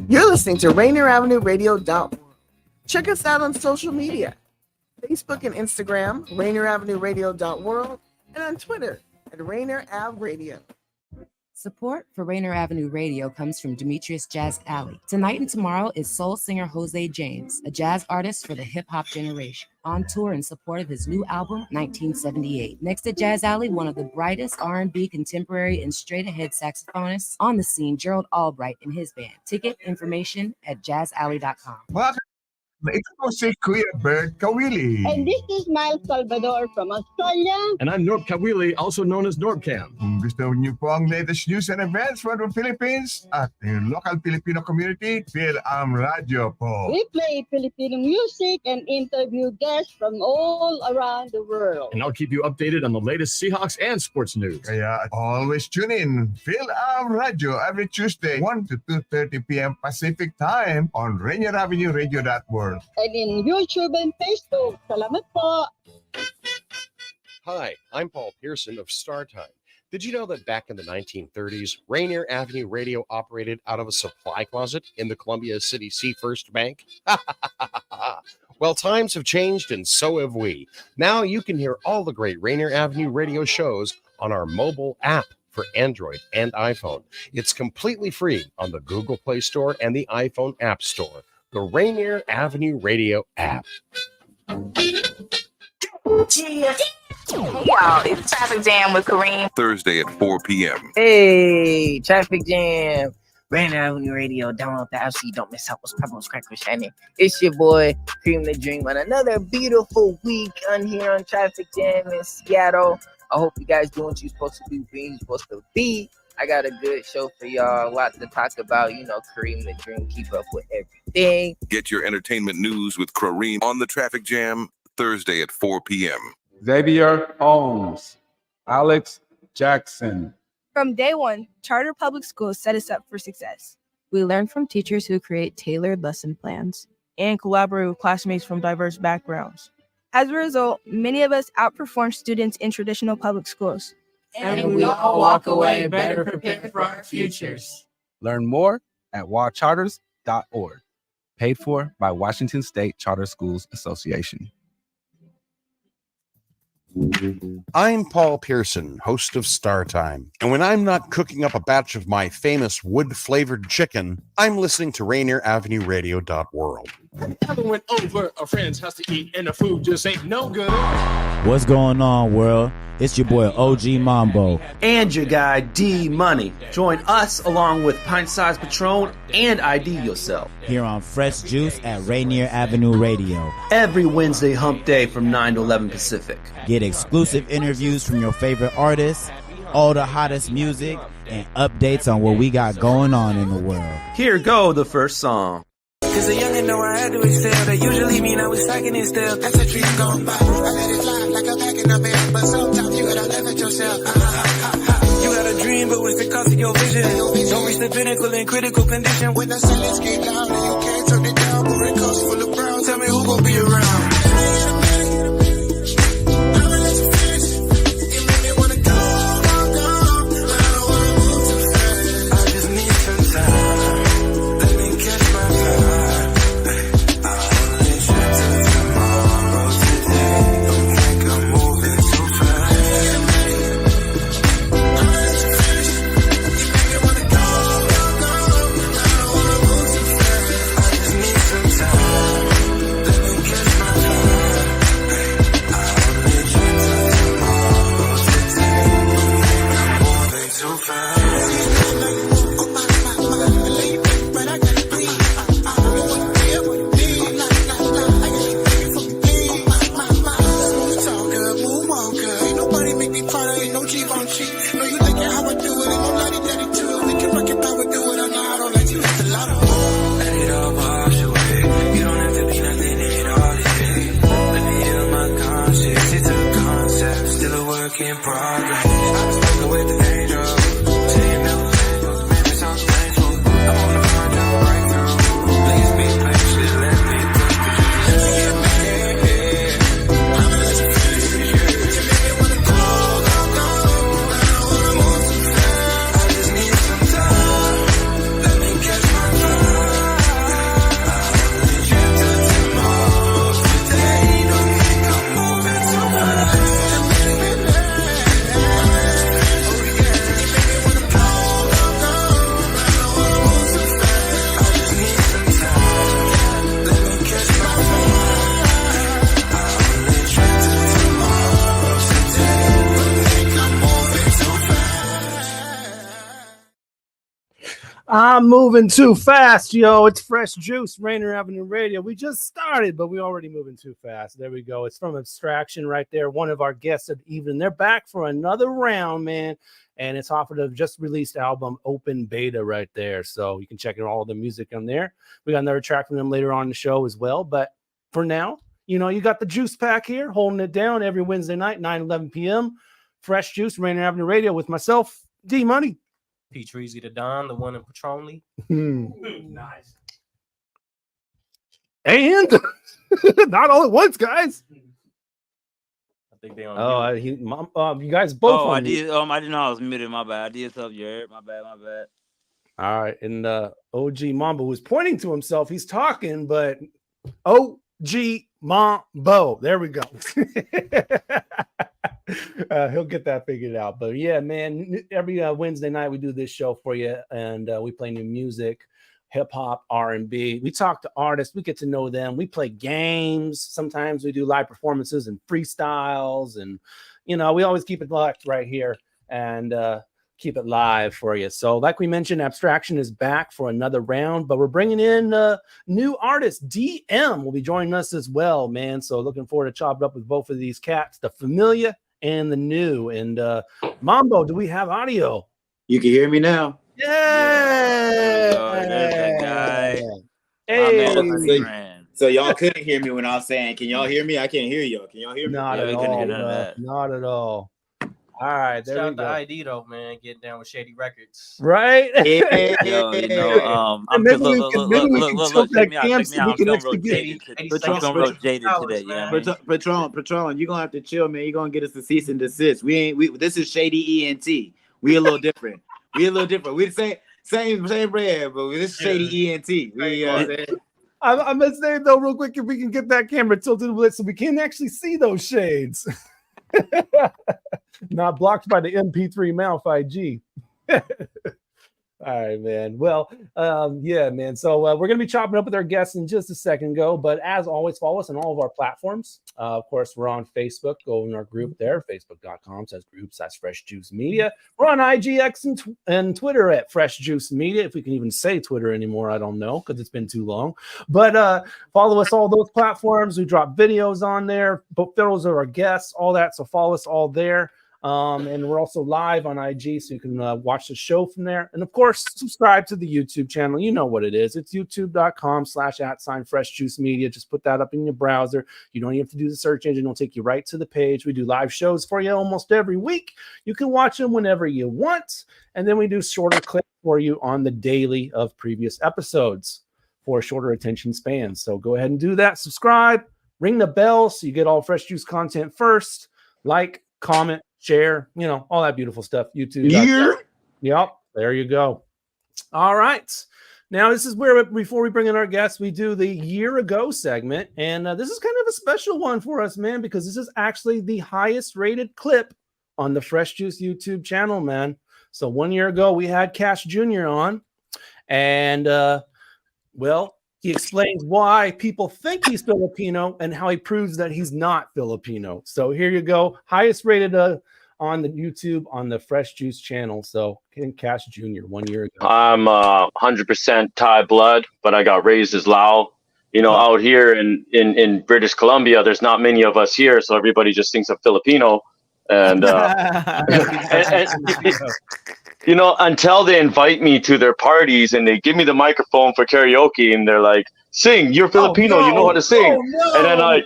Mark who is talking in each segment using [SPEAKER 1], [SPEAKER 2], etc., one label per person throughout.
[SPEAKER 1] You're listening to Rainier Avenue Radio App. Check us out on social media. Facebook and Instagram, Rainier Avenue Radio World, and on Twitter at Rainier Ave Radio.
[SPEAKER 2] Support for Rainier Avenue Radio comes from Demetrius Jazz Alley. Tonight and tomorrow is soul singer Jose James, a jazz artist for the hip-hop generation, on tour in support of his new album, 1978. Next to Jazz Alley, one of the brightest R&B, contemporary, and straight-ahead saxophonists on the scene, Gerald Albright and his band. Ticket information at jazzalley.com.
[SPEAKER 3] Ito po si Kuya Bert Kawili.
[SPEAKER 4] And this is Miles Salvador from Australia.
[SPEAKER 5] And I'm Norb Kawili, also known as Norbcam.
[SPEAKER 3] Kung gusto niyo po ang latest news and events from the Philippines at the local Filipino community, Phil Radio po.
[SPEAKER 4] We play Filipino music and interview guests from all around the world.
[SPEAKER 5] And I'll keep you updated on the latest Seahawks and sports news.
[SPEAKER 3] Kaya always tune in. Phil Radio every Tuesday, 1 to 2:30 p.m. Pacific Time on Rainier Avenue Radio.world.
[SPEAKER 4] And in YouTube and Facebook. Salamat po.
[SPEAKER 6] Hi, I'm Paul Pearson of StarTime. Did you know that back in the 1930s, Rainier Avenue Radio operated out of a supply closet in the Columbia City Seafirst Bank? Well, times have changed and so have we. Now you can hear all the great Rainier Avenue Radio shows on our mobile app for Android and iPhone. It's completely free on the Google Play Store and the iPhone App Store. The Rainier Avenue Radio App.
[SPEAKER 7] Hey y'all, it's Traffic Jam with Kareem.
[SPEAKER 8] Thursday at 4 p.m.
[SPEAKER 9] Hey, Traffic Jam. Rainier Avenue Radio. Download the app so you don't miss out what's popping with Crackle Shining. It's your boy, Cream the Dream, on another beautiful week on here on Traffic Jam in Seattle. I hope you guys doing what you're supposed to do, being you're supposed to be. I got a good show for y'all. A lot to talk about. You know, Kareem the Dream, keep up with everything.
[SPEAKER 8] Get your entertainment news with Kareem on the Traffic Jam Thursday at 4 p.m.
[SPEAKER 10] Xavier Holmes, Alex Jackson.
[SPEAKER 11] From day one, charter public schools set us up for success.
[SPEAKER 12] We learn from teachers who create tailored lesson plans
[SPEAKER 13] and collaborate with classmates from diverse backgrounds.
[SPEAKER 11] As a result, many of us outperform students in traditional public schools.
[SPEAKER 14] And we all walk away better prepared for our futures.
[SPEAKER 10] Learn more at wacharters.org. Paid for by Washington State Charter Schools Association.
[SPEAKER 6] I'm Paul Pearson, host of StarTime. And when I'm not cooking up a batch of my famous wood-flavored chicken, I'm listening to Rainier Avenue Radio.world.
[SPEAKER 5] Never went over a friend's house to eat, and the food just ain't no good.
[SPEAKER 15] What's going on, world? It's your boy OG Mambo
[SPEAKER 16] and your guy D Money. Join us along with Pint Size Patron and ID Yourself
[SPEAKER 15] here on Fresh Juice at Rainier Avenue Radio
[SPEAKER 16] every Wednesday hump day from 9 to 11 Pacific.
[SPEAKER 15] Get exclusive interviews from your favorite artists, all the hottest music, and updates on what we got going on in the world.
[SPEAKER 16] Here go the first song.
[SPEAKER 17] Cause a youngin' know I had to excel. That usually mean I was stacking it still. That's a dream gone by. I let it fly like a pack in a bag. But sometimes you gotta laugh at yourself. You got a dream, but what's the cost of your vision? Don't reach the pinnacle in critical condition. When the silence get loud and you can't turn it down, but it costs full of brown. Tell me who gon' be around.
[SPEAKER 18] I'm moving too fast, yo. It's Fresh Juice, Rainier Avenue Radio. We just started, but we already moving too fast. There we go. It's from Abstraction right there. One of our guests of the evening. They're back for another round, man. And it's off of the just released album Open Beta right there. So you can check out all the music on there. We got another track from them later on in the show as well. But for now, you know, you got the juice pack here, holding it down every Wednesday night, 9-11 p.m. Fresh Juice, Rainier Avenue Radio with myself, D Money.
[SPEAKER 19] P. Treasy the Don, the one in Patronly.
[SPEAKER 18] Nice. And not all at once, guys.
[SPEAKER 19] I think they on.
[SPEAKER 18] You guys both.
[SPEAKER 20] Oh, I
[SPEAKER 18] on
[SPEAKER 20] did. I didn't know I was muted. My bad. I did something. You my bad. My bad.
[SPEAKER 18] All right, and OG Mambo was pointing to himself. He's talking, but OG Mambo. There we go. He'll get that figured out. But yeah, man, every Wednesday night we do this show for you, and we play new music, hip hop, R&B. We talk to artists, we get to know them. We play games. Sometimes we do live performances and freestyles, and you know, we always keep it locked right here and keep it live for you. So like we mentioned, Abstraction is back for another round, but we're bringing in new artist. Dee EM will be joining us as well, man. So looking forward to chopping up with both of these cats, the familiar and the new. And Mambo, do we have audio?
[SPEAKER 21] You can hear me now.
[SPEAKER 18] Yeah.
[SPEAKER 21] Hey. So y'all couldn't hear me when I was saying, can y'all hear me? I can't hear y'all. Can y'all hear me?
[SPEAKER 18] Not at all. Not at all. All right, there
[SPEAKER 19] Shout
[SPEAKER 18] we
[SPEAKER 19] out to
[SPEAKER 18] go.
[SPEAKER 19] ID though, man, getting down with Shady Records.
[SPEAKER 18] Right?
[SPEAKER 20] Yo, you know, I'm
[SPEAKER 18] Maybe
[SPEAKER 20] just
[SPEAKER 18] we
[SPEAKER 20] look,
[SPEAKER 18] can- maybe we can tilt
[SPEAKER 20] check
[SPEAKER 18] that
[SPEAKER 20] me out,
[SPEAKER 18] cam
[SPEAKER 20] check
[SPEAKER 18] so
[SPEAKER 20] me out.
[SPEAKER 18] we
[SPEAKER 20] I'm
[SPEAKER 18] can
[SPEAKER 20] feeling
[SPEAKER 18] actually
[SPEAKER 20] real jaded. I'm feeling real jaded today. You know what I mean?
[SPEAKER 21] Patron, you're gonna have to chill, man. You're gonna get us a cease and desist. This is Shady ENT. We a little different. We the same brand, but this is Shady ENT.
[SPEAKER 18] I'm gonna say though, real quick, if we can get that camera tilted a bit so we can actually see those shades. Not blocked by the MP3 mouth IG. All right, man. Well, yeah, man. So we're going to be chopping up with our guests in just a second ago. But as always, follow us on all of our platforms. Of course, we're on Facebook. Go in our group there, facebook.com/group/Fresh Juice Media. We're on IGX and Twitter at Fresh Juice Media. If we can even say Twitter anymore, I don't know, because it's been too long. But follow us all those platforms. We drop videos on there. Both those are our guests, all that. So follow us all there. And we're also live on IG, so you can watch the show from there. And of course, subscribe to the YouTube channel. You know what it is. It's youtube.com/@FreshJuiceMedia. Just put that up in your browser. You don't even have to do the search engine. It'll take you right to the page. We do live shows for you almost every week. You can watch them whenever you want. And then we do shorter clips for you on the daily of previous episodes for shorter attention spans. So go ahead and do that. Subscribe, ring the bell so you get all Fresh Juice content first. Like, comment, share, you know, all that beautiful stuff. YouTube. Yep. There you go. All right. Now, this is where, before we bring in our guests, we do the year ago segment. And this is kind of a special one for us, man, because this is actually the highest rated clip on the Fresh Juice YouTube channel, man. So 1 year ago, we had Cash Jr. on. And, well, he explains why people think he's Filipino and how he proves that he's not Filipino. So here you go. Highest rated on the YouTube on the Fresh Juice channel. So Ken Cash Jr. 1 year ago.
[SPEAKER 22] I'm 100% Thai blood, but I got raised as Lao. You know, out here in British Columbia, there's not many of us here, so everybody just thinks I'm Filipino. And, you know, until they invite me to their parties and they give me the microphone for karaoke and they're like, sing, you're Filipino, you know how to sing. And then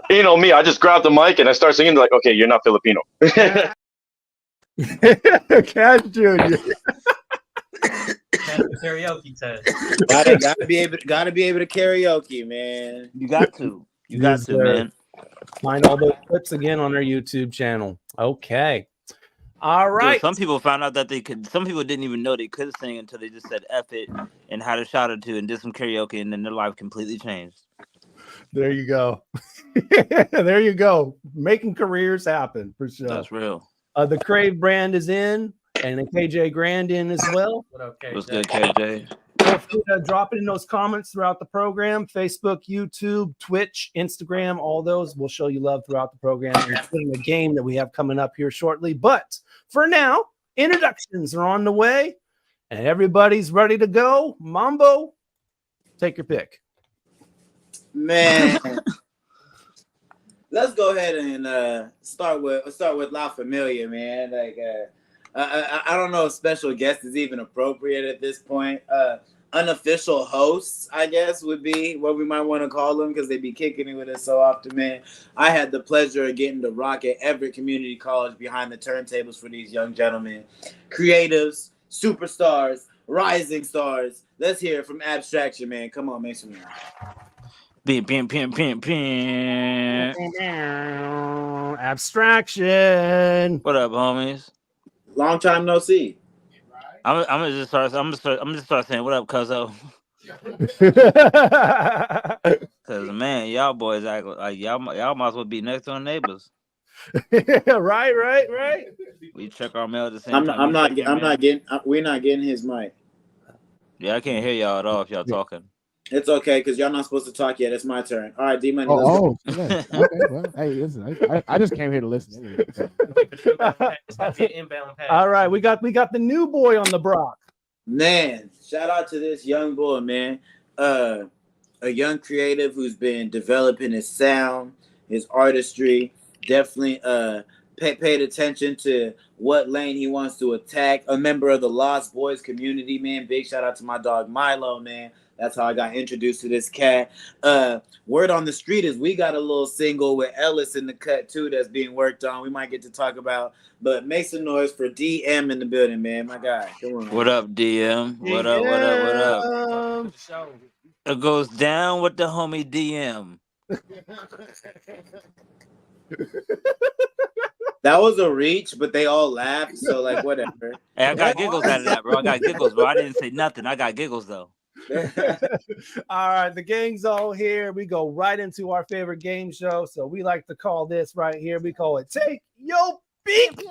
[SPEAKER 22] you know me, I just grab the mic and I start singing. They're like, okay, you're not Filipino.
[SPEAKER 18] Cash Jr.
[SPEAKER 19] Karaoke test.
[SPEAKER 21] Gotta be able to karaoke, man.
[SPEAKER 20] You got to, man.
[SPEAKER 18] Find all those clips again on our YouTube channel. Okay. All right.
[SPEAKER 20] Dude, some people found out that they could. Some people didn't even know they could sing until they just said "F it" and had a shot or two and did some karaoke, and then their life completely changed.
[SPEAKER 18] There you go. There you go. Making careers happen for sure.
[SPEAKER 20] That's real.
[SPEAKER 18] The Crave brand is in, and the KJ Grand in as well.
[SPEAKER 20] What's good, KJ?
[SPEAKER 18] Feel free to drop it in those comments throughout the program. Facebook, YouTube, Twitch, Instagram, all those. We'll show you love throughout the program, including a game that we have coming up here shortly. But for now, introductions are on the way. And everybody's ready to go. Mambo, take your pick.
[SPEAKER 21] Man, let's go ahead and start with La Familia, man. Like, I don't know if special guest is even appropriate at this point. Unofficial hosts, I guess, would be what we might want to call them because they be kicking it with us so often, man. I had the pleasure of getting to rock at Everett Community College behind the turntables for these young gentlemen, creatives, superstars, rising stars. Let's hear it from Abstraction, man. Come on, make some noise.
[SPEAKER 18] Abstraction.
[SPEAKER 20] What up, homies?
[SPEAKER 21] Long time no see.
[SPEAKER 20] I'm gonna just start saying what up, cuzzo. Cause man, y'all boys act like y'all might as well be next door neighbors.
[SPEAKER 18] Right.
[SPEAKER 20] We check our mail at the same time.
[SPEAKER 21] We're not getting his mic.
[SPEAKER 20] Yeah, I can't hear y'all at all if y'all talking.
[SPEAKER 21] It's okay, because y'all not supposed to talk yet. It's my turn. All right, D Money.
[SPEAKER 1] Okay. Well, hey, listen, I just came here to listen. Anyway.
[SPEAKER 18] All right, we got the new boy on the block.
[SPEAKER 21] Man, shout out to this young boy, man. A young creative who's been developing his sound, his artistry. Definitely paid attention to what lane he wants to attack. A member of the Lost Boys community, man. Big shout out to my dog Milo, man. That's how I got introduced to this cat. Word on the street is we got a little single with Ellis in the cut too that's being worked on. We might get to talk about, but make some noise for Dee EM in the building, man. My guy, come on.
[SPEAKER 20] What up, DM? What up? It goes down with the homie DM.
[SPEAKER 21] That was a reach, but they all laughed, so like whatever.
[SPEAKER 20] Hey, I got giggles out of that, bro. I got giggles, bro. I didn't say nothing. I got giggles though.
[SPEAKER 18] All right, the gang's all here. We go right into our favorite game show. So we like to call this right here. We call it Take Your Pick.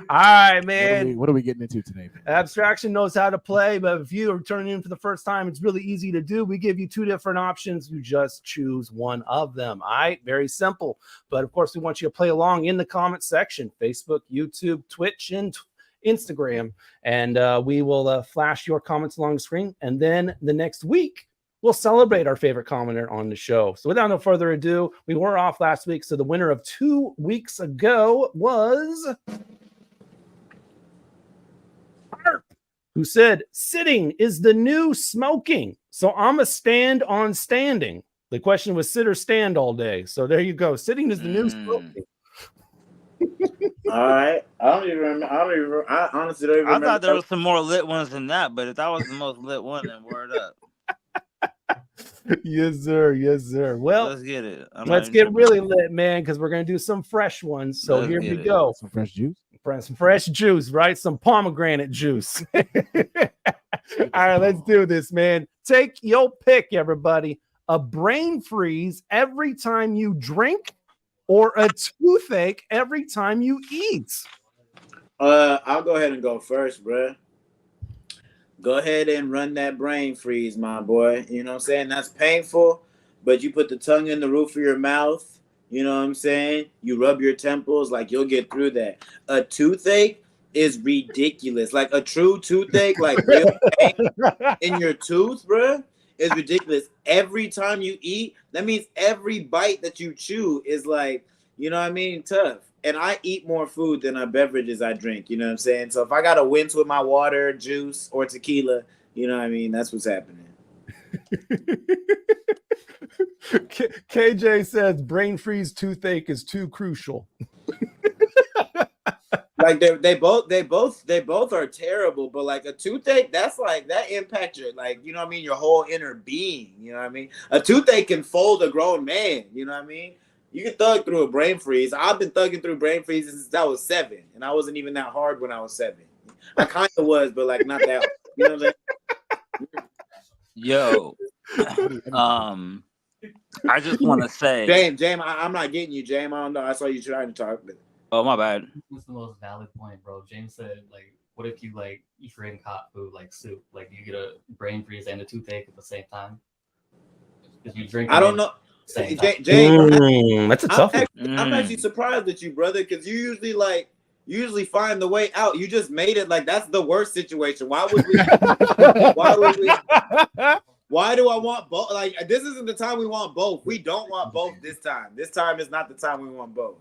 [SPEAKER 18] All right, man.
[SPEAKER 1] What are we getting into today?
[SPEAKER 18] Abstraction knows how to play, but if you are turning in for the first time, it's really easy to do. We give you two different options. You just choose one of them. All right, very simple. But of course, we want you to play along in the comment section, Facebook, YouTube, Twitch, and Instagram, and we will flash your comments along the screen, and then the next week we'll celebrate our favorite commenter on the show. So without no further ado, we were off last week, so the winner of 2 weeks ago was Harp, who said sitting is the new smoking, so I'm a stand on standing. The question was sit or stand all day, so there you go. Sitting is the new smoking.
[SPEAKER 21] All right. I honestly don't even remember.
[SPEAKER 20] I thought there was some more lit ones than that, but if that was the most lit one, then word up.
[SPEAKER 18] Yes, sir. Well,
[SPEAKER 20] let's get it.
[SPEAKER 18] Let's get really lit, man, because we're gonna do some fresh ones. So here we go.
[SPEAKER 1] Some fresh juice.
[SPEAKER 18] Some fresh juice, right? Some pomegranate juice. All right, let's do this, man. Take your pick, everybody. A brain freeze every time you drink, or a toothache every time you eat?
[SPEAKER 21] I'll go ahead and go first, bruh. Go ahead and run that brain freeze, my boy. You know what I'm saying? That's painful, but you put the tongue in the roof of your mouth. You know what I'm saying? You rub your temples, like you'll get through that. A toothache is ridiculous. Like a true toothache, like real pain in your tooth, bruh, is ridiculous. Every time you eat, that means every bite that you chew is like, you know what I mean, tough. And I eat more food than beverages I drink, you know what I'm saying? So if I got to wince with my water, juice, or tequila, you know what I mean? That's what's happening.
[SPEAKER 18] KJ says brain freeze toothache is too crucial.
[SPEAKER 21] Like they both are terrible, but like a toothache, that's like that impacts your, like, you know what I mean, your whole inner being, you know what I mean? A toothache can fold a grown man, you know what I mean? You can thug through a brain freeze. I've been thugging through brain freezes since I was 7, and I wasn't even that hard when I was 7. I kind of was, but like not that hard. You know what I'm saying?
[SPEAKER 20] Yo, I just want to say,
[SPEAKER 21] James, I'm not getting you, James. I don't know. I saw you trying to talk, but
[SPEAKER 20] oh my bad.
[SPEAKER 2] That's the most valid point, bro. James said, like, what if you like you drink hot food like soup, like you get a brain freeze and a toothache at the same time? Because you drink.
[SPEAKER 21] I don't know. James,
[SPEAKER 18] that's a tough one.
[SPEAKER 21] I'm actually surprised at you, brother, because you usually like You usually find the way out. You just made it like that's the worst situation. Why would we? Why do I want both? Like, this isn't the time we want both. We don't want both this time. This time is not the time we want both.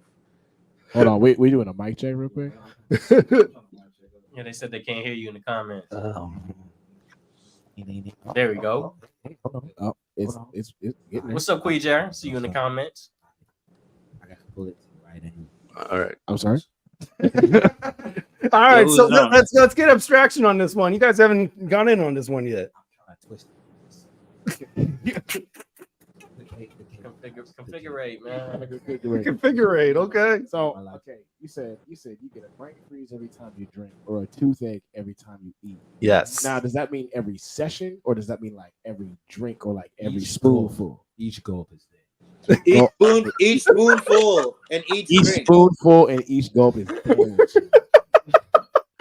[SPEAKER 1] Hold on, we doing a mic check real quick.
[SPEAKER 19] Yeah, they said they can't hear you in the comments. There we go.
[SPEAKER 1] Oh, it's
[SPEAKER 19] What's up, Quee Jar? See you in the comments.
[SPEAKER 15] I got to pull it right in.
[SPEAKER 18] All right.
[SPEAKER 1] I'm sorry.
[SPEAKER 18] All right, so let's get abstraction on this one. You guys haven't gone in on this one yet.
[SPEAKER 19] Configurate, man.
[SPEAKER 18] Configurate, okay.
[SPEAKER 1] So okay, you said you get a brain freeze every time you drink or a toothache every time you eat.
[SPEAKER 18] Yes.
[SPEAKER 1] Now, does that mean every session or does that mean like every drink or like every spoonful?
[SPEAKER 15] Each gulp is there.
[SPEAKER 21] Each spoonful and each drink.
[SPEAKER 1] Spoonful and each gulp is there.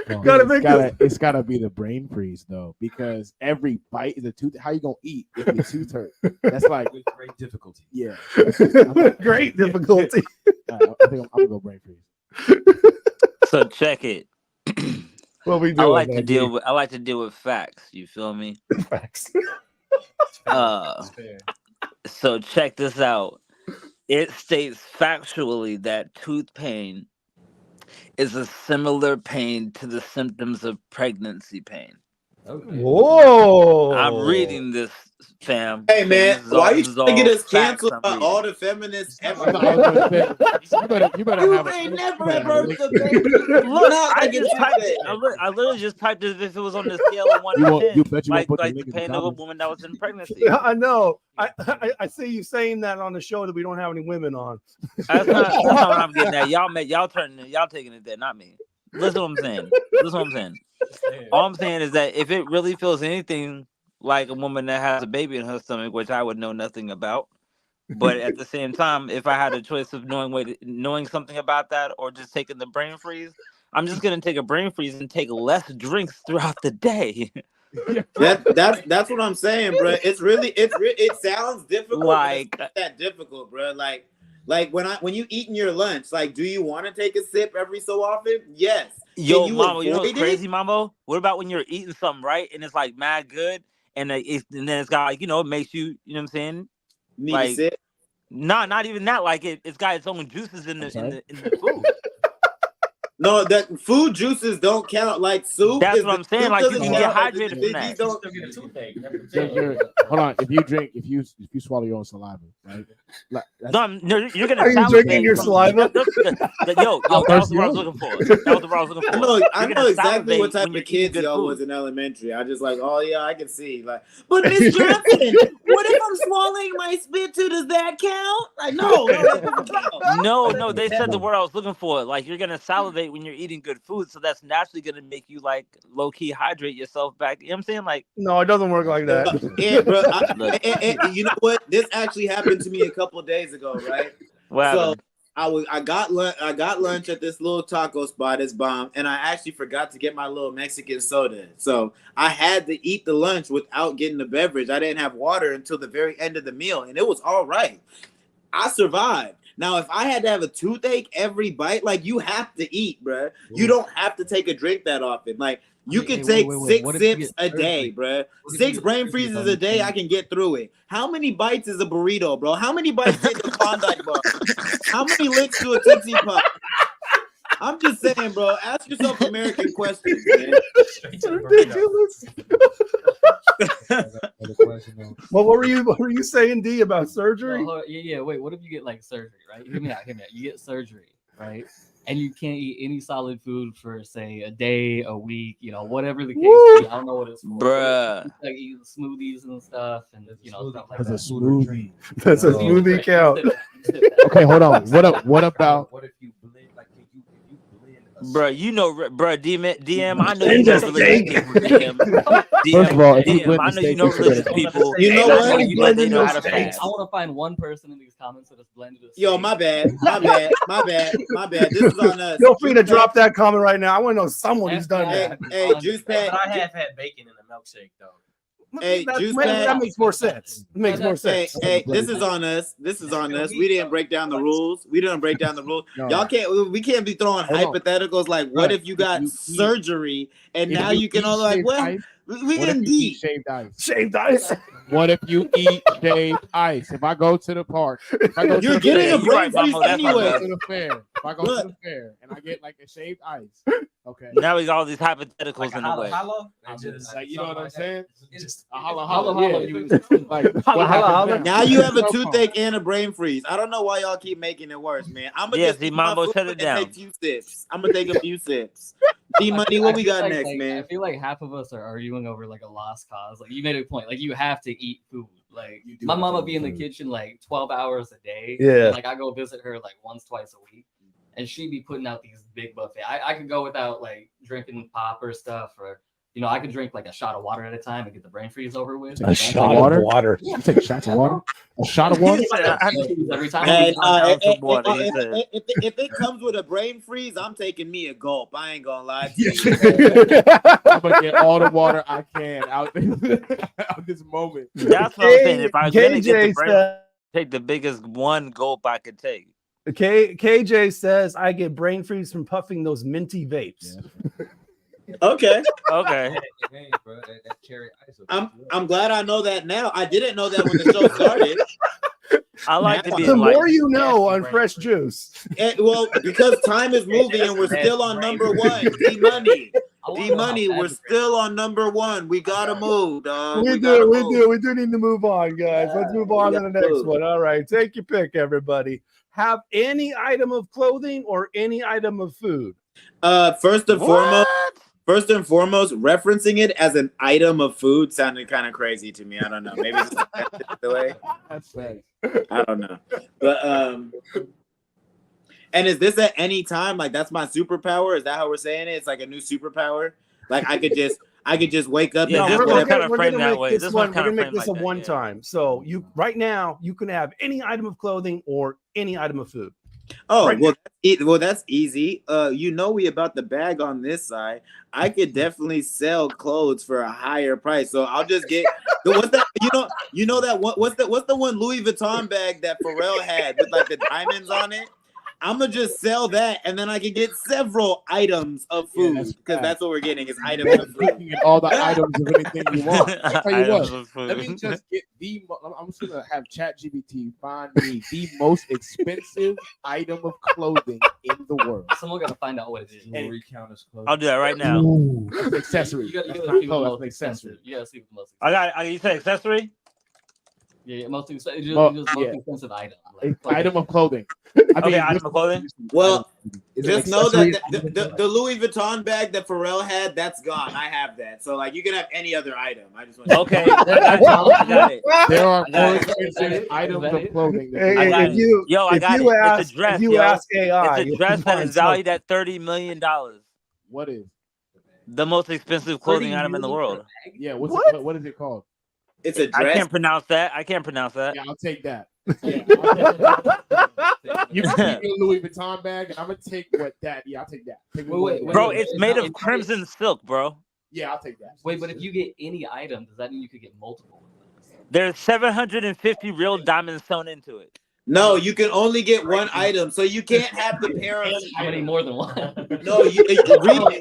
[SPEAKER 18] It's
[SPEAKER 1] gotta be the brain freeze though, because every bite is a tooth. How you gonna eat if your tooth hurt? That's like
[SPEAKER 15] with great difficulty.
[SPEAKER 1] Yeah,
[SPEAKER 18] great difficulty.
[SPEAKER 1] I think I'm gonna go brain freeze.
[SPEAKER 20] So check it.
[SPEAKER 18] What we do?
[SPEAKER 20] I like to deal with facts. You feel me?
[SPEAKER 18] Facts.
[SPEAKER 20] So check this out. It states factually that tooth pain is a similar pain to the symptoms of pregnancy pain.
[SPEAKER 15] Okay.
[SPEAKER 18] Whoa!
[SPEAKER 20] I'm reading this, fam.
[SPEAKER 21] Hey man, why you trying to get us canceled by all the feminists ever?
[SPEAKER 1] You better
[SPEAKER 21] ain't never reversed the baby.
[SPEAKER 20] Look, I literally just typed it as if it was on the scale of 1 to 10. Like the pain of a woman that was in pregnancy.
[SPEAKER 18] Yeah, I know. I see you saying that on the show that we don't have any women on.
[SPEAKER 20] That's not what I'm getting at. Y'all taking it there, not me. Listen what I'm saying. All I'm saying is that if it really feels anything like a woman that has a baby in her stomach, which I would know nothing about, but at the same time, if I had a choice of knowing something about that or just taking the brain freeze, I'm just gonna take a brain freeze and take less drinks throughout the day.
[SPEAKER 21] That's what I'm saying, bro. It sounds difficult. Like it's not that difficult, bro. Like when you eating your lunch, like, do you want to take a sip every so often? Yes.
[SPEAKER 20] Yo, Mambo, you know what's crazy, Mambo? What about when you're eating something right and it's like mad good, and then it's got like, it makes you, you know what I'm saying?
[SPEAKER 21] Need
[SPEAKER 20] like,
[SPEAKER 21] a sip?
[SPEAKER 20] Not even that. Like it's got its own juices in the food.
[SPEAKER 21] No, that food juices don't count like soup.
[SPEAKER 20] That's what I'm saying. Like you can get hydrated from that.
[SPEAKER 1] Hold on. If you swallow your own saliva, right? Like,
[SPEAKER 20] no, you're gonna.
[SPEAKER 18] Are you drinking your saliva?
[SPEAKER 20] That was what I was looking for.
[SPEAKER 21] I know exactly what type of kids y'all was in elementary. I just like, oh yeah, I can see. Like, but Miss Johnson, what if I'm swallowing my spit too? Does that count? Like, no,
[SPEAKER 20] no. They said the word I was looking for. Like, you're gonna salivate when you're eating good food, so that's naturally gonna make you like low key hydrate yourself back. You know what I'm saying? Like,
[SPEAKER 18] no, it doesn't work like that.
[SPEAKER 21] Bro, you know what? This actually happened to me a couple of days ago, right?
[SPEAKER 20] Wow.
[SPEAKER 21] So I got lunch at this little taco spot. It's bomb, and I actually forgot to get my little Mexican soda. So I had to eat the lunch without getting the beverage. I didn't have water until the very end of the meal, and it was all right. I survived. Now, if I had to have a toothache every bite, like, you have to eat, bro. You don't have to take a drink that often. Like, you can take 6 sips a day, bro. 6 brain freezes a day, I can get through it. How many bites is a burrito, bro? How many bites is a Klondike bar? How many licks to a Tootsie Pop? I'm just saying, bro. Ask yourself American questions, man.
[SPEAKER 18] Ridiculous. Well, what were you saying, D, about surgery?
[SPEAKER 2] Yeah. Wait, what if you get like surgery, right? Hear me out. You get surgery, right? And you can't eat any solid food for say a day, a week, whatever the case is. I don't know what it's for.
[SPEAKER 20] Bruh.
[SPEAKER 2] Like eating smoothies and stuff, and stuff like
[SPEAKER 1] That's
[SPEAKER 2] that.
[SPEAKER 1] a smoothie.
[SPEAKER 18] That's a smoothie count.
[SPEAKER 1] Okay, hold on. What about?
[SPEAKER 15] What if you blend like you
[SPEAKER 20] Bro, DM, I know you know religious people. DM,
[SPEAKER 1] First of all, if you
[SPEAKER 20] DM, I know you know religious people.
[SPEAKER 21] You know what?
[SPEAKER 20] You know they know how to fast.
[SPEAKER 2] I want to find one person in these comments that has blended a
[SPEAKER 21] Yo, my bad. This is on us.
[SPEAKER 18] Feel free to drop that comment right now. I want to know someone who's done that.
[SPEAKER 21] Hey, Juice Pat.
[SPEAKER 19] I have had bacon in a milkshake though.
[SPEAKER 21] Hey, Juice
[SPEAKER 18] that makes more sense. It makes more sense.
[SPEAKER 21] Hey, this is on us. This is on us. We didn't break down the rules. We didn't break down the rules. Y'all can't. We can't be throwing hypotheticals like, what if you got surgery and now you can only like, well, we getting deep.
[SPEAKER 1] Shaved ice.
[SPEAKER 18] Shaved ice.
[SPEAKER 1] What if you eat shaved ice? If I go to the park, if I go
[SPEAKER 21] You're
[SPEAKER 1] to the
[SPEAKER 21] getting
[SPEAKER 1] fair,
[SPEAKER 21] a brain freeze anyway.
[SPEAKER 1] to the fair. If I go to the fair and I get like a shaved ice, okay.
[SPEAKER 20] Now we got all these hypotheticals
[SPEAKER 2] Like
[SPEAKER 20] in the way.
[SPEAKER 1] I'm just like, you know what I'm saying?
[SPEAKER 2] Just
[SPEAKER 1] a holla.
[SPEAKER 21] Yeah. Now you have a toothache and a brain freeze. I don't know why y'all keep making it worse, man. I'm gonna
[SPEAKER 20] Yeah,
[SPEAKER 21] just
[SPEAKER 20] see,
[SPEAKER 21] eat my
[SPEAKER 20] Mambo,
[SPEAKER 21] food
[SPEAKER 20] shut it
[SPEAKER 21] and
[SPEAKER 20] down.
[SPEAKER 21] take a few sips. I'm gonna take a few sips. D-Money, what we got next,
[SPEAKER 2] I
[SPEAKER 21] man?
[SPEAKER 2] feel like half of us are arguing over like a lost cause. Like you made a point. Like you have to eat food. Like my mama be in the kitchen like 12 hours a day.
[SPEAKER 18] Yeah.
[SPEAKER 2] And, like I go visit her like once, twice a week, and she'd be putting out these big buffet. I could go without like drinking pop or stuff, or I could drink like a shot of water at a time and get the brain freeze over with.
[SPEAKER 18] A shot of water.
[SPEAKER 1] You take shots of water. A shot of water.
[SPEAKER 2] Every time.
[SPEAKER 21] Hey, if it comes with a brain freeze, I'm taking me a gulp. I ain't gonna lie to you.
[SPEAKER 1] I'm gonna get all the water I can out this moment.
[SPEAKER 20] That's what I'm saying. If I'm gonna get the
[SPEAKER 18] KJ
[SPEAKER 20] brain, take the biggest one gulp I could take.
[SPEAKER 18] KJ says I get brain freeze from puffing those minty vapes.
[SPEAKER 21] Okay.
[SPEAKER 20] Okay.
[SPEAKER 21] I'm glad I know that now. I didn't know that when the show started.
[SPEAKER 20] I like to be
[SPEAKER 18] The
[SPEAKER 20] like,
[SPEAKER 18] more you know on Fresh Juice.
[SPEAKER 21] Well, because time is moving and we're still on number one. D-Money, we're still on number one. We gotta move, dog.
[SPEAKER 18] We do need to move on, guys. Let's move on to the next one. All right, take your pick, everybody. Have any item of clothing or any item of food?
[SPEAKER 21] First and foremost, referencing it as an item of food sounded kind of crazy to me. I don't know. Maybe it's the way.
[SPEAKER 1] That's right.
[SPEAKER 21] I don't know. But and is this at any time? Like that's my superpower? Is that how we're saying it? It's like a new superpower. Like I could just wake up.
[SPEAKER 20] Yeah,
[SPEAKER 21] and
[SPEAKER 20] we're
[SPEAKER 21] whatever.
[SPEAKER 20] kind of framed that way.
[SPEAKER 18] We're gonna make this a one time. So right now you can have any item of clothing or any item of food.
[SPEAKER 21] Oh,
[SPEAKER 18] right
[SPEAKER 21] well, that's easy. We about the bag on this side. I could definitely sell clothes for a higher price. So I'll just get what's that? You know that what's the one Louis Vuitton bag that Pharrell had with like the diamonds on it? I'm gonna just sell that, and then I can get several items of food because that's what we're getting is items of food.
[SPEAKER 1] You get all the items of anything you want. I'll tell you what. Let me just get I'm just gonna have ChatGPT find me the most expensive item of clothing in the world.
[SPEAKER 2] Someone gotta find out what it is.
[SPEAKER 20] I'll do that right now.
[SPEAKER 1] Ooh, that's accessory.
[SPEAKER 2] You gotta
[SPEAKER 1] That's
[SPEAKER 2] see
[SPEAKER 1] not
[SPEAKER 2] what the
[SPEAKER 1] clothes,
[SPEAKER 2] most
[SPEAKER 1] that's
[SPEAKER 2] expensive. You gotta see what the most
[SPEAKER 20] I got. You said accessory?
[SPEAKER 2] Yeah, most expensive.
[SPEAKER 1] Most
[SPEAKER 2] expensive item.
[SPEAKER 1] Item of clothing.
[SPEAKER 20] Item of clothing.
[SPEAKER 21] Well,
[SPEAKER 1] Is it
[SPEAKER 21] just know that
[SPEAKER 1] accessory?
[SPEAKER 21] the Louis Vuitton bag that Pharrell had, that's gone. I have that. So like you can have any other item. I just want to
[SPEAKER 20] Okay. I got it.
[SPEAKER 1] There are more expensive items of clothing.
[SPEAKER 18] If you ask AI,
[SPEAKER 20] it's a dress that is valued at $30 million.
[SPEAKER 1] What is
[SPEAKER 20] the most expensive clothing item in the world?
[SPEAKER 1] Yeah, what is it called?
[SPEAKER 21] It's a dress.
[SPEAKER 20] I can't pronounce that.
[SPEAKER 1] Yeah, I'll take that. Yeah, you can take your Louis Vuitton bag, and I'm gonna take what that. Yeah, I'll take that.
[SPEAKER 20] Bro, it's made of crimson silk, bro.
[SPEAKER 1] Yeah, I'll take that.
[SPEAKER 2] Wait, but if you get any item, does that mean you could get multiple?
[SPEAKER 20] There's 750 real diamonds sewn into it.
[SPEAKER 21] No, you can only get one item, so you can't have the pair of.
[SPEAKER 2] How many more than one?
[SPEAKER 21] No, you read.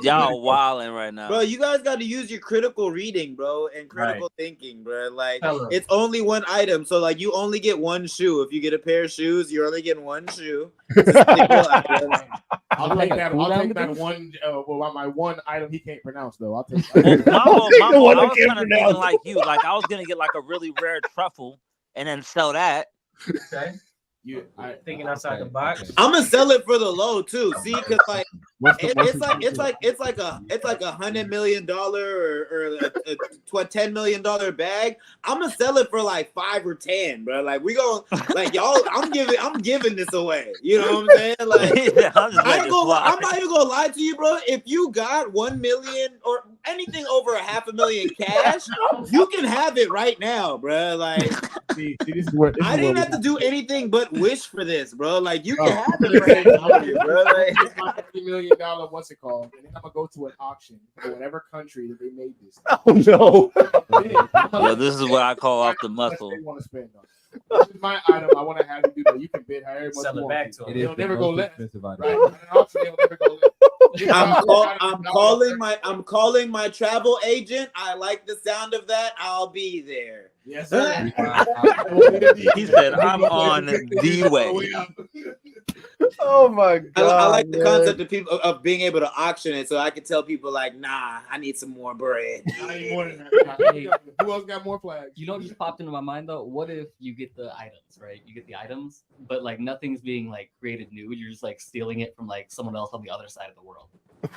[SPEAKER 20] Y'all wilding right now,
[SPEAKER 21] bro. You guys got to use your critical reading, bro, and critical thinking, bro. Like it's only one item, so like you only get one shoe. If you get a pair of shoes, you're only getting one shoe.
[SPEAKER 1] I'll take that. I'll take that one. Well, my one item he can't pronounce though. I'll take.
[SPEAKER 20] Mambo, I was kind of thinking like you. Like I was gonna get like a really rare truffle and then sell that.
[SPEAKER 19] Okay. Thinking outside the box.
[SPEAKER 21] I'm gonna sell it for the low too. See, because like it's like $100 million or a $10 million bag. I'm gonna sell it for like 5 or 10, bro. Like we go like y'all. I'm giving this away. You know what I'm saying? Like I'm not even gonna lie to you, bro. If you got 1 million or anything over $500,000 cash, you can have it right now, bro. Like I didn't have to do anything but wish for this, bro. Like you can have it right now, bro. Like,
[SPEAKER 1] $50 million $30 million, what's it called? And then I'm gonna go to an auction for whatever country that they made this.
[SPEAKER 18] Oh no!
[SPEAKER 20] Yo, this is what I call off the muscle.
[SPEAKER 1] They want to spend on. This is my item. I want to have you do that. You can bid however much
[SPEAKER 19] Sell
[SPEAKER 1] you
[SPEAKER 19] it
[SPEAKER 1] want
[SPEAKER 19] back
[SPEAKER 1] to.
[SPEAKER 19] to 'em.
[SPEAKER 1] They'll never go less. Right?
[SPEAKER 10] Right?
[SPEAKER 1] At an auction, they'll never go less.
[SPEAKER 21] I'm calling my travel agent. I like the sound of that. I'll be there.
[SPEAKER 1] Yes, sir.
[SPEAKER 20] He said, "I'm on the way."
[SPEAKER 18] Oh my god!
[SPEAKER 21] I like the concept of people of being able to auction it, so I can tell people like, "Nah, I need some more bread."
[SPEAKER 1] I need more than that. Who else got more flags?
[SPEAKER 2] You know what just popped into my mind though? What if you get the items, right? You get the items, but like nothing's being like created new. You're just like stealing it from like someone else on the other side of the world.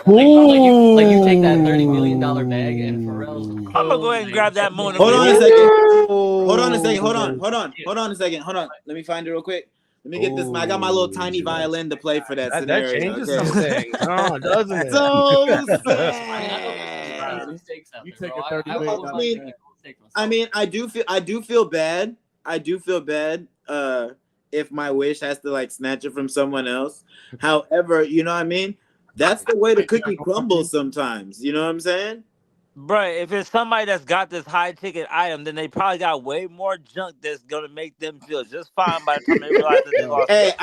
[SPEAKER 2] Like you take that $30 million bag and Pharrell's.
[SPEAKER 20] I'm gonna go ahead and grab that Mona.
[SPEAKER 21] Hold on a second. Hold on a second. Hold on a second. Hold on. Let me find it real quick. Let me get this. I got my little tiny violin to play for that scenario.
[SPEAKER 18] That changes
[SPEAKER 21] okay?
[SPEAKER 18] something. Oh, doesn't it?
[SPEAKER 21] So sad.
[SPEAKER 1] You take a $30 million.
[SPEAKER 21] I mean, I do feel bad. I do feel bad if my wish has to like snatch it from someone else. However, you know what I mean? That's the way the cookie crumbles sometimes. You know what I'm saying?
[SPEAKER 20] Bruh, if it's somebody that's got this high ticket item, then they probably got way more junk that's gonna make them feel just fine by the time they realize that they lost.
[SPEAKER 21] Hey,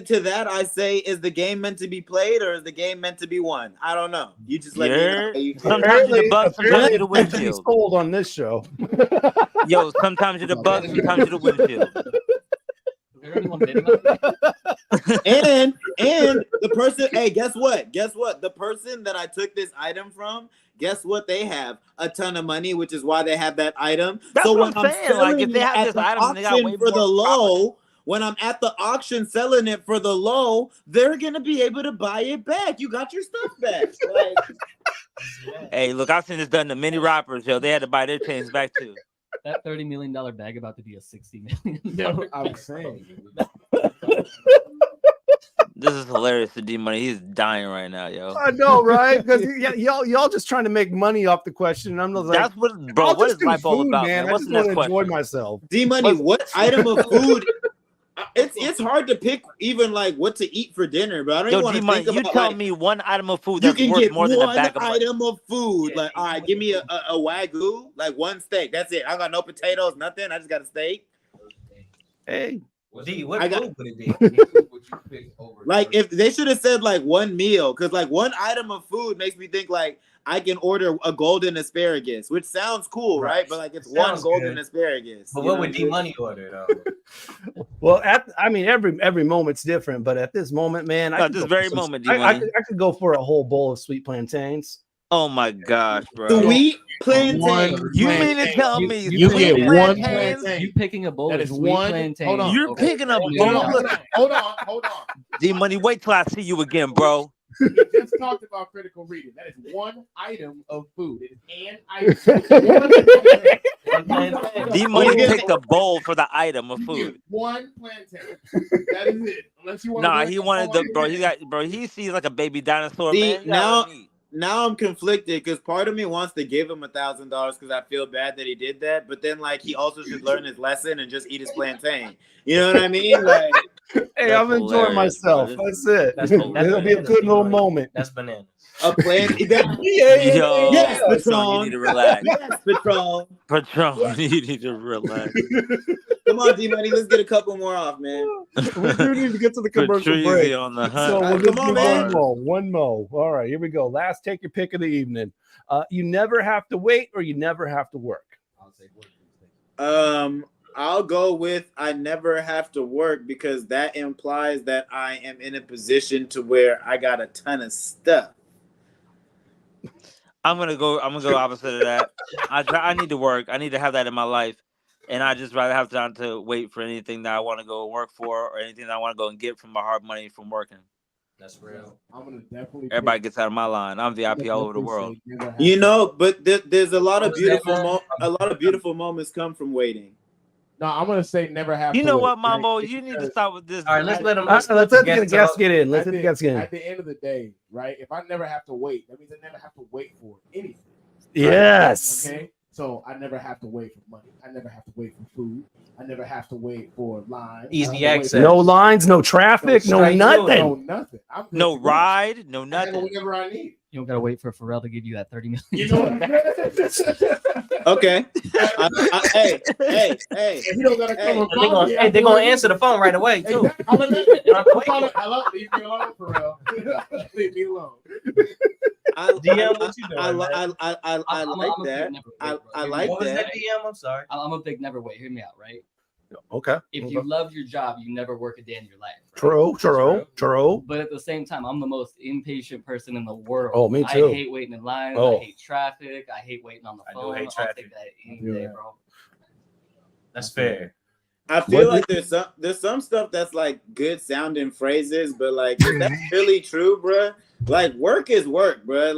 [SPEAKER 21] to that I say, is the game meant to be played or is the game meant to be won? I don't know. You just let me know.
[SPEAKER 20] Sometimes you're the bug, sometimes you're the
[SPEAKER 18] He's
[SPEAKER 20] windshield.
[SPEAKER 18] cold on this show.
[SPEAKER 20] Yo, sometimes you're the bug, sometimes you're the windshield.
[SPEAKER 21] and the person, hey, guess what? The person that I took this item from, guess what? They have a ton of money, which is why they have that item.
[SPEAKER 20] That's
[SPEAKER 21] so
[SPEAKER 20] what
[SPEAKER 21] when
[SPEAKER 20] I'm saying. Like if they have this item, they got way
[SPEAKER 21] for
[SPEAKER 20] more
[SPEAKER 21] the low.
[SPEAKER 20] profit.
[SPEAKER 21] When I'm at the auction selling it for the low, they're gonna be able to buy it back. You got your stuff back. Like,
[SPEAKER 20] hey, look, I've seen this done to many rappers, yo. They had to buy their chains back too.
[SPEAKER 2] That $30 million bag about to be a $60 million.
[SPEAKER 1] Yeah, I'm saying.
[SPEAKER 20] This is hilarious to D Money. He's dying right now, yo.
[SPEAKER 18] I know, right? Because y'all just trying to make money off the question. And I'm just like,
[SPEAKER 20] that's what, bro. What is life all about, man? What's
[SPEAKER 18] I just
[SPEAKER 20] the next
[SPEAKER 18] want to enjoy
[SPEAKER 20] question?
[SPEAKER 18] myself.
[SPEAKER 21] D Money, what item of food? It's hard to pick even like what to eat for dinner, but I don't even want to think about.
[SPEAKER 20] You tell
[SPEAKER 21] like,
[SPEAKER 20] me one item of food
[SPEAKER 21] you
[SPEAKER 20] that's
[SPEAKER 21] can
[SPEAKER 20] worth
[SPEAKER 21] get
[SPEAKER 20] more than a
[SPEAKER 21] one
[SPEAKER 20] bag of
[SPEAKER 21] item of food. Like, all right, give me a wagyu, like one steak. That's it. I got no potatoes, nothing. I just got a steak.
[SPEAKER 18] Hey,
[SPEAKER 19] D, what food would it be?
[SPEAKER 21] Like, if they should have said like one meal, because like one item of food makes me think like I can order a golden asparagus, which sounds cool, right? But like it's one golden asparagus.
[SPEAKER 19] But what would D Money order though?
[SPEAKER 18] Well, every moment's different, but at this moment, man, I could go for a whole bowl of sweet plantains.
[SPEAKER 20] Oh my gosh, bro!
[SPEAKER 21] Sweet plantain.
[SPEAKER 20] You mean to tell me
[SPEAKER 1] you get one plantain?
[SPEAKER 2] You picking a bowl
[SPEAKER 1] that
[SPEAKER 2] of
[SPEAKER 1] is
[SPEAKER 2] sweet
[SPEAKER 1] one
[SPEAKER 2] plantain?
[SPEAKER 1] Hold on.
[SPEAKER 20] You're picking a bowl.
[SPEAKER 1] Hold on.
[SPEAKER 20] D Money, wait till I see you again, bro.
[SPEAKER 1] We just talked about critical reading. That is one item of food. It is an item.
[SPEAKER 20] D Money picked a bowl for the item of food.
[SPEAKER 1] One plantain. That is it. Unless you want.
[SPEAKER 20] Nah, he wanted the bro. He sees like a baby dinosaur.
[SPEAKER 21] See,
[SPEAKER 20] man.
[SPEAKER 21] now I'm conflicted because part of me wants to give him $1,000 because I feel bad that he did that, but then like he also should learn his lesson and just eat his plantain. You know what I mean? Like,
[SPEAKER 18] hey, I'm enjoying myself. That's it. It'll be a good little moment.
[SPEAKER 19] That's bananas.
[SPEAKER 21] A plantain.
[SPEAKER 20] Yo,
[SPEAKER 21] yes,
[SPEAKER 20] Patron, you need to relax.
[SPEAKER 21] Yes, Patron.
[SPEAKER 20] Patron, you need to relax.
[SPEAKER 21] Come on, D Money, let's get a couple more off, man.
[SPEAKER 18] We do need to get to the commercial break.
[SPEAKER 20] On the hunt.
[SPEAKER 18] So we'll
[SPEAKER 21] come on, man.
[SPEAKER 18] One more. All right, here we go. Last, take your pick of the evening. You never have to wait, or you never have to work.
[SPEAKER 21] I'll go with I never have to work because that implies that I am in a position to where I got a ton of stuff.
[SPEAKER 20] I'm gonna go opposite of that. I need to work. I need to have that in my life, and I just rather have time to wait for anything that I want to go work for or anything that I want to go and get from my hard money from working.
[SPEAKER 19] That's real.
[SPEAKER 1] I'm gonna definitely.
[SPEAKER 20] Everybody gets out of my line. I'm VIP all over the world.
[SPEAKER 21] You know, but there's a lot of beautiful moments come from waiting.
[SPEAKER 1] No, I'm gonna say never have.
[SPEAKER 20] You know what, Mambo? You need to start with this.
[SPEAKER 19] All right, let's let him.
[SPEAKER 18] Let's let the guests get in. Let's let the guests get in.
[SPEAKER 1] At the end of the day, right? If I never have to wait, that means I never have to wait for anything.
[SPEAKER 18] Yes.
[SPEAKER 1] Okay. So I never have to wait for money. I never have to wait for food. I never have to wait for lines.
[SPEAKER 19] Easy access.
[SPEAKER 18] No lines, no traffic, no nothing.
[SPEAKER 1] No nothing. I'm good
[SPEAKER 20] No
[SPEAKER 1] to go.
[SPEAKER 20] ride, no
[SPEAKER 1] I have
[SPEAKER 20] nothing.
[SPEAKER 1] whatever I need.
[SPEAKER 2] You don't gotta wait for Pharrell to give you that 30 million.
[SPEAKER 1] You know what I'm saying?
[SPEAKER 21] Okay. Hey.
[SPEAKER 1] If you don't gotta come
[SPEAKER 19] They're gonna answer the phone right away too.
[SPEAKER 1] I love leave me alone, Pharrell. Leave me alone.
[SPEAKER 19] DM, what you doing?
[SPEAKER 21] I like that. I like
[SPEAKER 19] What was
[SPEAKER 21] that.
[SPEAKER 19] that DM? I'm sorry.
[SPEAKER 2] I'm a big never wait. Hear me out, right?
[SPEAKER 18] Okay.
[SPEAKER 2] If you love your job, you never work a day in your life.
[SPEAKER 18] Right? True.
[SPEAKER 2] But at the same time, I'm the most impatient person in the world.
[SPEAKER 18] Oh, me too.
[SPEAKER 2] I hate waiting in lines.
[SPEAKER 18] Oh.
[SPEAKER 2] I hate traffic. I hate waiting on the phone.
[SPEAKER 19] I do hate
[SPEAKER 2] I'll
[SPEAKER 19] traffic.
[SPEAKER 2] take that any day, bro.
[SPEAKER 19] That's fair.
[SPEAKER 21] I feel like there's some stuff that's like good sounding phrases, but like if that's really true, bruh. Like work is work, bruh.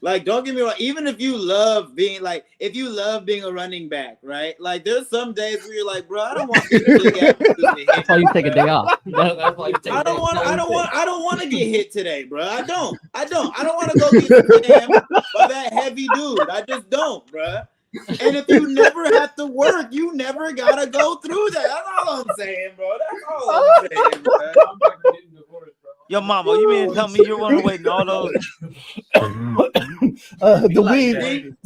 [SPEAKER 21] Like don't get me wrong. Even if you love being a running back, right? Like there's some days where you're like, bro, I don't want to get hit.
[SPEAKER 2] That's why you take a day off. That's why you take
[SPEAKER 21] I
[SPEAKER 2] a day
[SPEAKER 21] don't want
[SPEAKER 2] off.
[SPEAKER 21] to get hit today, bro. I don't want to go get jammed by that heavy dude. I just don't, bro. And if you never have to work, you never gotta go through that. That's all I'm saying, bro. That's all I'm saying, bro.
[SPEAKER 20] Yo, mama, you mean to tell me you want to wait in all those?
[SPEAKER 21] The weed man.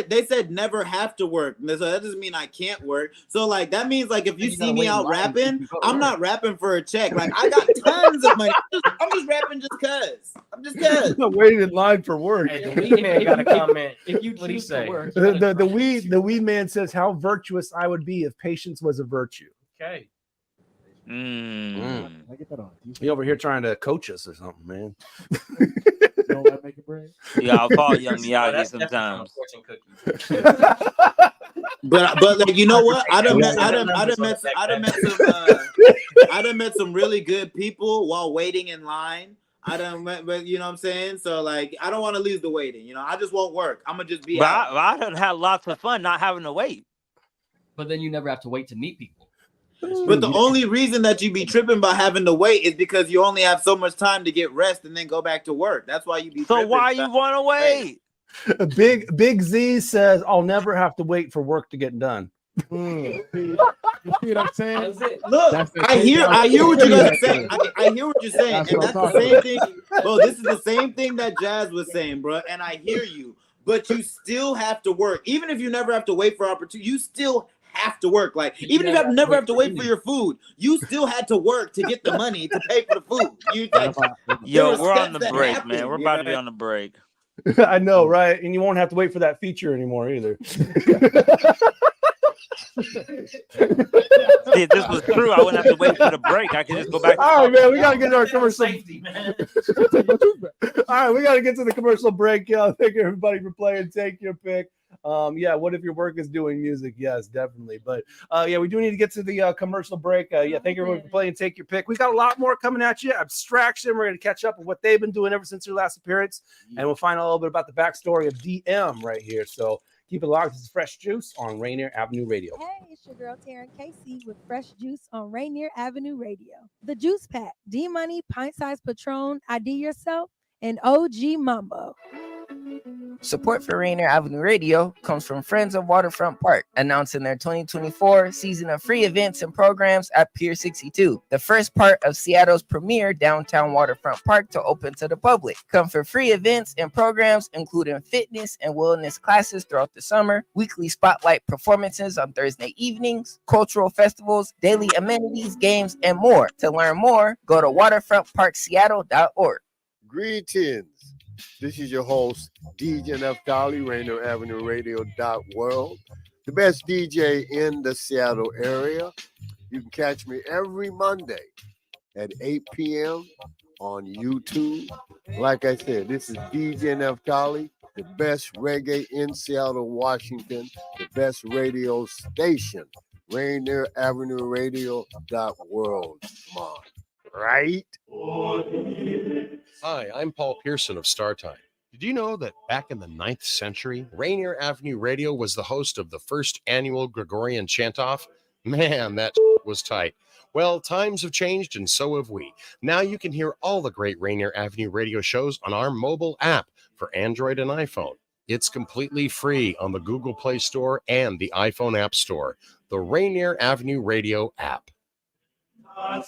[SPEAKER 21] They said never have to work. So that doesn't mean I can't work. So like that means like if you see me out rapping, I'm not rapping for a check. Like I got tons of money. I'm just rapping just cause. I'm just cause.
[SPEAKER 18] I'm waiting in line for work.
[SPEAKER 19] Hey, the weed man got a comment.
[SPEAKER 2] If you
[SPEAKER 19] What he
[SPEAKER 2] choose
[SPEAKER 19] say?
[SPEAKER 2] to work,
[SPEAKER 18] The weed man says how virtuous I would be if patience was a virtue.
[SPEAKER 19] Okay.
[SPEAKER 1] I get that on.
[SPEAKER 18] He over here trying to coach us or something, man.
[SPEAKER 1] You don't like making bread?
[SPEAKER 20] Yeah, I'll follow young Miyagi sometimes.
[SPEAKER 21] But like you know what? I done met some really good people while waiting in line. But you know what I'm saying? So like I don't want to lose the waiting. You know, I just won't work. I'm gonna just be out.
[SPEAKER 20] I done had lots of fun not having to wait.
[SPEAKER 2] But then you never have to wait to meet people.
[SPEAKER 21] But the only reason that you be tripping by having to wait is because you only have so much time to get rest and then go back to work. That's why you be.
[SPEAKER 20] So why you want to wait?
[SPEAKER 18] Big Z says I'll never have to wait for work to get done.
[SPEAKER 1] You see what I'm saying?
[SPEAKER 21] Look, I hear what you guys are saying. I hear what you're saying, and that's the same thing. Bro, this is the same thing that Jazz was saying, bro. And I hear you, but you still have to work, even if you never have to wait for opportunity. You still have to work. Like even if you never have to wait for your food, you still had to work to get the money to pay for the food.
[SPEAKER 20] Yo, we're on the break, man. We're about to be on the break.
[SPEAKER 18] I know, right? And you won't have to wait for that feature anymore either.
[SPEAKER 20] See, if this was true, I wouldn't have to wait for the break. I could just go back.
[SPEAKER 18] All right, man. We gotta get to our commercial. All right, we gotta get to the commercial break, y'all. Thank you everybody for playing. Take your pick. What if your work is doing music? Yes, definitely. But we do need to get to the commercial break. Thank you everyone for playing. Take your pick. We got a lot more coming at you. Abstraction. We're gonna catch up with what they've been doing ever since their last appearance, and we'll find out a little bit about the backstory of Dee EM right here. So keep it locked. This is Fresh Juice on Rainier Avenue Radio.
[SPEAKER 3] Hey, it's your girl Taryn Casey with Fresh Juice on Rainier Avenue Radio. The Juice Pack, D Money, Pint Size Patron, ID Yourself, and OG Mambo.
[SPEAKER 9] Support for Rainier Avenue Radio comes from Friends of Waterfront Park, announcing their 2024 season of free events and programs at Pier 62, the first part of Seattle's premier downtown waterfront park to open to the public. Come for free events and programs, including fitness and wellness classes throughout the summer, weekly spotlight performances on Thursday evenings, cultural festivals, daily amenities, games, and more. To learn more, go to waterfrontparkseattle.org.
[SPEAKER 4] Greetings. This is your host, DJ Neftali, Rainier Avenue Radio.world, the best DJ in the Seattle area. You can catch me every Monday at 8 p.m. on YouTube. Like I said, this is DJ Neftali, the best reggae in Seattle, Washington, the best radio station, Rainier Avenue Radio.world. Come on, right?
[SPEAKER 6] Hi, I'm Paul Pearson of StarTime. Did you know that back in the 9th century, Rainier Avenue Radio was the host of the first annual Gregorian chant-off? Man, that was tight. Well, times have changed and so have we. Now you can hear all the great Rainier Avenue Radio shows on our mobile app for Android and iPhone. It's completely free on the Google Play Store and the iPhone App Store. The Rainier Avenue Radio App.
[SPEAKER 7] Hey,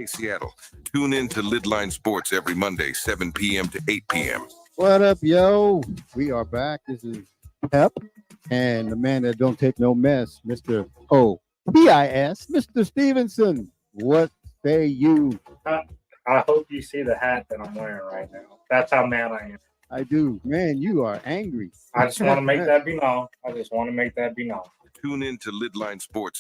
[SPEAKER 7] Seattle. Tune in to Lidline Sports every Monday, 7 p.m. to 8 p.m.
[SPEAKER 8] What up, yo? We are back. This is Pep and the man that don't take no mess, Mr. O.P.I.S., Mr. Stevenson. What say you?
[SPEAKER 23] I hope you see the hat that I'm wearing right now. That's how mad I am.
[SPEAKER 8] I do. Man, you are angry.
[SPEAKER 23] I just want to make that be known. Tune
[SPEAKER 8] Lidline Sports.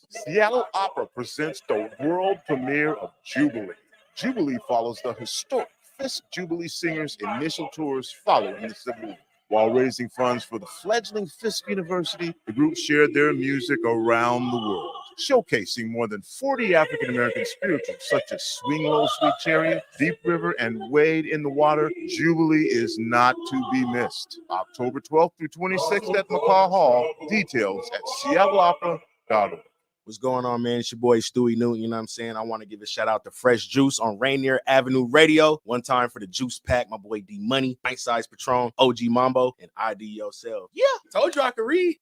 [SPEAKER 24] Seattle Opera presents the world premiere of Jubilee. Jubilee follows the historic Fisk Jubilee Singers' initial tours following the Civil War. While raising funds for the fledgling Fisk University, the group shared their music around the world, showcasing more than 40 African-American spirituals such as Swing Low, Sweet Chariot, Deep River, and Wade in the Water. Jubilee is not to be missed. October 12th through 26th at McCaw Hall. Details at seattleopera.org.
[SPEAKER 25] What's going on, man? It's your boy Stewie Newton. You know what I'm saying? I want to give a shout out to Fresh Juice on Rainier Avenue Radio. One time for the Juice Pack, my boy D Money, Pint Size Patron, OG Mambo, and ID Yourself. Yeah, told you I could read.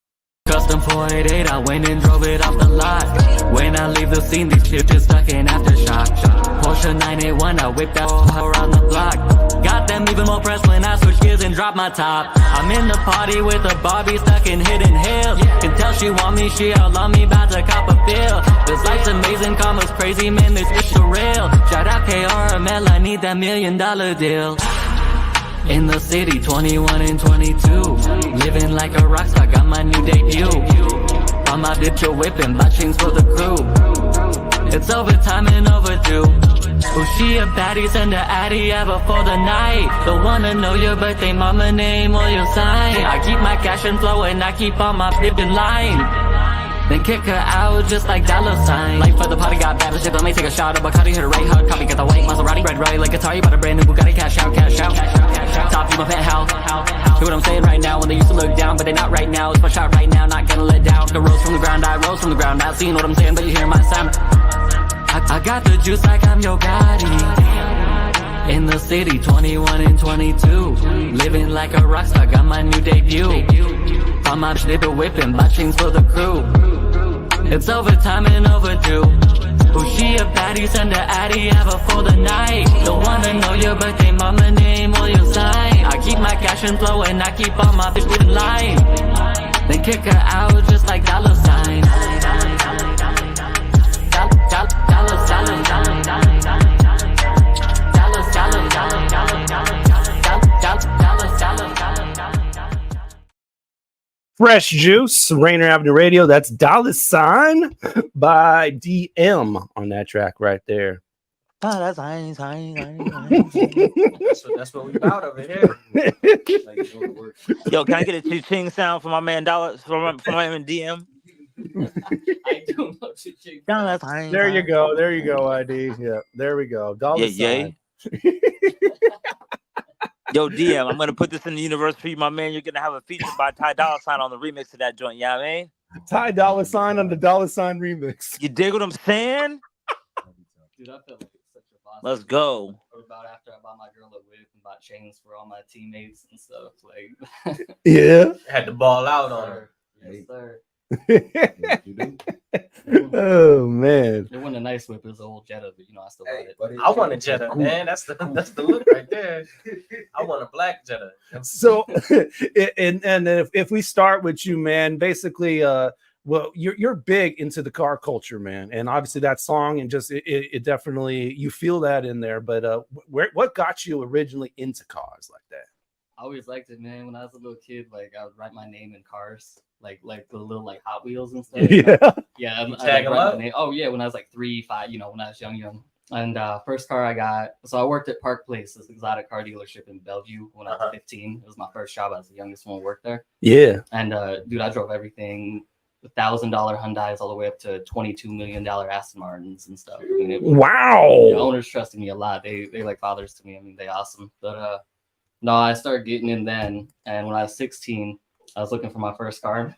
[SPEAKER 26] Custom 488, I went and drove it off the lot. When I leave the scene, these bitches stuck in aftershock. Porsche 981, I whipped that around the block. Got them even more pressed when I switch gears and drop my top. I'm in the party with a Barbie stuck in Hidden Hills. Can tell she want me, she all on me, about to cop a feel. This life's amazing, karma's crazy, man, this is surreal. Shout out KRML, I need that $1 million deal. In the city, 21 and 22. Living like a rock star, got my new debut. On my bitch, a whipping, buy chains for the crew. It's overtime and overdue. Oh, she a baddie, send her addy ever for the night. Don't wanna know your birthday, mama name or your sign. I keep my cash and flow and I keep all my flip in line. Then kick her out just like $. Life for the party got bad shit. Let me take a shot of Bacardi, hit a right hook, copy, get the white Maserati, red right like Atari, bought a brand new Bugatti, cash out, cash out. Top view, my penthouse. Hear what I'm saying right now? When they used to look down, but they not right now. It's my shot right now, not gonna let down. The rose from the ground, I rose from the ground. Not seeing what I'm saying, but you hear my sound. I got the juice like I'm your Gotti. In the city, 21 and 22. Living like a rock star, got my new debut. On my slipper whipping, buy chains for the crew. It's overtime and overdue. Oh, she a baddie, send her addy ever for the night. Don't wanna know your birthday, mama name or your sign. I keep my cash and flow and I keep all my bitch in line. Then kick her out just like $. $.
[SPEAKER 18] Fresh Juice, Rainier Avenue Radio. That's $, by Dee EM on that track right there.
[SPEAKER 20] That's
[SPEAKER 19] That's what we about over here.
[SPEAKER 20] Yo, can I get a ching sound for my man $, from my man DM?
[SPEAKER 2] I do know ching.
[SPEAKER 18] There you go. There you go, ID. Yeah, there we go. $.
[SPEAKER 20] Yo, DM, I'm gonna put this in the universe for you, my man. You're gonna have a feature by Ty Dolla $ign on the remix of that joint. You know what I mean?
[SPEAKER 18] Ty Dolla $ign on the $$ remix.
[SPEAKER 20] You dig what I'm saying?
[SPEAKER 2] Dude, I feel like it's such a boss.
[SPEAKER 20] Let's go.
[SPEAKER 2] Or about after I bought my girl a whip and bought chains for all my teammates and stuff. Like,
[SPEAKER 18] yeah.
[SPEAKER 19] Had to ball out on her.
[SPEAKER 2] Yes, sir.
[SPEAKER 18] Oh man,
[SPEAKER 2] it wasn't a nice whip. It was an old Jetta, but you know I still got it.
[SPEAKER 19] I want a Jetta, man. That's the look right there. I want a black Jetta.
[SPEAKER 18] So, and if we start with you, man, basically, well, you're big into the car culture, man, and obviously that song and just it definitely you feel that in there. But what got you originally into cars like that?
[SPEAKER 2] I always liked it, man. When I was a little kid, like I would write my name in cars, like the little like Hot Wheels and stuff.
[SPEAKER 18] Yeah,
[SPEAKER 2] I like, write my name. Oh yeah, when I was like 3, 5, you know, when I was young. And first car I got, so I worked at Park Place, this exotic car dealership in Bellevue when I was 15. It was my first job. I was the youngest one to work there.
[SPEAKER 18] Yeah.
[SPEAKER 2] And dude, I drove everything, $1,000 Hyundais all the way up to $22 million Aston Martins and stuff. I mean,
[SPEAKER 18] wow.
[SPEAKER 2] The owners trusted me a lot. They like fathers to me. I mean, they awesome. But no, I started getting in then. And when I was 16, I was looking for my first car.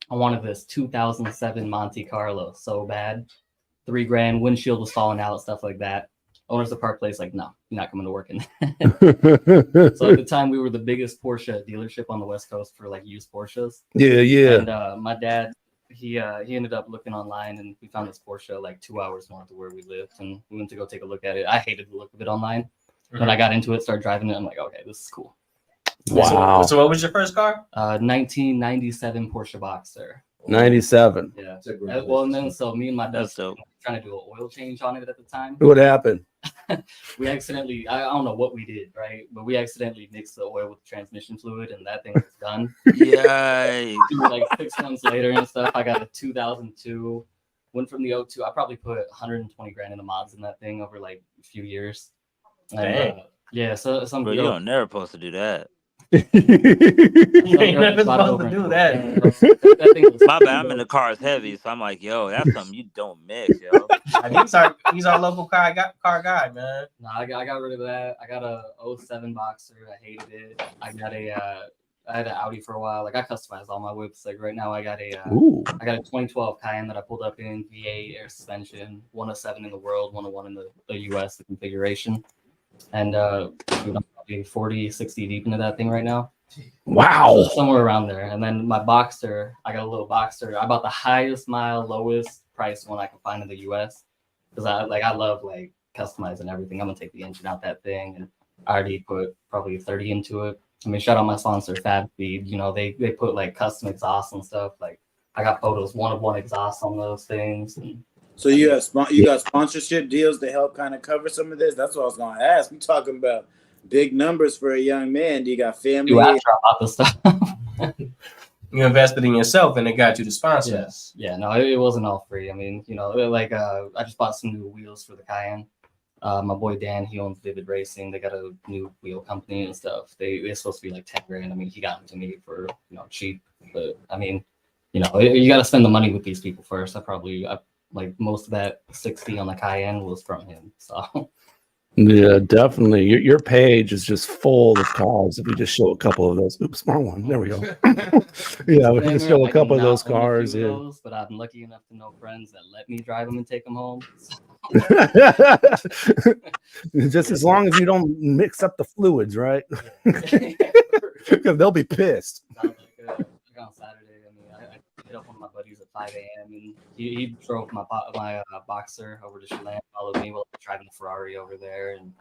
[SPEAKER 2] I wanted this 2007 Monte Carlo so bad. $3,000, windshield was falling out, stuff like that. owners of the car place like, no, you're not coming to work in that. So at the time, we were the biggest Porsche dealership on the West Coast for like used Porsches.
[SPEAKER 18] Yeah.
[SPEAKER 2] And my dad, he ended up looking online, and we found this Porsche like 2 hours north of where we lived, and we went to go take a look at it. I hated the look of it online. When I got into it, started driving it, I'm like, okay, this is cool.
[SPEAKER 19] Wow. So what was your first car?
[SPEAKER 2] 1997 Porsche Boxster.
[SPEAKER 18] 97.
[SPEAKER 2] Yeah. Well, and then so me and my dad were trying to do an oil change on it at the time.
[SPEAKER 18] What happened?
[SPEAKER 2] We accidentally, I don't know what we did, right? But we accidentally mixed the oil with the transmission fluid, and that thing was done.
[SPEAKER 20] Yikes.
[SPEAKER 2] Like 6 months later and stuff, I got a 2002. Went from the 02. I probably put 120 grand into mods in that thing over like a few years. And, yeah, so some
[SPEAKER 20] Bro, you don't never supposed to do that.
[SPEAKER 19] You ain't never supposed to do that.
[SPEAKER 20] My bad, I'm in the cars heavy, so I'm like, yo, that's something you don't mix, yo.
[SPEAKER 19] He's our local car guy, man.
[SPEAKER 2] No, I got rid of that. I got a 07 Boxster. I hated it. I had an Audi for a while. Like I customized all my whips. Like right now, I got a 2012 Cayenne that I pulled up in V8 air suspension, 107 in the world, 101 in the US, the configuration. And I'm probably 40, 60 deep into that thing right now.
[SPEAKER 18] Wow.
[SPEAKER 2] So somewhere around there. And then my Boxster, I got a little Boxster. I bought the highest mile, lowest price one I can find in the US. Because I love like customizing everything. I'm gonna take the engine out that thing, and I already put probably 30 into it. I mean, shout out my sponsor, FabFeed. You know, they put like custom exhausts and stuff. Like I got photos, one exhaust on those things. And
[SPEAKER 21] so you got sponsorship deals to help kind of cover some of this? That's what I was going to ask. We talking about big numbers for a young man. Do you got family?
[SPEAKER 2] After I bought this stuff.
[SPEAKER 19] You invested in yourself, and it got you to sponsor.
[SPEAKER 2] Yes. Yeah, no, it wasn't all free. I mean, you know, like I just bought some new wheels for the Cayenne. My boy Dan, he owns Vivid Racing. They got a new wheel company and stuff. They're supposed to be like 10 grand. I mean, he got them to me for, you know, cheap. But I mean, you know, you got to spend the money with these people first. Like most of that 60 on the Cayenne was from him. So
[SPEAKER 18] Yeah, definitely. Your page is just full of cars. If we just show a couple of those, oops, wrong one. There we go. Yeah, we can just show a couple of those cars. Yeah.
[SPEAKER 2] Those, but I'm lucky enough to know friends that let me drive them and take them home.
[SPEAKER 18] Just as long as you don't mix up the fluids, right? Because they'll be pissed.
[SPEAKER 2] Like on Saturday, I mean, I hit up one of my buddies at 5 a.m. and he drove my Boxster over to Chelan, followed me while I was driving the Ferrari over there. And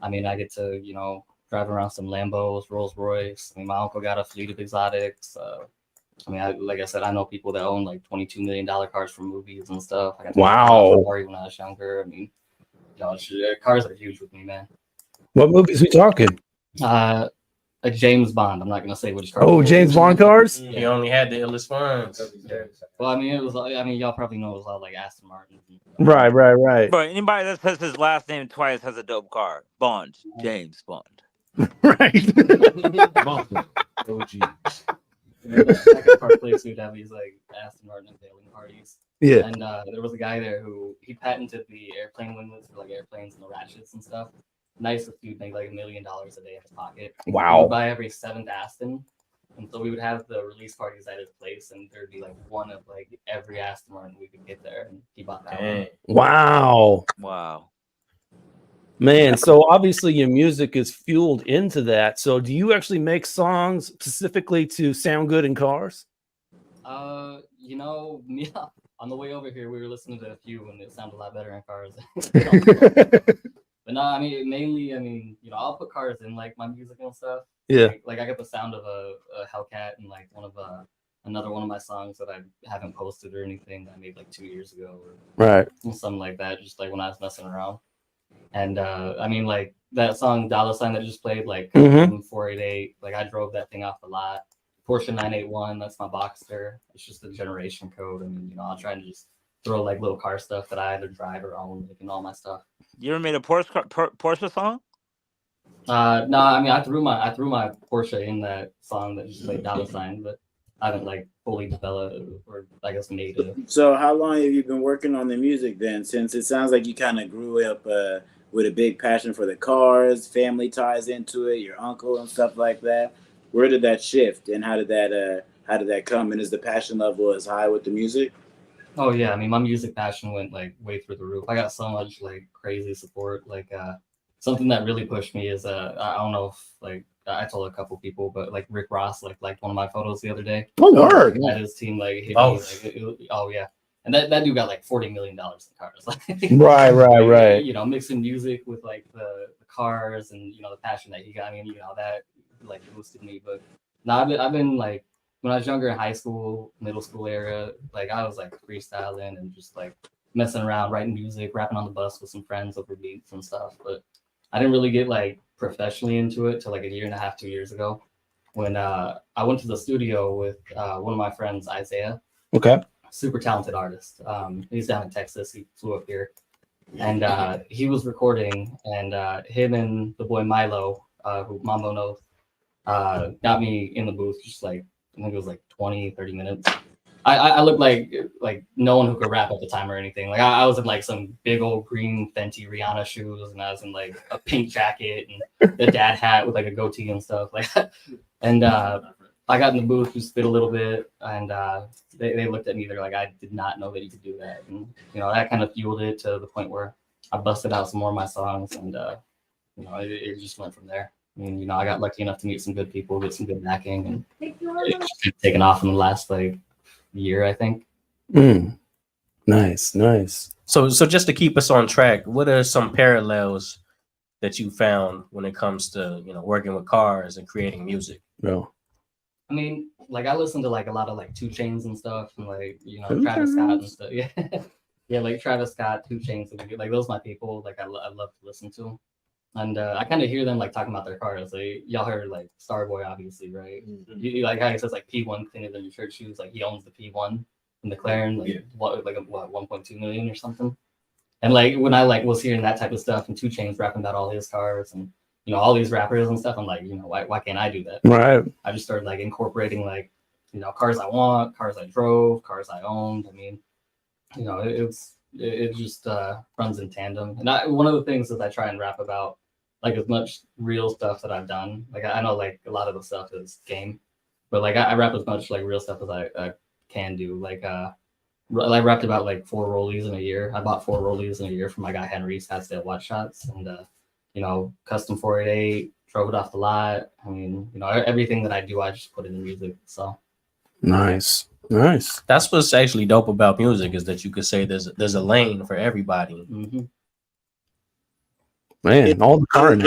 [SPEAKER 2] I mean, I get to, you know, drive around some Lambos, Rolls Royce. I mean, my uncle got a fleet of exotics. I mean, like I said, I know people that own like $22 million cars from movies and stuff. I got
[SPEAKER 18] wow.
[SPEAKER 2] Ferrari when I was younger. I mean, you know, cars are huge with me, man.
[SPEAKER 18] What movies we talking?
[SPEAKER 2] A James Bond. I'm not gonna say which car.
[SPEAKER 18] Oh, James Bond cars.
[SPEAKER 19] He only had the illest ones.
[SPEAKER 2] Well, I mean, it was. I mean, y'all probably know it was all like Aston Martin.
[SPEAKER 18] Right.
[SPEAKER 20] Bro, anybody that says his last name twice has a dope car. Bond, James Bond.
[SPEAKER 18] Right.
[SPEAKER 2] Bond. OG. Second car place we'd have these like Aston Martin unveiling parties.
[SPEAKER 18] Yeah.
[SPEAKER 2] And there was a guy there who he patented the airplane winglets for like airplanes and the ratchets and stuff. Nicest dude, made like $1 million a day in his pocket.
[SPEAKER 18] Wow.
[SPEAKER 2] He would buy every 7th Aston. And so we would have the release parties at his place, and there'd be like one of like every Aston Martin we could get there, and he bought that one.
[SPEAKER 18] Wow. Man, so obviously your music is fueled into that. So do you actually make songs specifically to sound good in cars?
[SPEAKER 2] You know, on the way over here, we were listening to a few, and it sounded a lot better in cars. But no, I mean, mainly, I mean, you know, I'll put cars in like my music and stuff.
[SPEAKER 18] Yeah.
[SPEAKER 2] Like I got the sound of a Hellcat and like another one of my songs that I haven't posted or anything that I made like 2 years ago or
[SPEAKER 18] right,
[SPEAKER 2] something like that. Just like when I was messing around. And I mean, like that song $sign that just played, like 488. Like I drove that thing off a lot. Porsche 981. That's my Boxster. It's just a generation code. I mean, you know, I'll try to just throw like little car stuff that I either drive or own, like, and all my stuff.
[SPEAKER 20] You ever made a Porsche song?
[SPEAKER 2] No, I mean I threw my Porsche in that song that just played $sign, but I haven't like fully developed or I guess made it.
[SPEAKER 21] So how long have you been working on the music then? Since it sounds like you kind of grew up with a big passion for the cars, family ties into it, your uncle and stuff like that. Where did that shift, and how did that come? And is the passion level as high with the music?
[SPEAKER 2] Oh yeah, I mean, my music passion went like way through the roof. I got so much like crazy support. Like something that really pushed me is I don't know if like I told a couple people, but like Rick Ross like liked one of my photos the other day.
[SPEAKER 18] Oh, word.
[SPEAKER 2] Had his team like hit
[SPEAKER 18] Oh.
[SPEAKER 2] me. Like, oh yeah, and that dude got like $40 million in cars.
[SPEAKER 18] Right.
[SPEAKER 2] You know, mixing music with like the cars and you know the passion that he got. I mean, you know that like boosted me. But no, I've been like. When I was younger in high school, middle school era, like I was like freestyling and just like messing around, writing music, rapping on the bus with some friends over beats and stuff. But I didn't really get like professionally into it till like a year and a half, 2 years ago, when I went to the studio with one of my friends, Isaiah.
[SPEAKER 18] Okay.
[SPEAKER 2] Super talented artist. He's down in Texas. He flew up here, and he was recording, and him and the boy Milo, who Mambo knows, got me in the booth just like. I think it was like 20, 30 minutes. I looked like no one who could rap at the time or anything. Like I was in like some big old green Fenty Rihanna shoes, and I was in like a pink jacket and the dad hat with like a goatee and stuff. Like, and I got in the booth, just spit a little bit, and they looked at me. They're like, I did not know that you could do that, and you know that kind of fueled it to the point where I busted out some more of my songs, and you know it just went from there. I mean, you know, I got lucky enough to meet some good people, get some good backing, and it's taken off in the last like year, I think.
[SPEAKER 18] Nice.
[SPEAKER 19] So just to keep us on track, what are some parallels that you found when it comes to, you know, working with cars and creating music?
[SPEAKER 18] No.
[SPEAKER 2] I mean, like I listen to like a lot of like 2 Chainz and stuff, and like you know Travis Scott and stuff. Yeah, yeah, like Travis Scott, 2 Chainz, like those are my people. Like I love to listen to them. And I kind of hear them like talking about their cars. Like y'all heard like Starboy, obviously, right? You like how he says like P1 cleaner than your church shoes. Like he owns the P1 in McLaren, like what 1.2 million or something. And like when I like was hearing that type of stuff and 2 Chainz rapping about all his cars and you know all these rappers and stuff, I'm like, you know, why can't I do that?
[SPEAKER 18] Right.
[SPEAKER 2] I just started like incorporating like you know cars I want, cars I drove, cars I owned. I mean, you know, it just runs in tandem. And one of the things that I try and rap about, like as much real stuff that I've done. Like I know like a lot of the stuff is game, but like I rap as much like real stuff as I can do. Like I rapped about like 4 rollies in a year. I bought 4 rollies in a year from my guy Henry's Scottsdale Watch Shots, and you know, custom 488, drove it off the lot. I mean, you know, everything that I do, I just put it in music. So
[SPEAKER 18] Nice.
[SPEAKER 19] That's what's actually dope about music is that you could say there's a lane for everybody.
[SPEAKER 2] Mm-hmm.
[SPEAKER 18] Man, all the car now.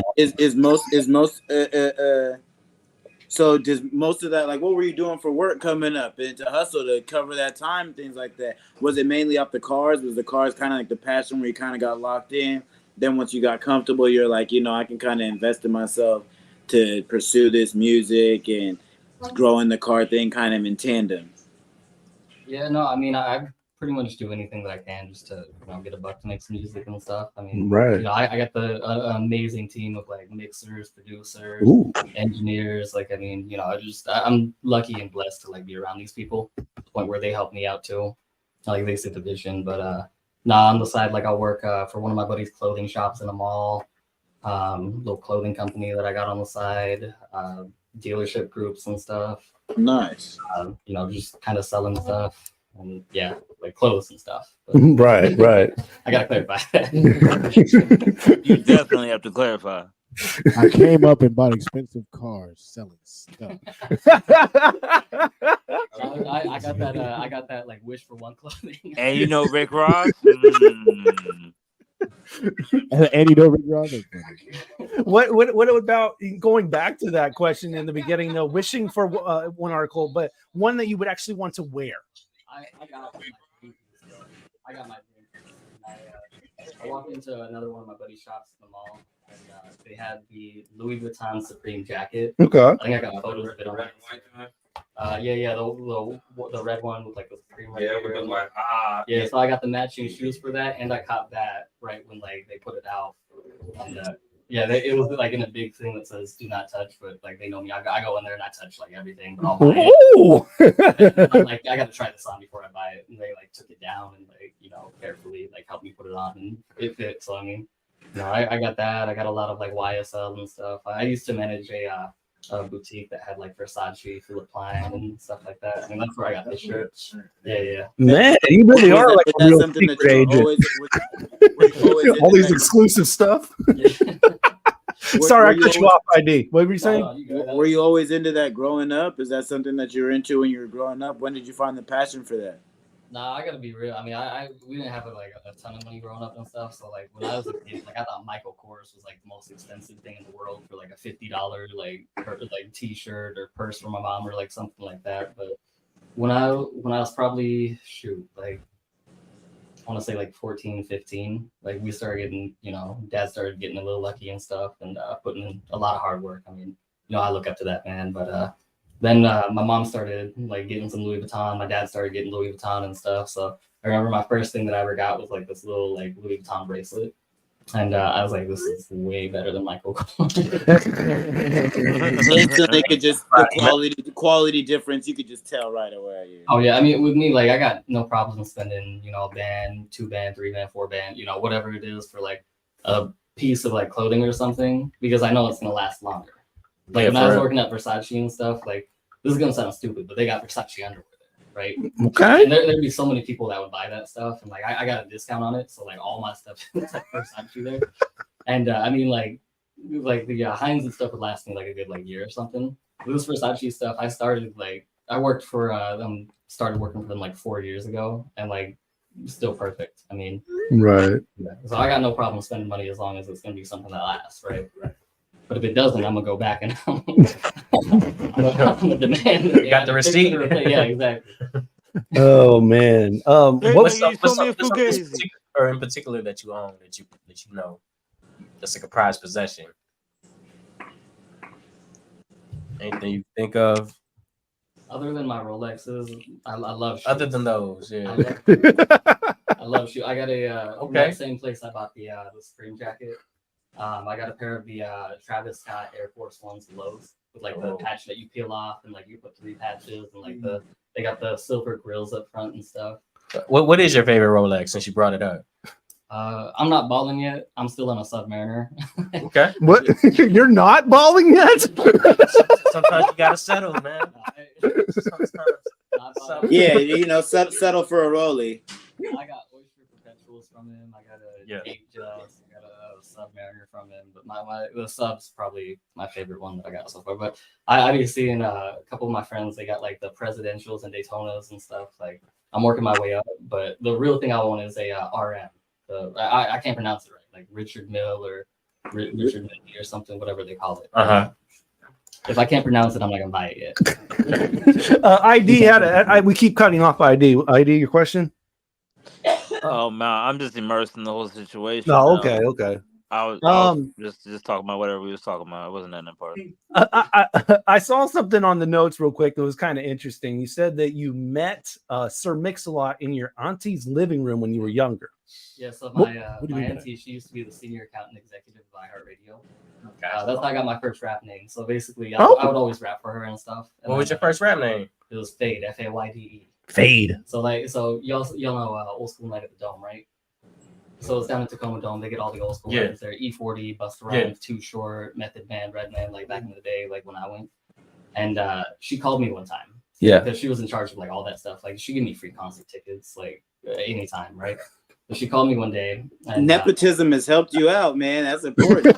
[SPEAKER 21] So does most of that, like what were you doing for work coming up and to hustle to cover that time, things like that? Was it mainly off the cars? Was the cars kind of like the passion where you kind of got locked in? Then once you got comfortable, you're like, you know, I can kind of invest in myself to pursue this music and growing the car thing kind of in tandem.
[SPEAKER 2] Yeah, no, I mean, I pretty much do anything that I can just to you know get a buck to make some music and stuff. I mean,
[SPEAKER 18] Right.
[SPEAKER 2] You know, I got the amazing team of like mixers, producers,
[SPEAKER 18] Ooh.
[SPEAKER 2] engineers. Like, I mean, you know, I'm lucky and blessed to like be around these people to the point where they help me out too. Like they see the vision, but on the side, like I'll work for one of my buddy's clothing shops in a mall, little clothing company that I got on the side, dealership groups and stuff.
[SPEAKER 21] Nice.
[SPEAKER 2] You know, just kind of selling stuff. And yeah, like clothes and stuff. But
[SPEAKER 18] Right.
[SPEAKER 2] I gotta clarify that.
[SPEAKER 20] You definitely have to clarify.
[SPEAKER 1] I came up and bought expensive cars selling stuff.
[SPEAKER 2] I got that like wish for one clothing.
[SPEAKER 20] And you know Rick Ross?
[SPEAKER 1] And you know Rick Ross?
[SPEAKER 18] What about going back to that question in the beginning, though, wishing for one article, but one that you would actually want to wear?
[SPEAKER 2] I got my dream. I walked into another one of my buddy's shops in the mall, and they had the Louis Vuitton Supreme jacket.
[SPEAKER 18] Okay.
[SPEAKER 2] I think I got photos of it on the red one with like the Supreme. Yeah, so I got the matching shoes for that, and I caught that right when like they put it out. And it was like in a big thing that says "Do not touch," but like they know me. I go in there and I touch like everything, but I'll buy it. I'm like, I got to try this on before I buy it, and they like took it down and like you know carefully like helped me put it on, and it fit. So I mean, you know, I got that. I got a lot of like YSL and stuff. I used to manage a boutique that had like Versace, Philippe Plein, and stuff like that. I mean, that's where I got this shirt. Yeah.
[SPEAKER 18] Man, you really
[SPEAKER 21] Was
[SPEAKER 18] are
[SPEAKER 21] that-
[SPEAKER 18] like
[SPEAKER 21] was
[SPEAKER 18] a
[SPEAKER 21] that
[SPEAKER 18] real
[SPEAKER 21] something that
[SPEAKER 18] secret
[SPEAKER 21] you
[SPEAKER 18] agent.
[SPEAKER 21] were you always
[SPEAKER 18] All
[SPEAKER 21] into
[SPEAKER 18] these
[SPEAKER 21] that-
[SPEAKER 18] exclusive stuff.
[SPEAKER 21] Were-
[SPEAKER 18] Sorry,
[SPEAKER 21] were
[SPEAKER 18] I
[SPEAKER 21] you
[SPEAKER 18] cut you
[SPEAKER 21] always-
[SPEAKER 18] off, ID. What were you saying?
[SPEAKER 21] Were you always into that growing up? Is that something that you were into when you were growing up? When did you find the passion for that?
[SPEAKER 2] Nah, I gotta be real. I mean, we didn't have like a ton of money growing up and stuff. So like when I was a kid, like I thought Michael Kors was like the most expensive thing in the world for like a $50 like t-shirt or purse for my mom or like something like that. But when I was probably like I want to say like 14, 15, like we started getting, dad started getting a little lucky and stuff and putting in a lot of hard work. I mean, I look up to that man, but then my mom started like getting some Louis Vuitton. My dad started getting Louis Vuitton and stuff. So I remember my first thing that I ever got was like this little like Louis Vuitton bracelet. And I was like, this is way better than Michael Kors.
[SPEAKER 21] Instantly, could just the quality difference. You could just tell right away.
[SPEAKER 2] Oh yeah, I mean with me, like I got no problem spending, a band, 2 band, 3 band, 4 band, whatever it is for like a piece of like clothing or something, because I know it's gonna last longer. Like when I was working at Versace and stuff, like this is gonna sound stupid, but they got Versace underwear there, right?
[SPEAKER 18] Okay.
[SPEAKER 2] And there'd be so many people that would buy that stuff, and like I got a discount on it, so like all my stuff is like Versace there. And I mean like the Heinz and stuff would last me like a good like year or something. This Versace stuff, I worked for started working for them like 4 years ago, and like still perfect. I mean,
[SPEAKER 18] right.
[SPEAKER 2] Yeah. So I got no problem spending money as long as it's gonna be something that lasts, right? But if it doesn't, I'm gonna go back and I'm gonna demand.
[SPEAKER 19] You got the receipt?
[SPEAKER 2] Yeah, exactly.
[SPEAKER 18] Oh man.
[SPEAKER 19] What's in particular that you own that you know that's like a prized possession? Anything you think of?
[SPEAKER 2] Other than my Rolexes, I love shoes.
[SPEAKER 19] Other than those, yeah.
[SPEAKER 2] I love shoes. I got from that same place I bought the Supreme jacket. I got a pair of the Travis Scott Air Force Ones lows with like the patch that you peel off and like you put 3 patches and like they got the silver grills up front and stuff.
[SPEAKER 19] What is your favorite Rolex since you brought it up?
[SPEAKER 2] I'm not balling yet. I'm still on a Submariner.
[SPEAKER 19] Okay.
[SPEAKER 18] What? You're not balling yet?
[SPEAKER 19] Sometimes you gotta settle, man.
[SPEAKER 21] Yeah, settle for a Rollie.
[SPEAKER 2] I got Oyster Perpetuals from him. I got a Cape Just. I got a Submariner from him. But the Sub's probably my favorite one that I got so far. But I've been seeing a couple of my friends. They got like the Presidentials and Daytonas and stuff. Like I'm working my way up. But the real thing I want is a RM. I can't pronounce it right. Like Richard Mill or Richard Mill or something, whatever they call it. If I can't pronounce it, I'm not gonna buy it yet.
[SPEAKER 18] ID we keep cutting off ID. ID, your question?
[SPEAKER 20] Oh man, I'm just immersed in the whole situation.
[SPEAKER 18] Oh, okay.
[SPEAKER 20] I was just talking about whatever we was talking about. It wasn't that important.
[SPEAKER 18] I saw something on the notes real quick that was kind of interesting. You said that you met Sir Mix-a-Lot in your auntie's living room when you were younger.
[SPEAKER 2] Yeah, so my auntie, she used to be the senior accountant executive of iHeartRadio. That's how I got my first rap name. So basically, I would always rap for her and stuff. And
[SPEAKER 19] what was your first rap name?
[SPEAKER 2] It was Fade, F-A-Y-D-E.
[SPEAKER 18] Fade.
[SPEAKER 2] So y'all know Old School Night at the Dome, right? So it's down in Tacoma Dome. They get all the old school records there. E40, Busta Rhymes, Too Short, Method Man, Redman, like back in the day, like when I went. And she called me one time.
[SPEAKER 18] Yeah.
[SPEAKER 2] Because she was in charge of like all that stuff. Like she gave me free concert tickets, like anytime, right? So she called me one day. And,
[SPEAKER 21] Nepotism has helped you out, man. That's important.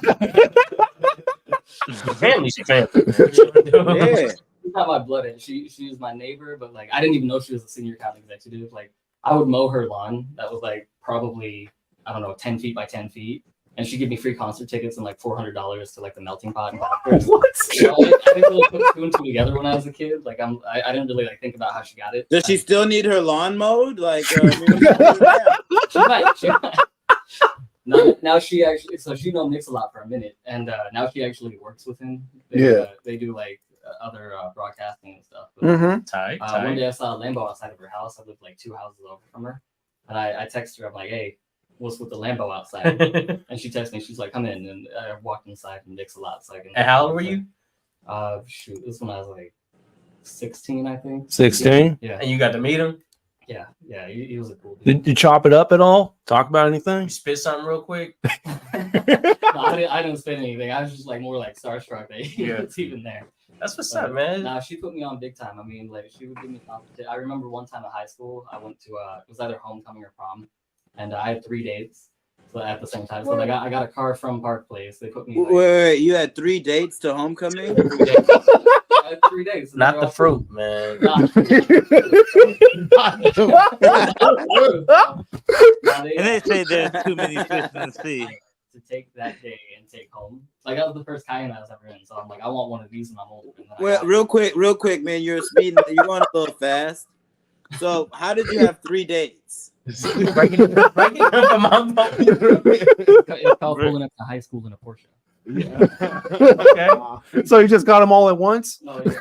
[SPEAKER 19] Family.
[SPEAKER 21] Yeah.
[SPEAKER 2] She's not my blood in. She's my neighbor, but like I didn't even know she was a senior account executive. Like I would mow her lawn. That was like probably, I don't know, 10 feet by 10 feet. And she gave me free concert tickets and like $400 to like the Melting Pot and Boppers. What? So I didn't really put 2 and 2 together when I was a kid. Like I didn't really like think about how she got it.
[SPEAKER 21] Does she still need her lawn mowed? Like
[SPEAKER 2] she might. Now she actually, so she known Nick's a lot for a minute, and now she actually works with him. They do like other broadcasting and stuff. But,
[SPEAKER 19] Tight.
[SPEAKER 2] One day I saw a Lambo outside of her house. I lived like 2 houses over from her, and I texted her. I'm like, "Hey, what's with the Lambo outside?" And she texted me. She's like, "Come in." And I walked inside and Nick's a lot. So I can.
[SPEAKER 19] And how old were you?
[SPEAKER 2] Shoot, this when I was like 16, I think.
[SPEAKER 18] 16?
[SPEAKER 2] Yeah.
[SPEAKER 19] And you got to meet him?
[SPEAKER 2] Yeah, he was a cool dude.
[SPEAKER 18] Did you chop it up at all? Talk about anything?
[SPEAKER 19] You spit something real quick?
[SPEAKER 2] I didn't spend anything. I was just like more like starstruck that it's even there.
[SPEAKER 19] That's what's up, man.
[SPEAKER 2] Nah, she put me on big time. I mean, like she would give me competition. I remember one time in high school, I went to it was either homecoming or prom, and I had 3 dates. So at the same time, so I got a car from Park Place. They put me. Like,
[SPEAKER 21] wait, you had 3 dates to homecoming?
[SPEAKER 2] 3 dates. I had 3 dates.
[SPEAKER 19] Not the fruit, man.
[SPEAKER 20] And they say there's too many fish in the sea.
[SPEAKER 2] To take that day and take home. Like that was the first kayak I was ever in. So I'm like, I want one of these when I'm older.
[SPEAKER 21] Well, real quick, man. You're speeding. You're going a little fast. So how did you have 3 dates?
[SPEAKER 2] It's called pulling up to high school in a Porsche.
[SPEAKER 18] Okay. So you just got them all at once?
[SPEAKER 2] Oh, yeah.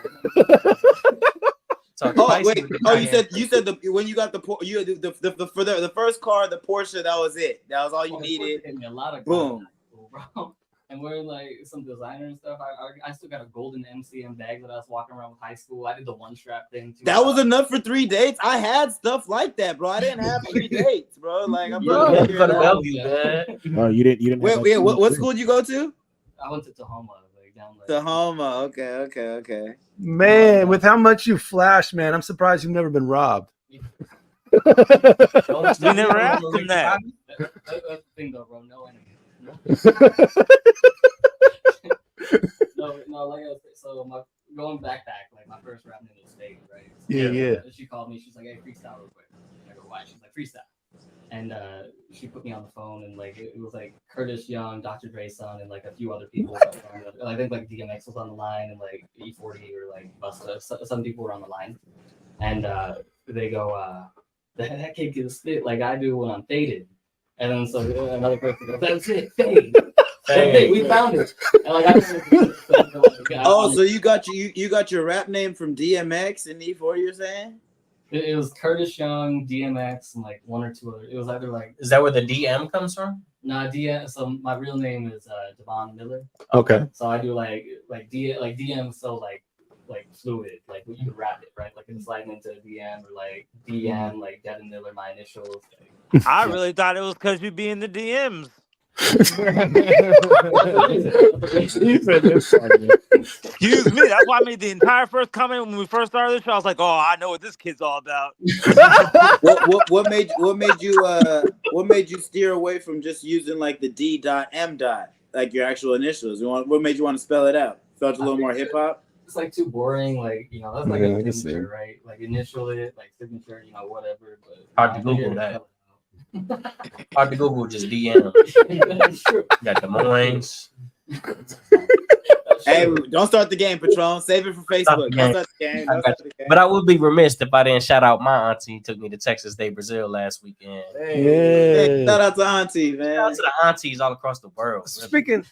[SPEAKER 21] Wait. Oh, you said when you got the first car, the Porsche, that was it. That was all you needed.
[SPEAKER 2] A lot of
[SPEAKER 21] boom.
[SPEAKER 2] Bro. And wearing like some designer and stuff. I still got a golden MCM bag that I was walking around with high school. I did the one strap thing too.
[SPEAKER 21] That was enough for 3 dates. I had stuff like that, bro. I didn't have 3 dates, bro. Like I'm
[SPEAKER 19] you didn't.
[SPEAKER 21] Wait. What school did you go to?
[SPEAKER 2] I went to Tahoma.
[SPEAKER 21] Tahoma. Okay.
[SPEAKER 18] Man, with how much you flash, man, I'm surprised you've never been robbed.
[SPEAKER 20] We never asked him that.
[SPEAKER 2] That's the thing, though, bro. No enemy. No, like so going back, like my first rap name was Fade, right? So,
[SPEAKER 18] yeah.
[SPEAKER 2] She called me. She's like, "Hey, freestyle real quick." And I go, "Why?" She's like, "Freestyle." And she put me on the phone, and like it was like Curtis Young, Dr. Dre's son, and like a few other people. I think like DMX was on the line, and like E40 or like Busta. Some people were on the line, and they go, "That kid can spit like I do when I'm faded." And then so another person goes, "That's it, fade." Hey, we found it. And like,
[SPEAKER 21] so you got your rap name from DMX and E40, you're saying?
[SPEAKER 2] It was Curtis Young, DMX, and like 1 or 2 other. It was either like.
[SPEAKER 19] Is that where the DM comes from?
[SPEAKER 2] Nah, DM. So my real name is Devon Miller.
[SPEAKER 18] Okay.
[SPEAKER 2] So I do like DM. So like fluid, like you could rap it, right? Like it's sliding into DM or like DM, like Devin Miller, my initials. Like.
[SPEAKER 20] I really thought it was because you be in the DMs. Excuse me. That's why I made the entire first comment when we first started this show. I was like, "Oh, I know what this kid's all about."
[SPEAKER 21] What made you steer away from just using like the D.M. like your actual initials? What made you want to spell it out? Felt a little more hip hop.
[SPEAKER 2] It's like too boring. Like that's like a signature, right? Like initial it, like signature, whatever. But
[SPEAKER 19] hard to Google that. Hard to Google just DM. Got the Moines.
[SPEAKER 21] Hey, don't start the game, Patron. Save it for Facebook. Don't start the game.
[SPEAKER 19] But I would be remiss if I didn't shout out my auntie. Took me to Texas Day, Brazil last weekend.
[SPEAKER 21] Hey, shout out to auntie, man.
[SPEAKER 19] Shout out to the aunties all across the world.
[SPEAKER 18] Speaking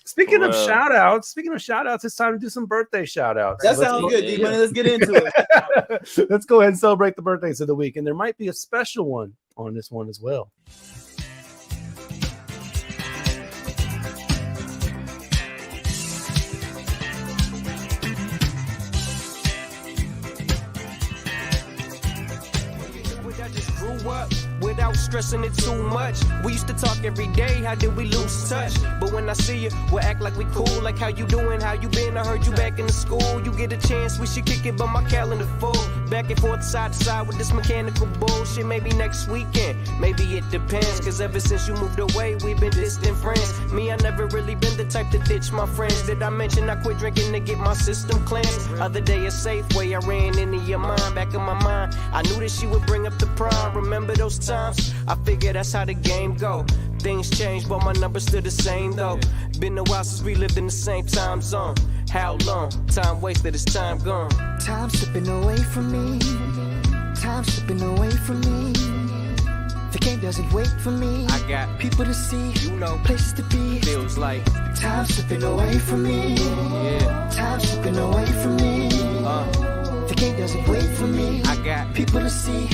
[SPEAKER 18] of shout outs, it's time to do some birthday shout outs.
[SPEAKER 21] That sounds good, D-Money. Let's get into it.
[SPEAKER 18] Let's go ahead and celebrate the birthdays of the week. And there might be a special one on this one as well.
[SPEAKER 5] Without stressing it too much. We used to talk every day, how did we lose touch? But when I see you, we'll act like we cool. Like how you doing, how you been? I heard you back in the school. You get a chance, we should kick it, but my calendar full. Back and forth, side to side with this mechanical bullshit. Maybe next weekend, maybe it depends. Cause ever since you moved away, we've been distant friends. Me, I never really been the type to ditch my friends. Did I mention I quit drinking to get my system cleansed? Other day, a safe way I ran into your mind. Back in my mind, I knew that she would bring up the prime. Remember those times? I figure that's how the game go. Things change, but my number's still the same though. Been a while since we lived in the same time zone. How long? Time wasted, it's time gone.
[SPEAKER 11] Time slipping away from me. Time slipping away from me. The game doesn't wait for me.
[SPEAKER 5] I got
[SPEAKER 11] people to see, places to be.
[SPEAKER 5] Feels like
[SPEAKER 11] time slipping away from me.
[SPEAKER 5] Yeah.
[SPEAKER 11] Time slipping away from me. The game doesn't wait for me.
[SPEAKER 5] I got
[SPEAKER 11] people to see,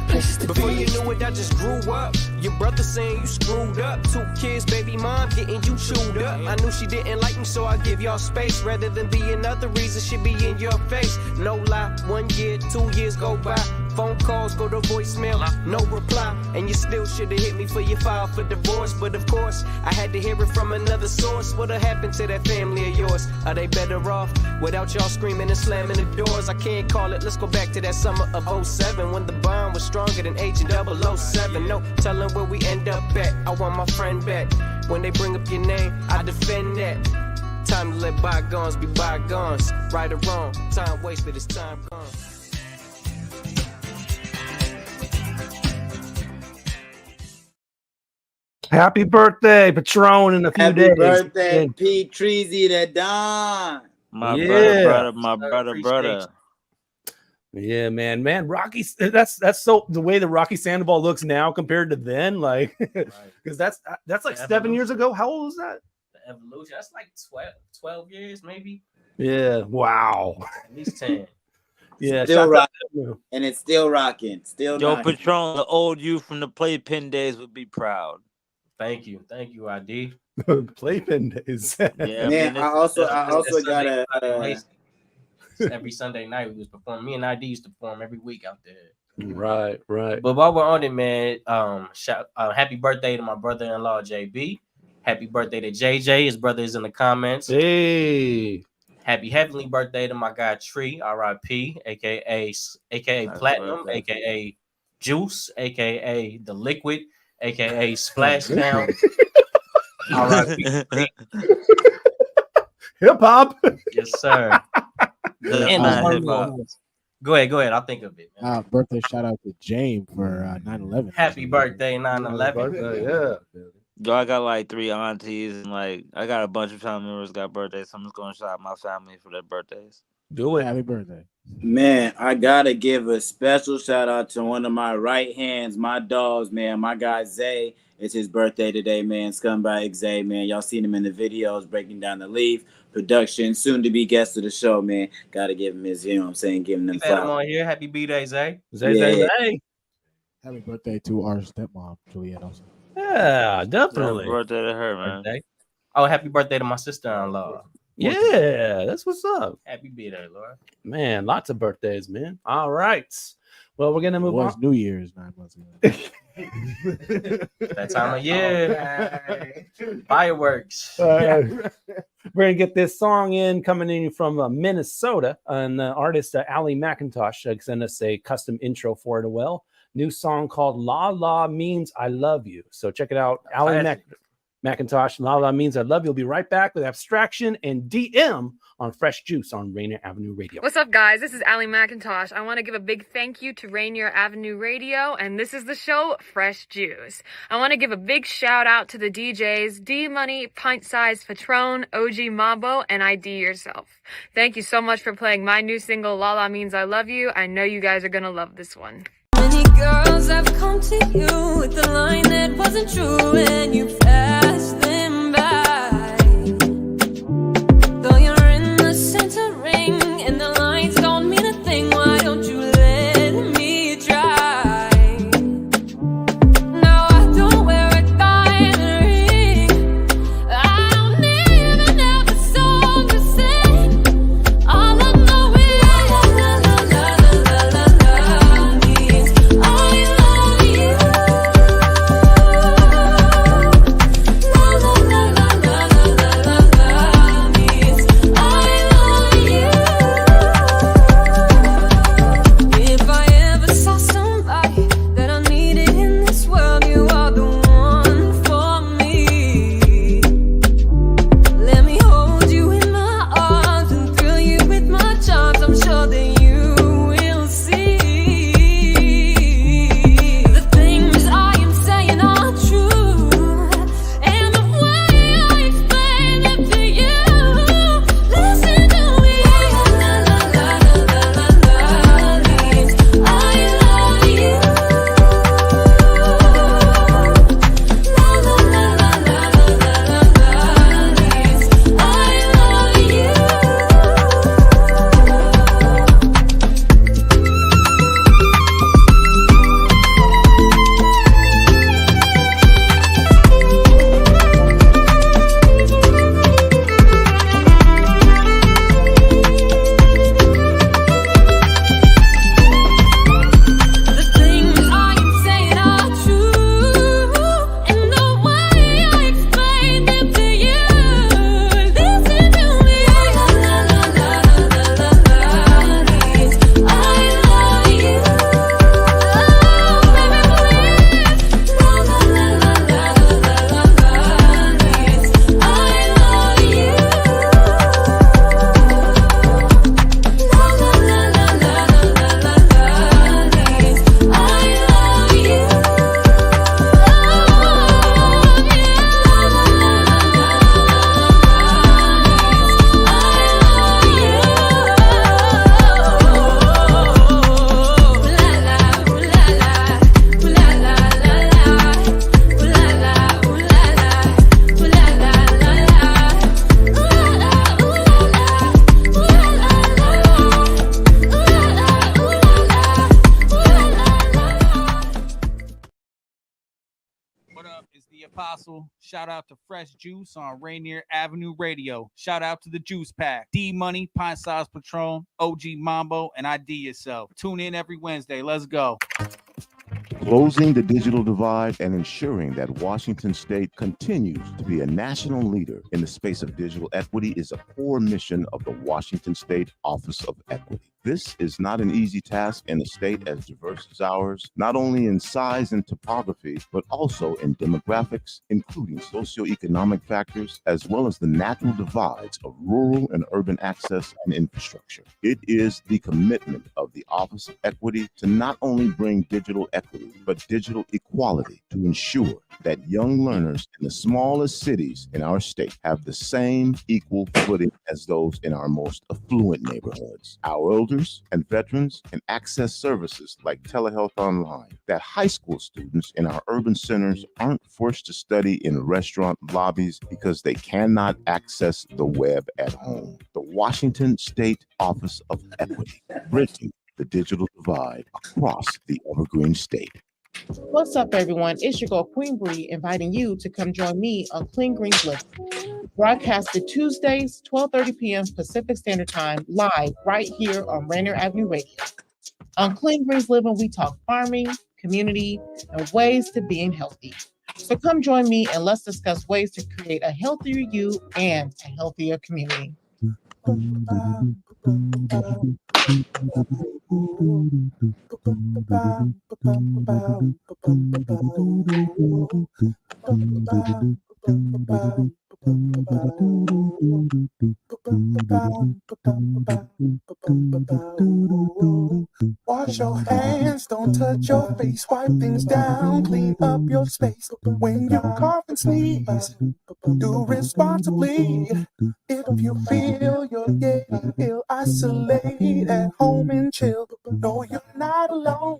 [SPEAKER 11] places to
[SPEAKER 5] Before
[SPEAKER 11] be.
[SPEAKER 5] you knew it, I just grew up. Your brother saying you screwed up. 2 kids, baby mom getting you chewed up. I knew she didn't like me, so I give y'all space. Rather than be another reason she be in your face. No lie, 1 year, 2 years go by. Phone calls go to voicemail, no reply. And you still should've hit me for your file for divorce. But of course, I had to hear it from another source. What've happened to that family of yours? Are they better off without y'all screaming and slamming the doors? I can't call it, let's go back to that summer of 07 when the bond was stronger than Agent 007. No telling where we end up at. I want my friend back. When they bring up your name, I defend that. Time to let bygones be bygones. Right or wrong, time wasted is time gone.
[SPEAKER 18] Happy birthday, Patron, in a few days.
[SPEAKER 21] Happy birthday, Pete Treasy the Don.
[SPEAKER 20] My brother.
[SPEAKER 18] Yeah, man, Rocky. That's so the way the Rocky Sandoval looks now compared to then, like, because that's like 7 years ago. How old was that?
[SPEAKER 19] The evolution. That's like 12 years, maybe.
[SPEAKER 18] Yeah. Wow.
[SPEAKER 19] At least 10.
[SPEAKER 18] Yeah.
[SPEAKER 21] Still rocking, and it's still rocking. Still.
[SPEAKER 20] Yo,
[SPEAKER 21] knocking.
[SPEAKER 20] Patron, the old you from the playpen days would be proud.
[SPEAKER 19] Thank you, ID.
[SPEAKER 18] Playpen days.
[SPEAKER 20] Yeah,
[SPEAKER 21] man. I also got a.
[SPEAKER 19] Every Sunday night we was performing. Me and ID used to perform every week out there.
[SPEAKER 18] Right.
[SPEAKER 19] But while we're on it, man, happy birthday to my brother-in-law JB. Happy birthday to JJ. His brother is in the comments.
[SPEAKER 18] Hey.
[SPEAKER 19] Happy heavenly birthday to my guy Tree, R.I.P. aka Platinum, aka Juice, aka The Liquid, aka Splashdown. R.I.P.
[SPEAKER 18] Hip hop.
[SPEAKER 19] Yes, sir. Go ahead. I'll think of it.
[SPEAKER 1] Birthday shout out to James for 9/11.
[SPEAKER 19] Happy birthday, 9/11.
[SPEAKER 18] Yeah.
[SPEAKER 20] Yo, I got like 3 aunties and like I got a bunch of family members got birthdays. So I'm just gonna shout out my family for their birthdays.
[SPEAKER 18] Do it.
[SPEAKER 1] Happy birthday.
[SPEAKER 21] Man, I gotta give a special shout out to one of my right hands, my dogs, man. My guy Zay. It's his birthday today, man. Scumbag Zay, man. Y'all seen him in the videos breaking down the leaf. Production, soon to be guest of the show, man. Gotta give him his, you know what I'm saying, give him them
[SPEAKER 19] flowers. On here. Happy B-Day, Zay.
[SPEAKER 18] Zay.
[SPEAKER 1] Happy birthday to our stepmom, Juliet. Also.
[SPEAKER 18] Yeah, definitely.
[SPEAKER 20] Happy birthday to her, man.
[SPEAKER 19] Birthday. Oh, happy birthday to my sister-in-law.
[SPEAKER 18] Yeah, that's what's up.
[SPEAKER 19] Happy B-Day, Laura.
[SPEAKER 18] Man, lots of birthdays, man. All right. Well, we're gonna move on.
[SPEAKER 1] New Year's 9 months ago.
[SPEAKER 19] That time of year. Fireworks.
[SPEAKER 18] We're gonna get this song coming in from Minnesota, and the artist Ali McIntosh sent us a custom intro for it. New song called "La La Means I Love You." So check it out, Ali McIntosh. "La La Means I Love You." We'll be right back with Abstraction and Dee EM on Fresh Juice on Rainier Avenue Radio.
[SPEAKER 12] What's up, guys? This is Ali McIntosh. I want to give a big thank you to Rainier Avenue Radio, and this is the show Fresh Juice. I want to give a big shout out to the DJs D Money, Pint Size Patron, OG Mambo, and IDYourself. Thank you so much for playing my new single, La La Means I Love You. I know you guys are going to love this one.
[SPEAKER 13] Many girls have come to you with a line that wasn't true, and you passed them by. Though you're in the center ring and the lines don't mean a thing, why don't you let me try? No, I don't wear a diamond ring. I don't even have a song to sing. All I know is la la la la la la la means I love you.
[SPEAKER 10] The Apostle. Shout out to Fresh Juice on Rainier Avenue Radio. Shout out to the Juice Pack. D Money, Pint Size Patron, OG Mambo, and ID Yourself. Tune in every Wednesday. Let's go.
[SPEAKER 14] Closing the digital divide and ensuring that Washington State continues to be a national leader in the space of digital equity is a core mission of the Washington State Office of Equity. This is not an easy task in a state as diverse as ours, not only in size and topography, but also in demographics, including socioeconomic factors, as well as the natural divides of rural and urban access and infrastructure. It is the commitment of the Office of Equity to not only bring digital equity, but digital equality to ensure that young learners in the smallest cities in our state have the same equal footing as those in our most affluent neighborhoods. Our elders and veterans can access services like telehealth online, that high school students in our urban centers aren't forced to study in restaurant lobbies because they cannot access the web at home. The Washington State Office of Equity, bridging the digital divide across the Evergreen State.
[SPEAKER 15] What's up, everyone? It's your girl, Queen Bree, inviting you to come join me on Clean Greens Living, broadcasted Tuesdays, 12:30 p.m. Pacific Standard Time, live right here on Rainier Avenue Radio. On Clean Greens Living, we talk farming, community, and ways to being healthy. So come join me and let's discuss ways to create a healthier you and a healthier community.
[SPEAKER 16] Wash your hands, don't touch your face, wipe things down, clean up your space. When you cough and sneeze, do responsibly. If you feel you're getting ill, isolate at home and chill. No, you're not alone.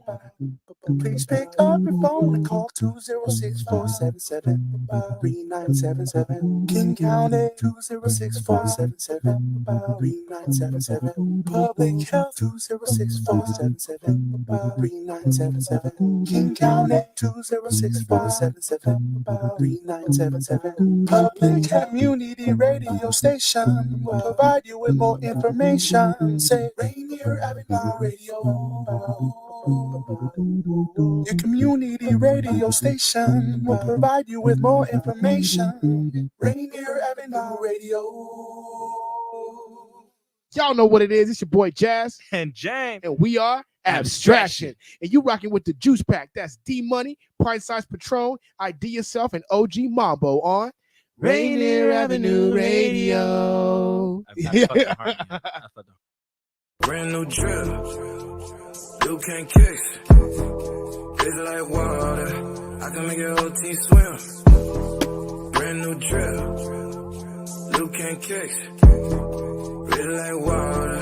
[SPEAKER 16] Please pick up your phone and call 206-477-3977. King County 206-477-3977. Public Health 206-477-3977. King County 206-477-3977. Public Community Radio Station will provide you with more information. Say Rainier Avenue Radio. Your community radio station will provide you with more information. Rainier Avenue Radio.
[SPEAKER 1] Y'all know what it is. It's your boy Jas
[SPEAKER 10] and James,
[SPEAKER 1] and we are Abstraction. And you rocking with the Juice Pack. That's D Money, Pint Size Patron, ID Yourself, and OG Mambo on Rainier Avenue Radio.
[SPEAKER 17] Brand new drip, you can't kiss. It's like water, I can make your whole team swim. Brand new drip, you can't kiss. It's like water,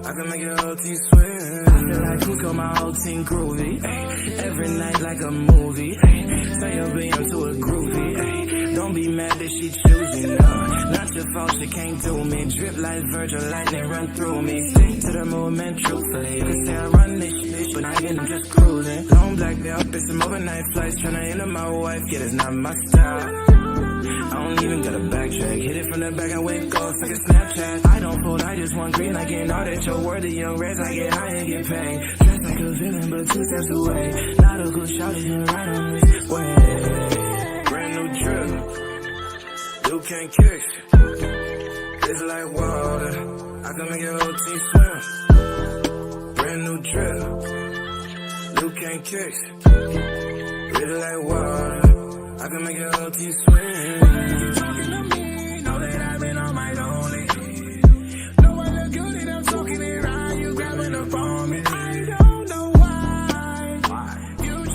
[SPEAKER 17] I can make your whole team swim. I feel like Cusco, my whole team groovy. Every night like a movie. Turn your BM to a groovy. Don't be mad that she choosing, no. Not your fault, she can't do me. Drip like Virgil, lightning run through me. Stick to the movement, truthfully. You can say I run this shit, but I ain't just cruising. Long black belt, it's some overnight flights. Tryna enter my wife, yeah, that's not my style. I don't even gotta backtrack. Hit it from the back and wave goes like a Snapchat. I don't fold, I just want green. I get all that you're worthy. Young reds, I get high and get paid. Dressed like a villain, but 2 steps away. Not a good shot, you're right on this way. Brand new drip, you can't kick. It's like water, I can make your whole team swim. Brand new drip, you can't kick. It's like water, I can make your whole team swim. You talking to me, know that I've been on my lonely. Know I look good and I'm talking it right. You grabbing up on me. I don't know why. You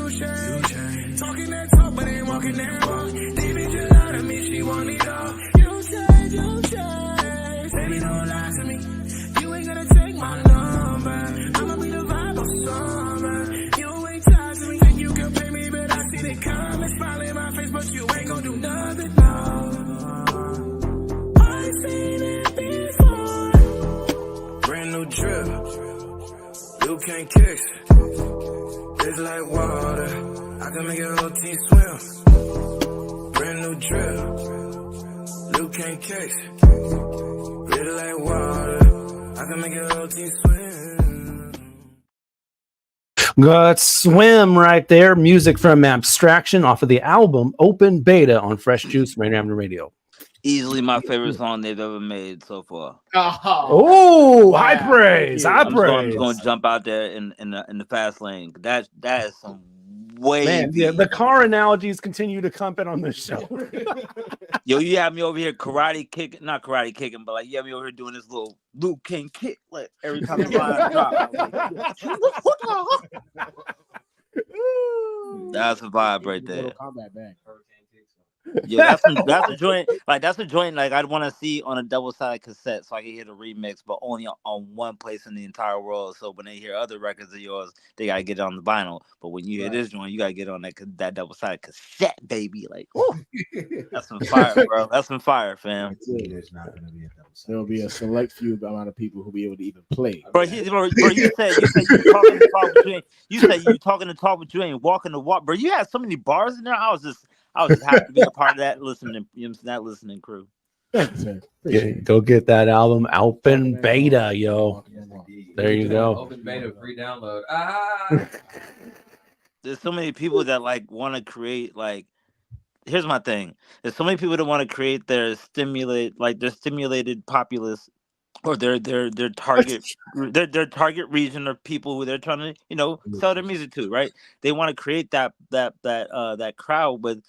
[SPEAKER 17] change. Talking that talk, but ain't walking that walk. Baby, you lie to me, she want it all. You change. Baby, don't lie to me. You ain't gonna take my number. I'ma be the vibe of summer. You ain't tied to me. Think you can pay me, but I see it coming. Smile in my face, but you ain't gonna do nothing, no. I've seen it before. Brand new drip, you can't kick. It's like water, I can make your OT swim. Brand new drill. Luke can't catch. Really like water. I can make your OT swim.
[SPEAKER 18] Got Swim right there. Music from Abstraction off of the album Open Beta on Fresh Juice, Rainier Avenue Radio.
[SPEAKER 20] Easily my favorite song they've ever made so far.
[SPEAKER 18] Oh, high praise, high
[SPEAKER 20] I'm
[SPEAKER 18] praise.
[SPEAKER 20] going to jump out there in the fast lane. That is some way.
[SPEAKER 18] Man, yeah, the car analogies continue to come in on this show.
[SPEAKER 20] Yo, you have me over here not karate kicking, but like you have me over here doing this little Luke King kick like every time the line drop. That's a vibe right there.
[SPEAKER 1] Combat bag.
[SPEAKER 20] Yeah, that's a joint. Like that's a joint. Like I'd want to see on a double-sided cassette, so I can hear the remix, but only on one place in the entire world. So when they hear other records of yours, they gotta get it on the vinyl. But when you hear this joint, you gotta get it on that double-sided cassette, baby. Like, that's some fire, bro. That's some fire, fam.
[SPEAKER 1] There's not gonna be a double. There'll be a select few amount of people who'll be able to even play.
[SPEAKER 20] Bro, you said you talking to talk, but you ain't. You said you talking to talk, but you ain't walking the walk. Bro, you had so many bars in there. I was just happy to be a part of that listening crew.
[SPEAKER 18] Yeah, go get that album Open Beta, yo. There you go.
[SPEAKER 3] Open beta free download.
[SPEAKER 20] There's so many people that like want to create like. Here's my thing. There's so many people that want to create their stimulated populace or their target their target region of people who they're trying to sell their music to, right? They want to create that crowd with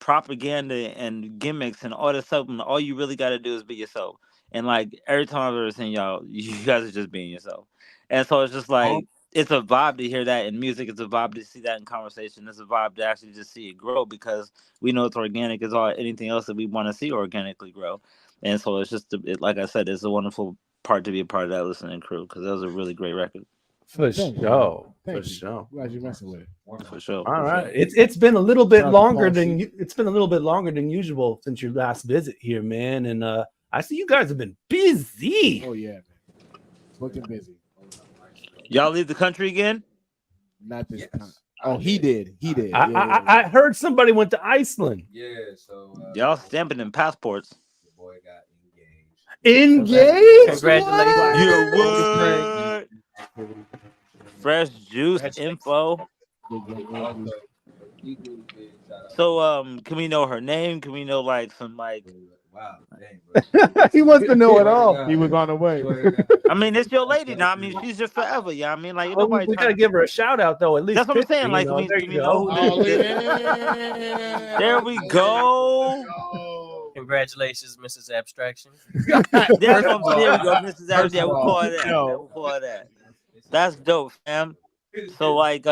[SPEAKER 20] propaganda and gimmicks and all this stuff, and all you really got to do is be yourself. And like every time I've ever seen y'all, you guys are just being yourself. And so it's just like it's a vibe to hear that in music. It's a vibe to see that in conversation. It's a vibe to actually just see it grow because we know it's organic as all anything else that we want to see organically grow. And so it's just, like I said, it's a wonderful part to be a part of that listening crew because that was a really great record.
[SPEAKER 18] For sure.
[SPEAKER 1] Glad you're messing with it.
[SPEAKER 20] For sure.
[SPEAKER 18] All right. It's been a little bit longer than usual since your last visit here, man. And I see you guys have been busy.
[SPEAKER 1] Oh yeah, man. Looking busy.
[SPEAKER 20] Y'all leave the country again?
[SPEAKER 1] Not this time. Oh, he did.
[SPEAKER 18] I heard somebody went to Iceland.
[SPEAKER 3] Yeah, so
[SPEAKER 20] y'all stamping in passports.
[SPEAKER 3] The boy got engaged.
[SPEAKER 20] Congratulations. You what? Fresh Juice info. So can we know her name? Can we know like some like
[SPEAKER 3] wow, dang,
[SPEAKER 1] he wants to know it all. He was on the way.
[SPEAKER 20] I mean, it's your lady now. I mean, she's just forever. Yeah, I mean, like
[SPEAKER 18] we gotta give her a shout out though. At least
[SPEAKER 20] that's what I'm saying. Like, we know who there we go.
[SPEAKER 19] Congratulations, Mrs. Abstraction.
[SPEAKER 20] That's what I'm saying. There we go, Mrs. Abstraction. We'll call that. We'll call that. That's dope, fam. So like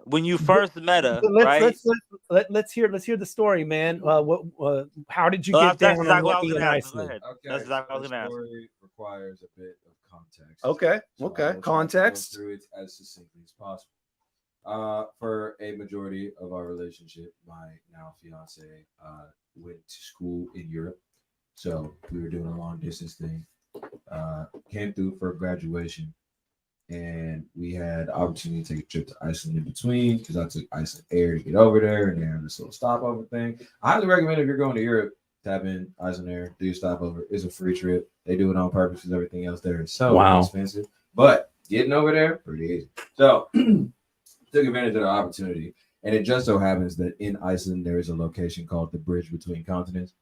[SPEAKER 20] when you first met her,
[SPEAKER 18] let's hear the story, man. How did you get down on working in Iceland?
[SPEAKER 3] That's exactly what I was gonna ask. The story requires a bit of context.
[SPEAKER 18] Okay.
[SPEAKER 3] So
[SPEAKER 18] Okay. Context.
[SPEAKER 3] Go through it as succinctly as possible. For a majority of our relationship, my now fiance went to school in Europe, so we were doing a long distance thing. Came through for graduation. And we had the opportunity to take a trip to Iceland in between because I took Iceland Air to get over there and they have this little stopover thing. I highly recommend if you're going to Europe, tap in Iceland Air, do your stopover. It's a free trip. They do it on purpose because everything else there is so expensive. But getting over there, pretty easy. So took advantage of the opportunity. And it just so happens that in Iceland, there is a location called the Bridge Between Continents.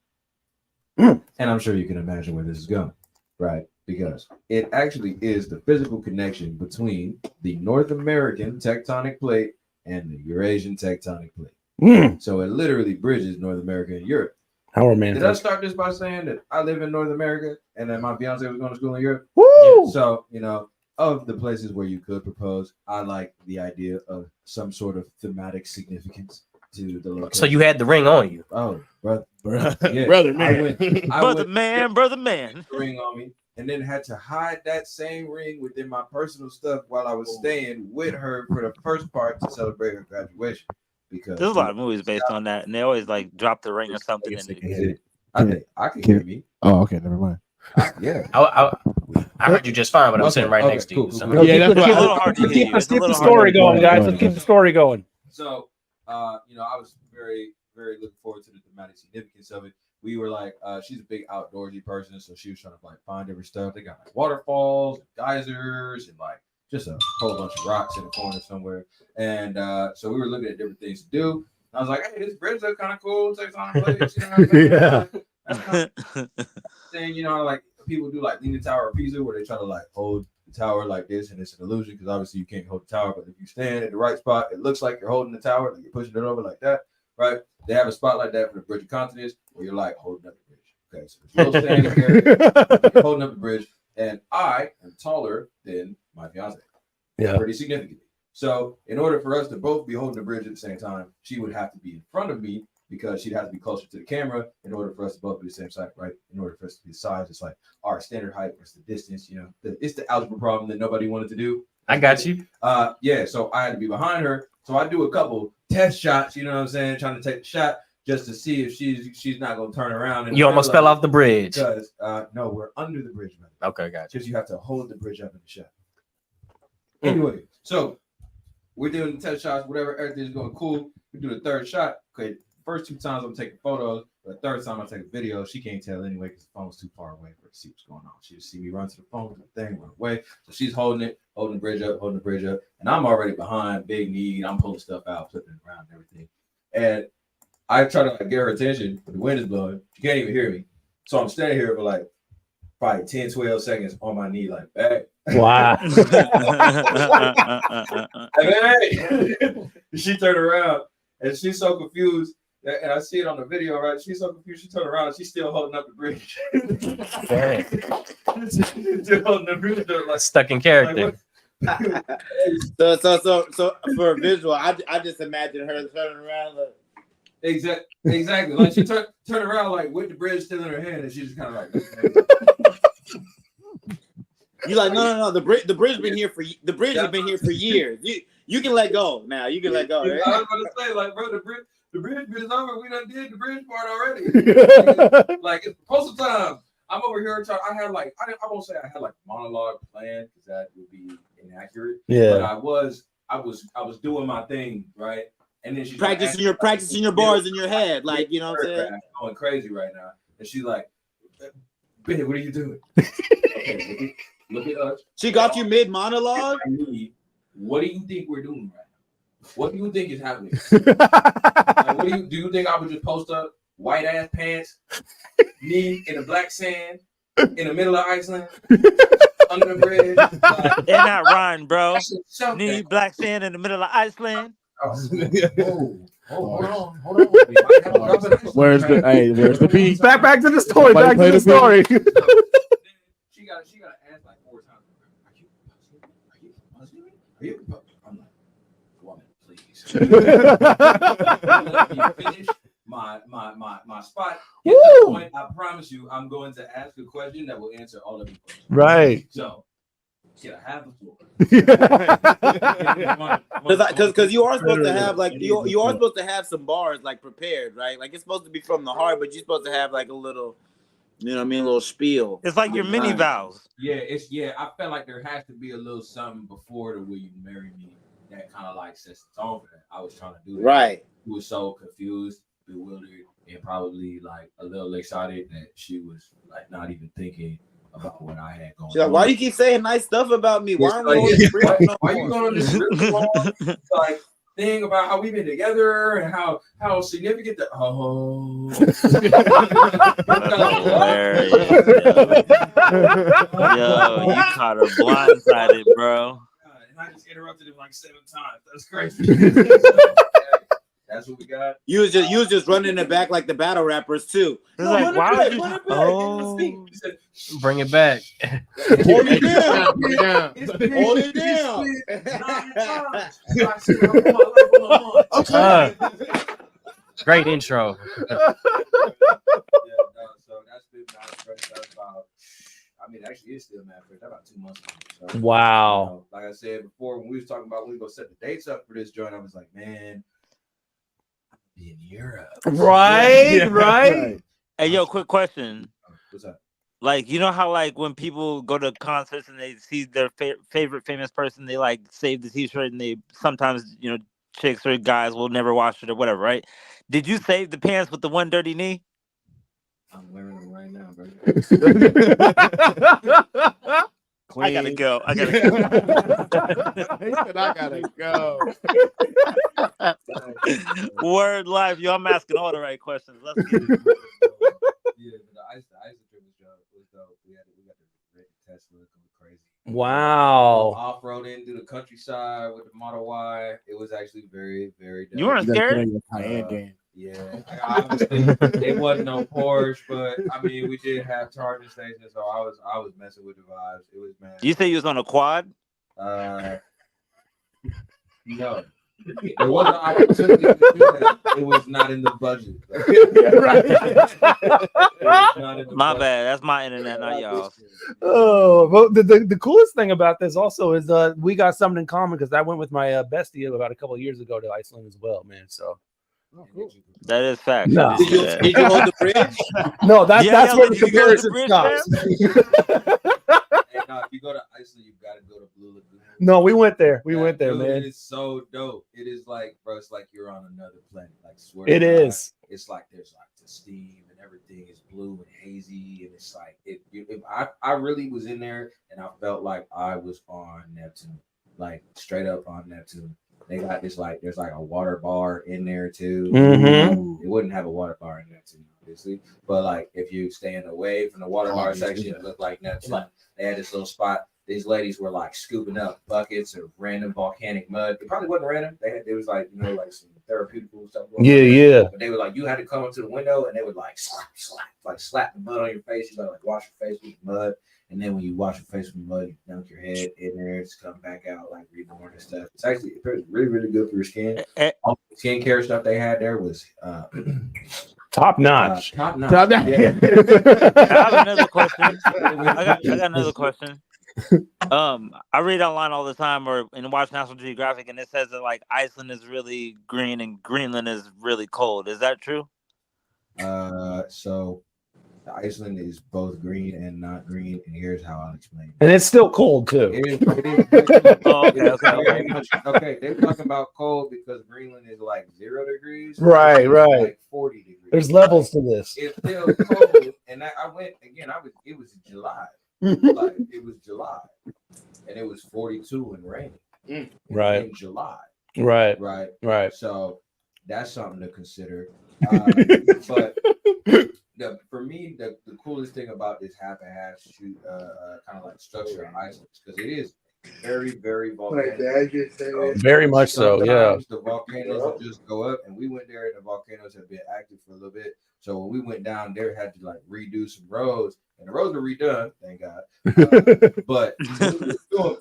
[SPEAKER 3] And I'm sure you can imagine where this is going, right? Because it actually is the physical connection between the North American tectonic plate and the Eurasian tectonic plate. So it literally bridges North America and Europe.
[SPEAKER 18] How romantic.
[SPEAKER 3] Did I start this by saying that I live in North America and that my fiance was going to school in Europe?
[SPEAKER 18] Woo!
[SPEAKER 3] So, of the places where you could propose, I like the idea of some sort of thematic significance to the location.
[SPEAKER 19] So you had the ring on you.
[SPEAKER 3] Oh, brother. Yeah.
[SPEAKER 1] Brother man.
[SPEAKER 20] Brother man.
[SPEAKER 3] The ring on me. And then had to hide that same ring within my personal stuff while I was staying with her for the first part to celebrate her graduation. Because
[SPEAKER 20] there's a lot of movies based on that, and they always like drop the ring or something.
[SPEAKER 3] I can hear me.
[SPEAKER 1] Oh, okay, never mind.
[SPEAKER 3] Yeah,
[SPEAKER 19] I heard you just fine, but I'm sitting right next to you. So.
[SPEAKER 18] Let's keep the story going, guys. Let's keep the story going.
[SPEAKER 3] So you know, I was very, very looking forward to the thematic significance of it. We were like, she's a big outdoorsy person, so she was trying to like find different stuff. They got like waterfalls, and geysers, and like just a whole bunch of rocks in the corner somewhere. And so we were looking at different things to do. I was like, hey, this bridge looks kind of cool. Takes on a place, you know what I mean?
[SPEAKER 8] Yeah.
[SPEAKER 3] Thing, you know, like people do like Leaning Tower of Pisa, where they try to like hold the tower like this, and it's an illusion because obviously you can't hold the tower. But if you stand at the right spot, it looks like you're holding the tower, like you're pushing it over like that, right? They have a spot like that for the Bridge of Continents, where you're like holding up the bridge. Okay, so if you're standing here, you're holding up the bridge, and I am taller than my fiance.
[SPEAKER 18] Yeah.
[SPEAKER 3] Pretty significantly. So in order for us to both be holding the bridge at the same time, she would have to be in front of me because she'd have to be closer to the camera in order for us to both be the same side, right? In order for us to be the size, it's like our standard height versus the distance, you know. It's the algebra problem that nobody wanted to do.
[SPEAKER 19] I got you.
[SPEAKER 3] Yeah, so I had to be behind her. So I do a couple test shots, you know what I'm saying, trying to take the shot just to see if she's not gonna turn around.
[SPEAKER 19] You almost fell off the bridge.
[SPEAKER 3] Because no, we're under the bridge, man.
[SPEAKER 19] Okay, got you.
[SPEAKER 3] Because you have to hold the bridge up in the shot. Anyway, so we're doing the test shots, whatever, everything's going cool. We do the third shot. Okay, first 2 times I'm taking photos, but the third time I take a video. She can't tell anyway because the phone's too far away for her to see what's going on. She just see me run to the phone, the thing, run away. So she's holding the bridge up, and I'm already behind, big need. I'm pulling stuff out, flipping it around and everything. And I try to like, get her attention, but the wind is blowing. She can't even hear me. So I'm standing here for like probably 10, 12 seconds on my knee, like back.
[SPEAKER 18] Wow.
[SPEAKER 3] Hey, she turned around and she's so confused. And I see it on the video, right? She's so confused. She turned around and she's still holding up the bridge. Still holding the bridge, like,
[SPEAKER 19] stuck in character.
[SPEAKER 3] Like,
[SPEAKER 21] So for a visual, I just imagine her turning around. Like,
[SPEAKER 3] exactly. Like she turned around like with the bridge still in her hand, and she just kind of like.
[SPEAKER 21] You like no. The bridge been here for has been here for years. You can let go now. You can let go. Right?
[SPEAKER 3] I was going to say, like, bro, the bridge is over. We done did the bridge part already. Like it's proposal time. I'm over here trying. I won't say I had like monologue planned because that would be inaccurate.
[SPEAKER 18] Yeah.
[SPEAKER 3] But I was doing my thing, right? And then she's
[SPEAKER 21] practicing your bars in your head, like you know what I'm saying.
[SPEAKER 3] I'm going crazy right now, and she's like, "Babe, what are you doing?" Okay, look at us.
[SPEAKER 21] She got you mid monologue.
[SPEAKER 3] What do you think we're doing right now? What do you think is happening? Like, what do you think I would just post up white ass pants, knee in the black sand, in the middle of Iceland, under the bridge? Like,
[SPEAKER 20] they're not rhyme, bro. Knee black sand in the middle of Iceland.
[SPEAKER 3] Hold on.
[SPEAKER 1] Where's the beat?
[SPEAKER 18] Back to the story.
[SPEAKER 1] Somebody
[SPEAKER 18] Back to the
[SPEAKER 1] play the
[SPEAKER 18] story.
[SPEAKER 3] She got to ask like 4 times. Are you? I'm like, woman, please. Let me finish my spot. At that point, I promise you, I'm going to ask a question that will answer all of your questions.
[SPEAKER 18] Right.
[SPEAKER 3] So, should I have the floor?
[SPEAKER 21] Because you are supposed to have like you are supposed to have some bars like prepared, right? Like it's supposed to be from the heart, but you're supposed to have like a little, you know what I mean, a little spiel.
[SPEAKER 20] It's like your mini vows.
[SPEAKER 3] Yeah, I felt like there has to be a little something before the will you marry me that kind of like sets the tone for that. I was trying to do that.
[SPEAKER 21] Right.
[SPEAKER 3] She was so confused, bewildered, and probably like a little excited that she was like not even thinking about what I had going.
[SPEAKER 21] She's like, why do you keep saying nice stuff about me? Why aren't we
[SPEAKER 3] why you going on this like thing about how we've been together and how significant the
[SPEAKER 20] Hilarious, yo, you caught her blindsided, bro.
[SPEAKER 3] And I just interrupted him like 7 times. That's crazy. That's what we got.
[SPEAKER 21] You was just running it back like the battle rappers too.
[SPEAKER 20] It's like, why would you? Oh,
[SPEAKER 19] bring it back.
[SPEAKER 21] Hold it down. Hold it down.
[SPEAKER 19] Okay. Great intro.
[SPEAKER 3] So that's been about. I mean, actually, it's still mad fresh. About 2 months ago. So,
[SPEAKER 19] Wow.
[SPEAKER 3] you know, like I said before, when we was talking about when we go set the dates up for this joint, I was like, man, I'm in Europe.
[SPEAKER 18] Right.
[SPEAKER 20] Hey, yo, quick question.
[SPEAKER 3] What's up?
[SPEAKER 20] Like, you know how like when people go to concerts and they see their favorite famous person, they like save the T-shirt and they sometimes chicks or guys will never wash it or whatever, right? Did you save the pants with the one dirty knee?
[SPEAKER 3] I'm wearing them right now, bro.
[SPEAKER 20] I gotta go. I gotta
[SPEAKER 1] He said, I gotta go.
[SPEAKER 20] Word life, yo. I'm asking all the right questions. Let's get it.
[SPEAKER 3] Yeah, but the ice drip was dope. We got the red Tesla going crazy.
[SPEAKER 18] Wow.
[SPEAKER 3] Off-roading through the countryside with the Model Y. It was actually very, very dope.
[SPEAKER 20] You weren't scared?
[SPEAKER 3] Yeah. Obviously, it wasn't no Porsche, but I mean, we did have charging stations, so I was messing with the vibes. It was, man.
[SPEAKER 20] You say you was on a quad?
[SPEAKER 3] No. There was an opportunity to do that. It was not in the budget.
[SPEAKER 20] My bad. That's my internet, not y'all's.
[SPEAKER 18] Oh, well, the coolest thing about this also is we got something in common because I went with my bestie about a couple of years ago to Iceland as well, man. So.
[SPEAKER 1] Oh, cool.
[SPEAKER 20] That is fact.
[SPEAKER 18] No.
[SPEAKER 21] Did you hold the bridge?
[SPEAKER 18] No, that's where the
[SPEAKER 20] did you go to the
[SPEAKER 18] comparison
[SPEAKER 20] bridge,
[SPEAKER 18] stops.
[SPEAKER 3] Hey, no, if you go to Iceland, you gotta go to Blue Lagoon.
[SPEAKER 18] No, we went there. We went there,
[SPEAKER 3] Dude,
[SPEAKER 18] man.
[SPEAKER 3] It is so dope. It is like, bro, it's like you're on another planet. Like, swear
[SPEAKER 18] It
[SPEAKER 3] to God,
[SPEAKER 18] is.
[SPEAKER 3] It's like there's like the steam and everything is blue and hazy, and it's like I really was in there and I felt like I was on Neptune, like straight up on Neptune. They got this like there's like a water bar in there too.
[SPEAKER 18] Mhm.
[SPEAKER 3] It wouldn't have a water bar in Neptune, obviously, but like if you stand away from the water bar section, it looked like Neptune. They had this little spot. These ladies were like scooping up buckets of random volcanic mud. It probably wasn't random. It was like, you know, like some therapeutic stuff.
[SPEAKER 18] Yeah.
[SPEAKER 3] But they were like, you had to come up to the window and they would like slap the mud on your face. You gotta like wash your face with the mud. And then when you wash your face with the mud, you dunk your head in there, it's come back out like reborn and stuff. It's actually really, really good for your skin. All the skincare stuff they had there was
[SPEAKER 18] top notch.
[SPEAKER 3] Top notch.
[SPEAKER 20] I have another question. I got another question. I read online all the time or and watch National Geographic, and it says that like Iceland is really green and Greenland is really cold. Is that true?
[SPEAKER 3] So Iceland is both green and not green, and here's how I'll explain it.
[SPEAKER 18] And it's still cold too.
[SPEAKER 3] It is okay. They're talking about cold because Greenland is like 0 degrees.
[SPEAKER 18] Right.
[SPEAKER 3] Like 40 degrees.
[SPEAKER 18] There's levels to this.
[SPEAKER 3] It's still cold, and I went again. It was July. Like it was July, and it was 42 and rainy.
[SPEAKER 18] Right.
[SPEAKER 3] In July.
[SPEAKER 18] Right.
[SPEAKER 3] So that's something to consider. But for me, the coolest thing about this half and half shoot kind of like structure in Iceland because it is very, very volcanic.
[SPEAKER 18] Very much so, yeah.
[SPEAKER 3] Sometimes the volcanoes will just go up, and we went there, and the volcanoes have been active for a little bit. So when we went down there, had to like redo some roads, and the roads were redone, thank God. But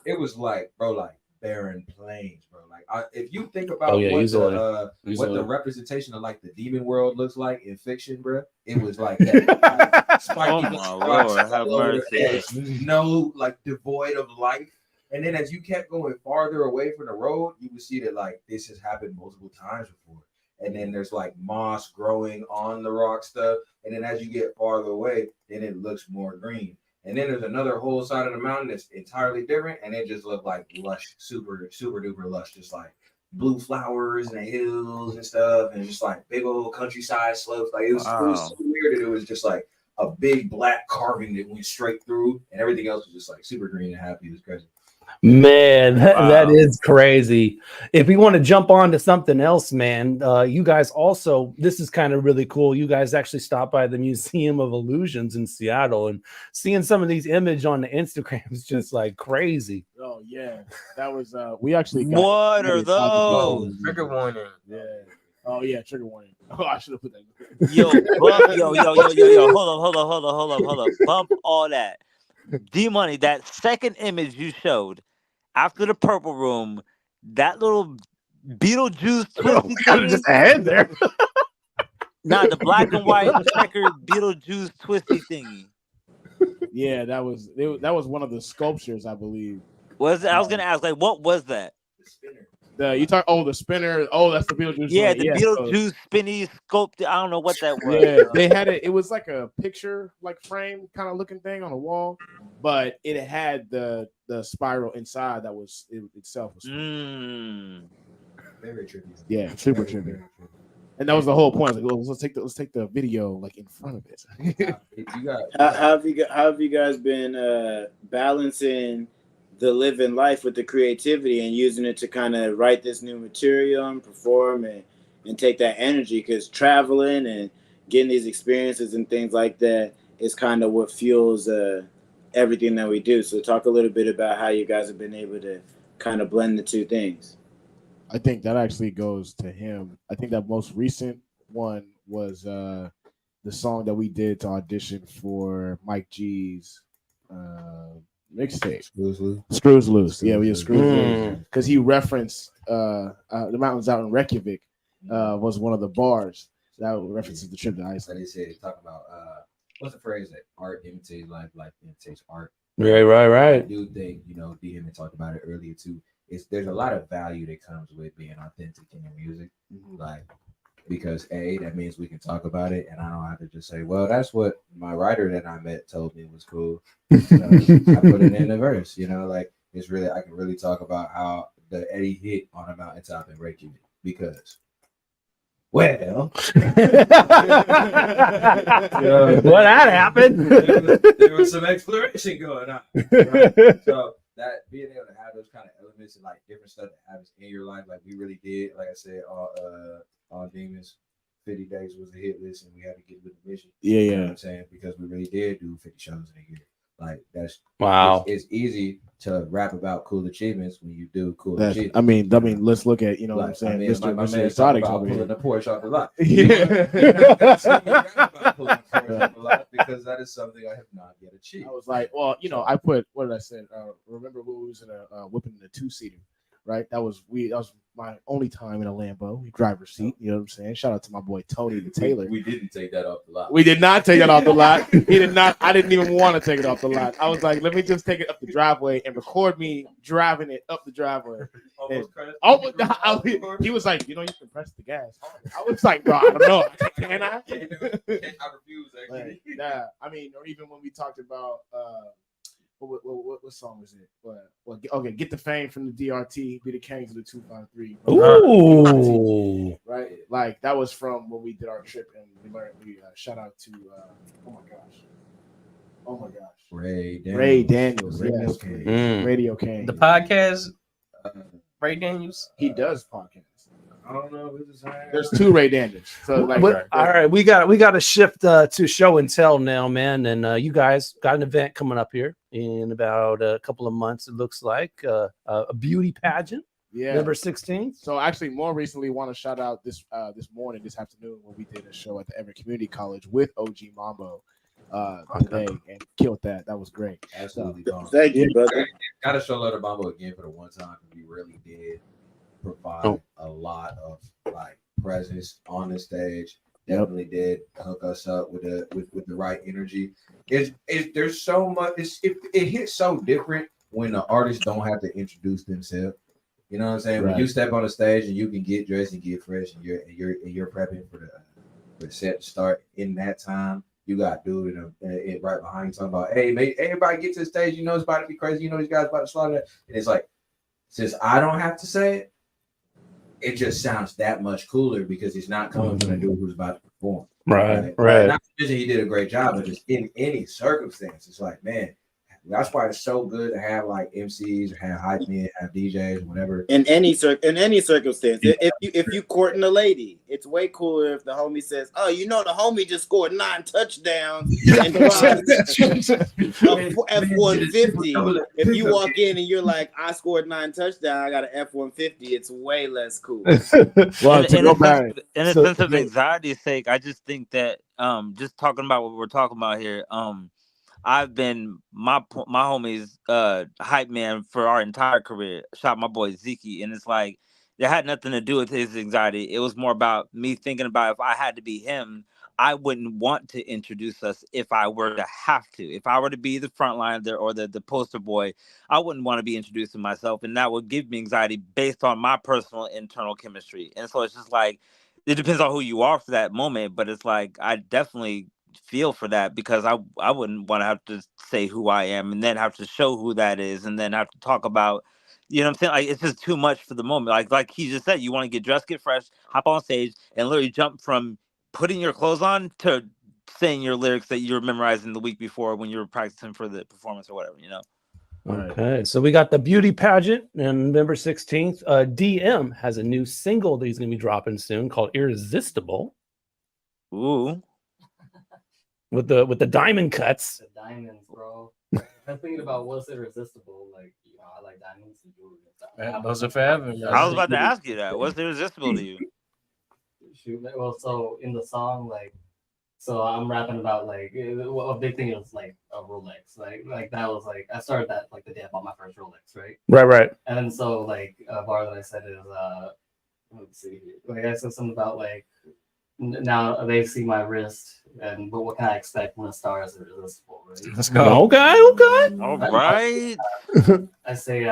[SPEAKER 3] it was like, bro, like barren plains, bro. Like if you think about what the representation of like the demon world looks like in fiction, bro, it was like that. Like, spiky rocks all over the edge, no, like devoid of life. And then as you kept going farther away from the road, you would see that like this has happened multiple times before. And then there's like moss growing on the rock stuff. And then as you get farther away, then it looks more green. And then there's another whole side of the mountain that's entirely different. And it just looked like lush, super, super duper lush, just like blue flowers and the hills and stuff. And just like big old countryside slopes. Like it was so weird that it was just like a big black carving that went straight through. And everything else was just like super green and happy. It was crazy.
[SPEAKER 18] Man, that is crazy. If we want to jump on to something else, man, you guys also, this is kind of really cool. You guys actually stopped by the Museum of Illusions in Seattle, and seeing some of these images on the Instagram is just like crazy.
[SPEAKER 1] Oh yeah, that was we actually got
[SPEAKER 20] what are those?
[SPEAKER 21] Trigger warning.
[SPEAKER 1] Yeah. Oh yeah, trigger warning. Oh, I should have put that.
[SPEAKER 20] Yo, hold up. Bump all that. D Money, that second image you showed after the purple room, that little Beetlejuice twisty thing.
[SPEAKER 1] Just a head there.
[SPEAKER 20] Nah, the black and white checkered Beetlejuice twisty thingy.
[SPEAKER 1] Yeah, that was one of the sculptures, I believe.
[SPEAKER 20] Was it? I was gonna ask, like, what was that?
[SPEAKER 1] You talk? Oh, the spinner. Oh, that's the Beetlejuice.
[SPEAKER 20] Yeah, the Beetlejuice spinny sculpted. I don't know what that was.
[SPEAKER 1] Yeah, they had it. It was like a picture, like frame kind of looking thing on the wall, but it had the spiral inside. That was it itself. Was
[SPEAKER 3] Very trippy.
[SPEAKER 1] Yeah, super trippy. And that was the whole point. Like, well, let's take the video like in front of it.
[SPEAKER 21] How have you guys been balancing the living life with the creativity and using it to kind of write this new material and perform and take that energy? Because traveling and getting these experiences and things like that is kind of what fuels everything that we do. So talk a little bit about how you guys have been able to kind of blend the two things.
[SPEAKER 1] I think that actually goes to him. I think that most recent one was the song that we did to audition for Mike G's mixtape. Screws Loose. Yeah, we had Screws Loose. Because he referenced the mountains out in Reykjavik was one of the bars. So that references the trip to Iceland.
[SPEAKER 3] They said talk about what's the phrase that art imitates life, life imitates art.
[SPEAKER 18] Right.
[SPEAKER 3] I do think, Dee EM talked about it earlier too. There's a lot of value that comes with being authentic in your music. Like, because that means we can talk about it and I don't have to just say, well, that's what my writer that I met told me was cool. I put it in the verse, like it's really, I can really talk about how the Eddie hit on a mountaintop in Reykjavik because well,
[SPEAKER 18] that happened.
[SPEAKER 3] There was some exploration going on. Right? So that being able to have those kind of elements and like different stuff that happens in your life, like we really did, like I said, all Demons, 50 Days was a hit list, and we had to get with the mission. You know what I'm saying? Because we really did do 50 shows in a year. Like that's
[SPEAKER 18] wow.
[SPEAKER 3] It's easy to rap about cool achievements when you do cool
[SPEAKER 1] That's,
[SPEAKER 3] achievements.
[SPEAKER 1] I mean, let's look at what I'm saying, Mr.
[SPEAKER 3] My
[SPEAKER 1] Mr.
[SPEAKER 3] man
[SPEAKER 1] Exotic
[SPEAKER 3] talking
[SPEAKER 1] over
[SPEAKER 3] about
[SPEAKER 1] here.
[SPEAKER 3] pulling the Porsche off the lot. Because that is something I have not yet achieved.
[SPEAKER 1] I was like, well, I put what did I say? Remember when we was in a whipping in a 2-seater, right? That was my only time in a Lambo, driver's seat. You know what I'm saying? Shout out to my boy Tony the Taylor.
[SPEAKER 3] We didn't take that off the lot.
[SPEAKER 1] We did not take it off the lot. He did not. I didn't even want to take it off the lot. I was like, let me just take it up the driveway and record me driving it up the driveway. He was like, you can press the gas. I was like, bro, I don't know. Can I?
[SPEAKER 3] I refuse, actually.
[SPEAKER 1] Nah, or even when we talked about what song was it? Okay, Get the Fame from the DRT, Be the Kings of the 253.
[SPEAKER 18] Ooh.
[SPEAKER 1] Right? Like that was from when we did our trip and we learned. Shout out to oh my gosh, Ray Daniels, yes. Radio King.
[SPEAKER 19] The podcast, Ray Daniels.
[SPEAKER 1] He does podcasts.
[SPEAKER 3] I don't know.
[SPEAKER 1] There's 2 Ray Daniels. So like,
[SPEAKER 18] all right, we got to shift to show and tell now, man. And you guys got an event coming up here in about a couple of months. It looks like a beauty pageant.
[SPEAKER 1] Yeah,
[SPEAKER 18] November 16th.
[SPEAKER 1] So actually, more recently, want to shout out this afternoon when we did a show at the Everett Community College with OG Mambo today and killed that. That was great.
[SPEAKER 3] Absolutely.
[SPEAKER 21] Thank you, brother.
[SPEAKER 3] Gotta show love to Mambo again for the one time because we really did provide a lot of like presence on the stage. Definitely did hook us up with the right energy. There's so much. It hits so different when the artists don't have to introduce themselves. You know what I'm saying?
[SPEAKER 1] Right.
[SPEAKER 3] When you step on the stage and you can get dressed and get fresh and you're prepping for the set to start in that time. You got dude right behind you talking about, hey, mate, everybody get to the stage. You know it's about to be crazy. You know these guys about to slaughter that. And it's like, since I don't have to say it, it just sounds that much cooler because he's not coming from the dude who's about to perform.
[SPEAKER 18] Right.
[SPEAKER 3] Not to mention he did a great job, but just in any circumstance, it's like, man, that's why it's so good to have like MCs or have hype men, have DJs, whatever.
[SPEAKER 21] In any circumstance, if you courting a lady, it's way cooler if the homie says, "Oh, the homie just scored 9 touchdowns and F-150." If you walk in and you're like, "I scored 9 touchdowns, I got an F-150," it's way less cool.
[SPEAKER 20] Well, in a sense of anxiety's sake, I just think that just talking about what we're talking about here, I've been my homie's hype man for our entire career. Shot my boy Zeke, and it's like it had nothing to do with his anxiety. It was more about me thinking about if I had to be him, I wouldn't want to introduce us if I were to have to. If I were to be the front line there or the poster boy, I wouldn't want to be introducing myself, and that would give me anxiety based on my personal internal chemistry. And so it's just like it depends on who you are for that moment, but it's like I definitely feel for that because I wouldn't want to have to say who I am and then have to show who that is and then have to talk about You know what I'm saying? Like, it's just too much for the moment. Like he just said, you want to get dressed, get fresh, hop on stage, and literally jump from putting your clothes on to saying your lyrics that you were memorizing the week before when you were practicing for the performance or whatever, you know?
[SPEAKER 18] Okay, so we got the beauty pageant on November 16th. Dee EM has a new single that he's going to be dropping soon called Irresistible.
[SPEAKER 20] Ooh.
[SPEAKER 18] With the diamond cuts.
[SPEAKER 2] The diamonds, bro. I'm thinking about what's irresistible. Like, you know, I like diamonds and jewelry.
[SPEAKER 4] Yeah, those are forever.
[SPEAKER 20] I was about to ask you that. What's irresistible to you?
[SPEAKER 2] Shoot, well, so in the song, like, so I'm rapping about like a big thing is like a Rolex, like that was like I started that like the day I bought my first Rolex, right?
[SPEAKER 18] Right.
[SPEAKER 2] And then so like a bar that I said is let's see, like I said something about like now they see my wrist, but what can I expect when a star is irresistible, right?
[SPEAKER 18] Let's go. Okay.
[SPEAKER 20] All right.
[SPEAKER 2] I say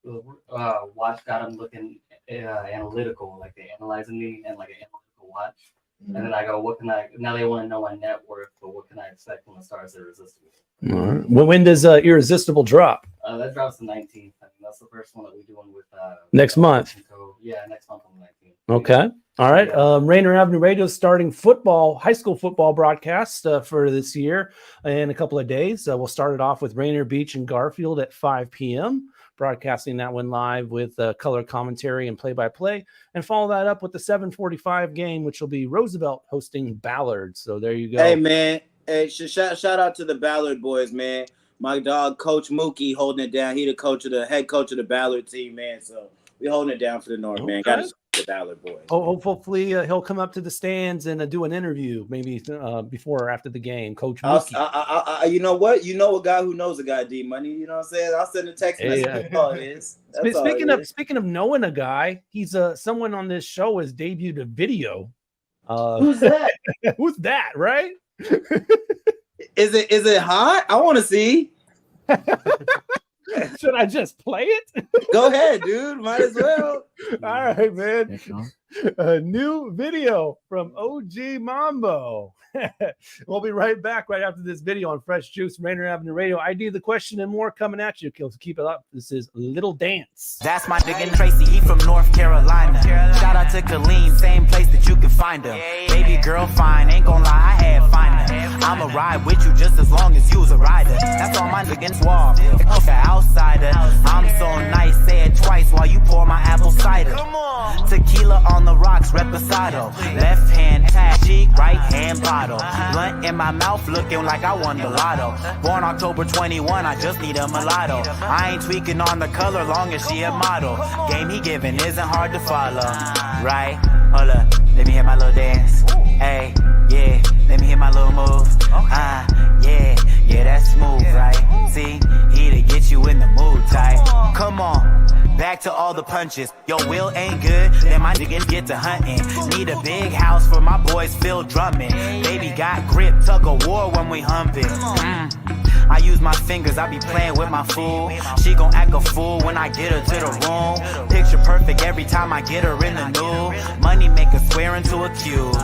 [SPEAKER 2] watch got them looking analytical, like they analyzing me and like an analytical watch. And then I go, what can I? Now they want to know my net worth, but what can I expect when the stars are irresistible?
[SPEAKER 18] All right. When does Irresistible drop?
[SPEAKER 2] That drops the 19th. I mean, that's the first one that we're doing with
[SPEAKER 18] Next month.
[SPEAKER 2] Yeah, next month on the 19th.
[SPEAKER 18] Okay. All right. Rainier Avenue Radio is starting high school football broadcast for this year in a couple of days. We'll start it off with Rainier Beach and Garfield at 5 p.m. Broadcasting that one live with color commentary and play-by-play, and follow that up with the 7:45 game, which will be Roosevelt hosting Ballard. So there you go.
[SPEAKER 21] Hey man, shout out to the Ballard boys, man. My dog, Coach Mookie, holding it down. He the head coach of the Ballard team, man. So we holding it down for the North, man. Got to support the Ballard boys.
[SPEAKER 18] Hopefully he'll come up to the stands and do an interview, maybe before or after the game. Coach Mookie.
[SPEAKER 21] You know what? You know a guy who knows a guy, D Money. You know what I'm saying? I'll send a text message. That's all it is.
[SPEAKER 18] Speaking of knowing a guy, he's someone on this show has debuted a video.
[SPEAKER 21] Who's that?
[SPEAKER 18] Who's that? Right?
[SPEAKER 21] Is it hot? I want to see.
[SPEAKER 18] Should I just play it?
[SPEAKER 21] Go ahead, dude. Might as well.
[SPEAKER 18] All right, man. A new video from OG Mambo. We'll be right back right after this video on Fresh Juice, Rainier Avenue Radio. ID the question and more coming at you. Keep it up. This is Little Dance.
[SPEAKER 6] That's my nigga Tracy, he from North Carolina. Shout out to Colleen, same place that you can find him. Baby girl fine, ain't gon' lie, I had fine. I'ma ride with you just as long as you's a rider. That's all my niggas wall. Okay, outsider. I'm so nice, say it twice while you pour my apple cider. Tequila on the rocks, reposado. Left hand tag cheek, right hand bottle. Blunt in my mouth, looking like I won the lotto. Born October 21, I just need a mulatto. I ain't tweaking on the color, long as she a model. Game he giving isn't hard to follow. Right? Hold up, let me hit my little dance. Hey, yeah, let me hit my little move. Yeah, that's smooth, right? See, he to get you in the mood tight. Come on. Back to all the punches. Yo, will ain't good, then my niggas get to hunting. Need a big house for my boys Phil drumming. Baby got grip, tug of war when we humping. I use my fingers, I be playing with my fool. She gon' act a fool when I get her to the room. Picture perfect every time I get her in the nude. Money make her swear into a cube.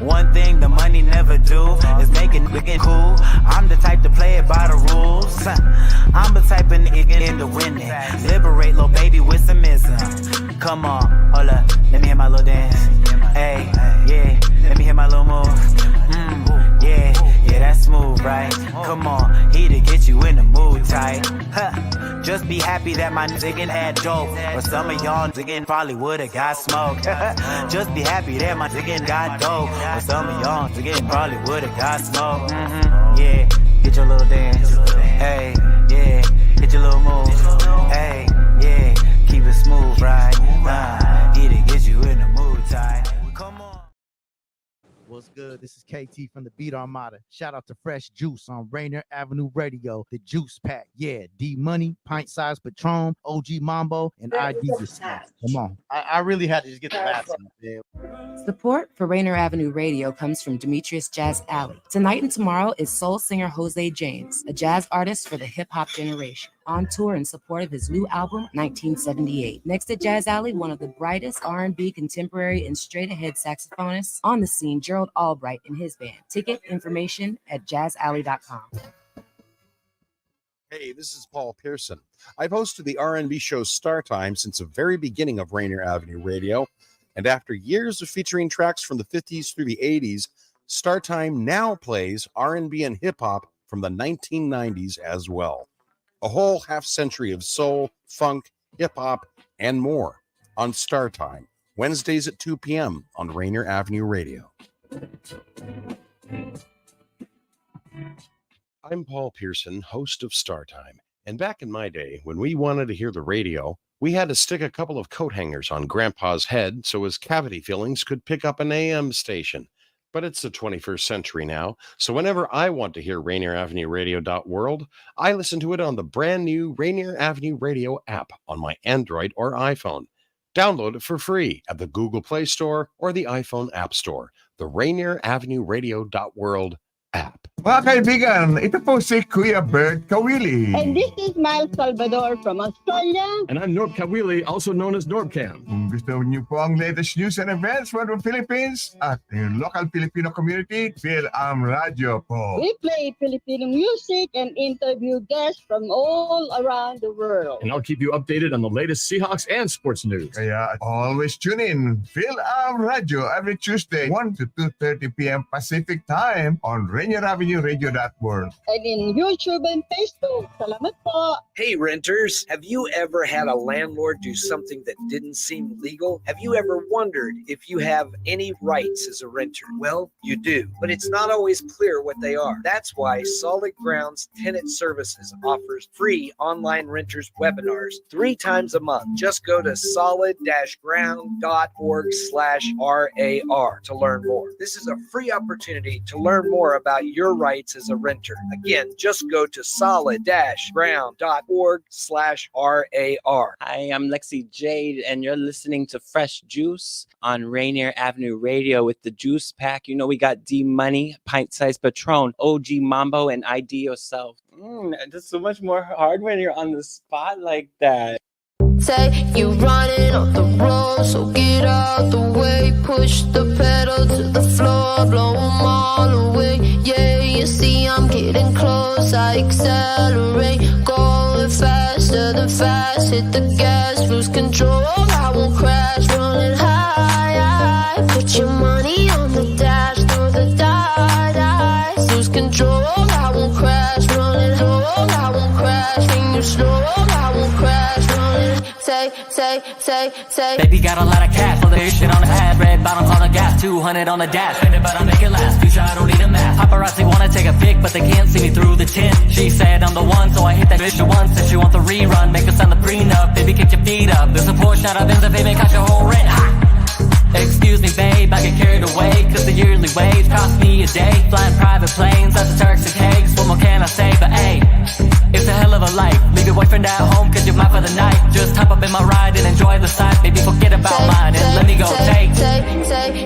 [SPEAKER 6] One thing the money never do is make it nigga cool. I'm the type to play it by the rules. I'm the type of nigga into winning. Liberate little baby with some ism. Come on, hold up, let me hit my little dance. Hey, yeah, let me hit my little move. Yeah, that's smooth, right? Come on, he to get you in the mood tight. Just be happy that my nigga had dope. Or some of y'all nigga probably would've got smoke. Just be happy that my nigga got dope. Or some of y'all nigga probably would've got smoke. Yeah, get your little dance. Hey, yeah, get your little move. Hey, yeah, keep it smooth, right? He to get you in the mood tight. Come on.
[SPEAKER 7] What's good? This is KT from the Beat Armada. Shout out to Fresh Juice on Rainier Avenue Radio. The Juice Pack. Yeah, D Money, Pint Size Patron, OG Mambo, and IDYourself. Come on. I really had to just get the last one, man.
[SPEAKER 9] Support for Rainier Avenue Radio comes from Demetrius Jazz Alley. Tonight and tomorrow is soul singer Jose James, a jazz artist for the hip-hop generation, on tour in support of his new album, 1978. Next to Jazz Alley, one of the brightest R&B, contemporary, and straight-ahead saxophonists on the scene, Gerald Albright and his band. Ticket information at jazzalley.com.
[SPEAKER 4] Hey, this is Paul Pearson. I've hosted the R&B show Star Time since the very beginning of Rainier Avenue Radio. And after years of featuring tracks from the 50s through the 80s, Star Time now plays R&B and hip-hop from the 1990s as well. A whole half-century of soul, funk, hip-hop, and more on Star Time, Wednesdays at 2 p.m. on Rainier Avenue Radio. I'm Paul Pearson, host of Star Time. And back in my day, when we wanted to hear the radio, we had to stick a couple of coat hangers on Grandpa's head so his cavity fillings could pick up an AM station. But it's the 21st century now, so whenever I want to hear Rainier Avenue Radio.world, I listen to it on the brand new Rainier Avenue Radio app on my Android or iPhone. Download it for free at the Google Play Store or the iPhone App Store. The Rainier Avenue Radio.world app.
[SPEAKER 22] Mga kaibigan, ito po si Kuya Bert Kawili.
[SPEAKER 23] And this is Miles Salvador from Australia.
[SPEAKER 24] And I'm Norb Kawili, also known as Norbcam.
[SPEAKER 22] Kung gusto niyo po ang latest news and events from the Philippines at yung local Filipino community, Phil Radio po.
[SPEAKER 23] We play Filipino music and interview guests from all around the world.
[SPEAKER 24] And I'll keep you updated on the latest Seahawks and sports news.
[SPEAKER 22] Kaya always tune in, Phil Radio, every Tuesday, 1 to 2:30 p.m. Pacific Time on Rainier Avenue Radio.world.
[SPEAKER 23] And in YouTube and Facebook. Salamat po.
[SPEAKER 25] Hey renters, have you ever had a landlord do something that didn't seem legal? Have you ever wondered if you have any rights as a renter? Well, you do, but it's not always clear what they are. That's why Solid Grounds Tenant Services offers free online renters webinars 3 times a month. Just go to solid-ground.org/RAR to learn more. This is a free opportunity to learn more about your rights as a renter. Again, just go to solid-ground.org/RAR.
[SPEAKER 26] Hi, I'm Lexi Jade, and you're listening to Fresh Juice on Rainier Avenue Radio with the Juice Pack. You know, we got Dee Money, Pint Size Patron, OG Mambo, and ID Yourself. Just so much more hard when you're on the spot like that.
[SPEAKER 13] Say you running off the road, so get out the way. Push the pedal to the floor, blow them all away. Yeah, you see I'm getting close, I accelerate. Going faster than fast, hit the gas, lose control. I won't crash, running high. Put your money on the dash, throw the dice, lose control. I won't crash, running low. I won't crash, when you slow. I won't crash, running. Say.
[SPEAKER 27] Baby got a lot of cash, all the shit on the pad, red bottoms on the gas, 200 on the dash, spend it but I make it last, future I don't need a map. Paparazzi wanna take a pic, but they can't see me through the tint. She said I'm the one, so I hit that bitch once, said she want the rerun, make us on the prenup, baby kick your feet up, there's a Porsche, not a Benz, baby cut your whole rent. Excuse me babe, I get carried away, cause the yearly wage cost me a day, flying private planes, that's the Turks and Caicos, what more can I say, but hey, it's a hell of a life. Leave your boyfriend at home cause you're mine for the night. Just hop up in my ride and enjoy the sight. Baby, forget about mine and let me go take.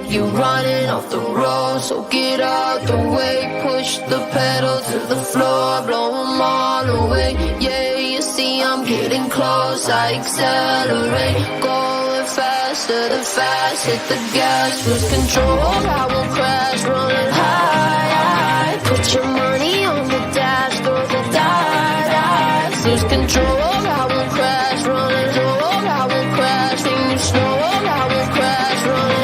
[SPEAKER 13] You running off the road, so get out the way. Push the pedal to the floor, blow them all away. Yeah, you see I'm getting close, I accelerate. Going faster than fast, hit the gas, lose control. I won't crash, running high. Put your money on the dash, throw the dice, lose control. I won't crash, running low. I won't crash, when you slow. I won't crash, running.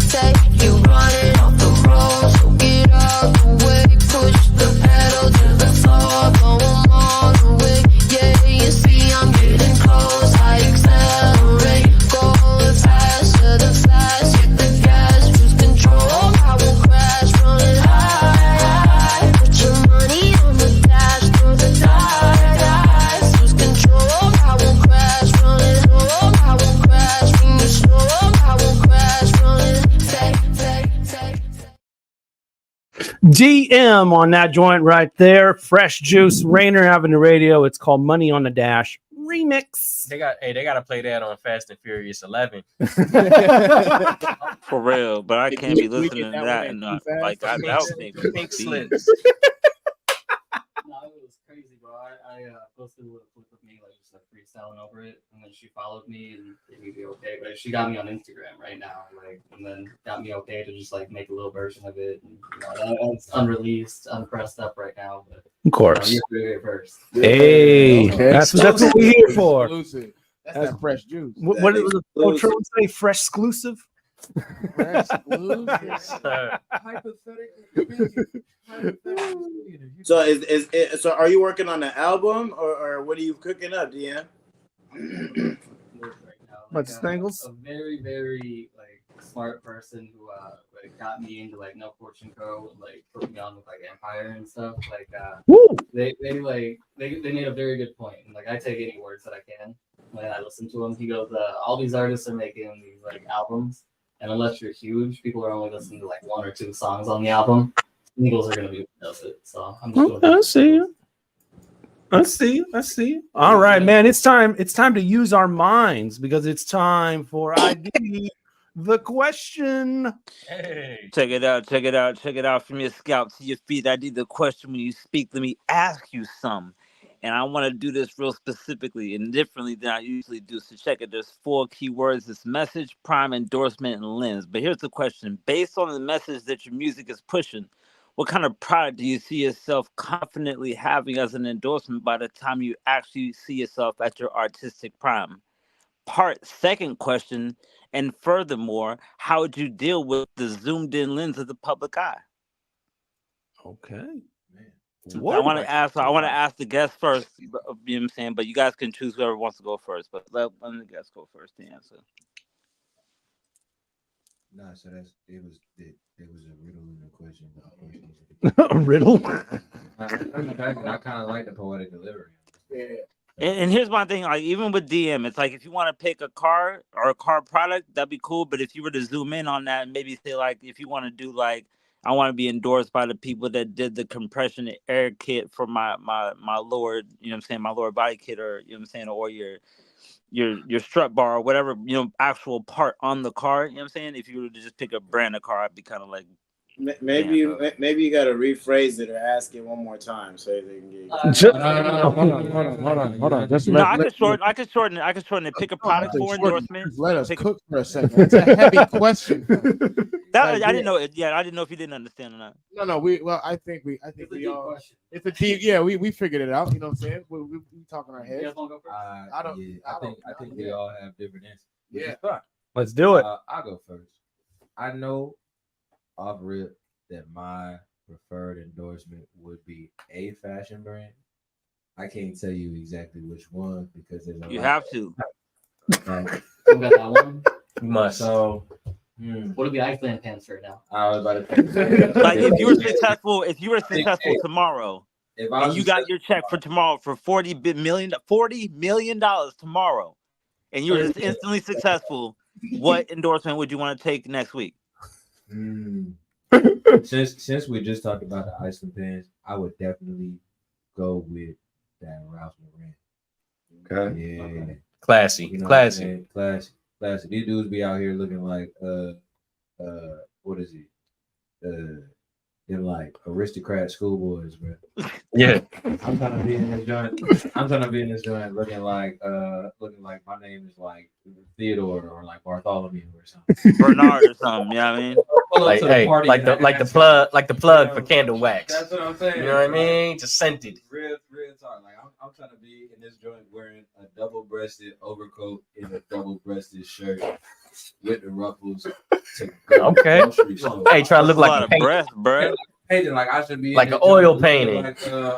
[SPEAKER 13] Say, you running off the road, so get out the way. Push the pedal to the floor, blow them all away. Yeah, you see I'm getting close, I accelerate. Going faster than fast, hit the gas, lose control. I won't crash, running high. Put your money on the dash, throw the dice, lose control. I won't crash, running low. I won't crash, when you slow. I won't crash, running. Say.
[SPEAKER 18] Dee EM on that joint right there. Fresh Juice, Rainier Avenue Radio. It's called Money on the Dash Remix.
[SPEAKER 19] They gotta play that on Fast and Furious 11.
[SPEAKER 20] For real, but I can't be listening to that and not like that. That would make me
[SPEAKER 19] Pink
[SPEAKER 20] feel
[SPEAKER 19] slips.
[SPEAKER 2] No, it was crazy, bro. I posted a clip of me like just like freestyling over it, and then she followed me and gave me the okay. But she got me on Instagram right now, like, and then got me okay to just like make a little version of it. And, it's unreleased, unpressed up right now. But
[SPEAKER 18] of course,
[SPEAKER 2] you're doing it first.
[SPEAKER 18] Hey, that's what we're here for.
[SPEAKER 1] Exclusive. That's that fresh juice.
[SPEAKER 18] What did the culture say? Fresh exclusive.
[SPEAKER 1] Fresh exclusive.
[SPEAKER 21] So so are you working on an album or what are you cooking up, DM?
[SPEAKER 18] What's Stangles?
[SPEAKER 2] A very, very like smart person who like got me into like No Fortune Co. Like put me on with like Empire and stuff. Like they made a very good point. And like I take any words that I can when I listen to them. He goes, all these artists are making these like albums, and unless you're huge, people are only listening to like 1 or 2 songs on the album. Singles are gonna be what does it. So I'm just
[SPEAKER 18] I see you. I see. All right, man. It's time to use our minds because it's time for ID the question.
[SPEAKER 20] Hey. Check it out from your scalp to your feet. ID the question when you speak. Let me ask you some. And I want to do this real specifically and differently than I usually do. So check it. There's 4 key words. It's message, prime, endorsement, and lens. But here's the question. Based on the message that your music is pushing, what kind of product do you see yourself confidently having as an endorsement by the time you actually see yourself at your artistic prime? Second question, and furthermore, how would you deal with the zoomed in lens of the public eye?
[SPEAKER 18] Okay.
[SPEAKER 20] I want to ask the guest first, you know what I'm saying? But you guys can choose whoever wants to go first. But let the guest go first to answer.
[SPEAKER 3] No, so it was a riddle in the question.
[SPEAKER 18] A riddle?
[SPEAKER 3] I kind of like the poetic delivery.
[SPEAKER 1] Yeah.
[SPEAKER 20] And here's my thing, like even with DM, it's like if you want to pick a car or a car product, that'd be cool. But if you were to zoom in on that and maybe say like if you want to do like I want to be endorsed by the people that did the compression air kit for my lower, you know what I'm saying, my lower body kit, or you know what I'm saying, or your strut bar or whatever, you know, actual part on the car, you know what I'm saying? If you were to just pick a brand of car, I'd be kind of like
[SPEAKER 21] maybe you got to rephrase it or ask it one more time so they can get
[SPEAKER 1] Hold on. Just
[SPEAKER 20] I could shorten it. Pick a product for endorsement.
[SPEAKER 1] Let us cook for a second. It's a heavy question.
[SPEAKER 20] I didn't know it. Yeah, I didn't know if you didn't understand or not.
[SPEAKER 1] No. I think we all. It's a deep. Yeah, we figured it out. You know what I'm saying? We talking our heads.
[SPEAKER 3] I think we all have different answers.
[SPEAKER 1] Yeah.
[SPEAKER 18] Let's do it.
[SPEAKER 3] I'll go first. I know off rip that my preferred endorsement would be a fashion brand. I can't tell you exactly which one because there's
[SPEAKER 20] you have to.
[SPEAKER 2] You got that one?
[SPEAKER 19] You must.
[SPEAKER 3] So
[SPEAKER 2] what are the Iceland pants right now?
[SPEAKER 3] I was about to say,
[SPEAKER 20] like if you were successful tomorrow and you got your check for tomorrow for $40 million tomorrow, and you were just instantly successful, what endorsement would you want to take next week?
[SPEAKER 3] Since we just talked about the Iceland pants, I would definitely go with that Ralph Lauren.
[SPEAKER 19] Okay.
[SPEAKER 3] Yeah.
[SPEAKER 19] Classy.
[SPEAKER 3] You know
[SPEAKER 19] Classy.
[SPEAKER 3] Classy. These dudes be out here looking like what is it? They're like aristocrat schoolboys, bro.
[SPEAKER 19] Yeah.
[SPEAKER 3] I'm trying to be in this joint looking like my name is like Theodore or like Bartholomew or something.
[SPEAKER 20] Bernard or something, you know what I mean?
[SPEAKER 19] Like, hey, like the plug for candle wax.
[SPEAKER 3] That's what I'm saying.
[SPEAKER 19] You know what I mean? Just scented.
[SPEAKER 3] Real talk. Like I'm trying to be in this joint wearing a double-breasted overcoat and a double-breasted shirt with the ruffles.
[SPEAKER 19] Okay. Hey, try to look like
[SPEAKER 20] a breath, bro.
[SPEAKER 3] Painting like I should be
[SPEAKER 19] like an oil painting,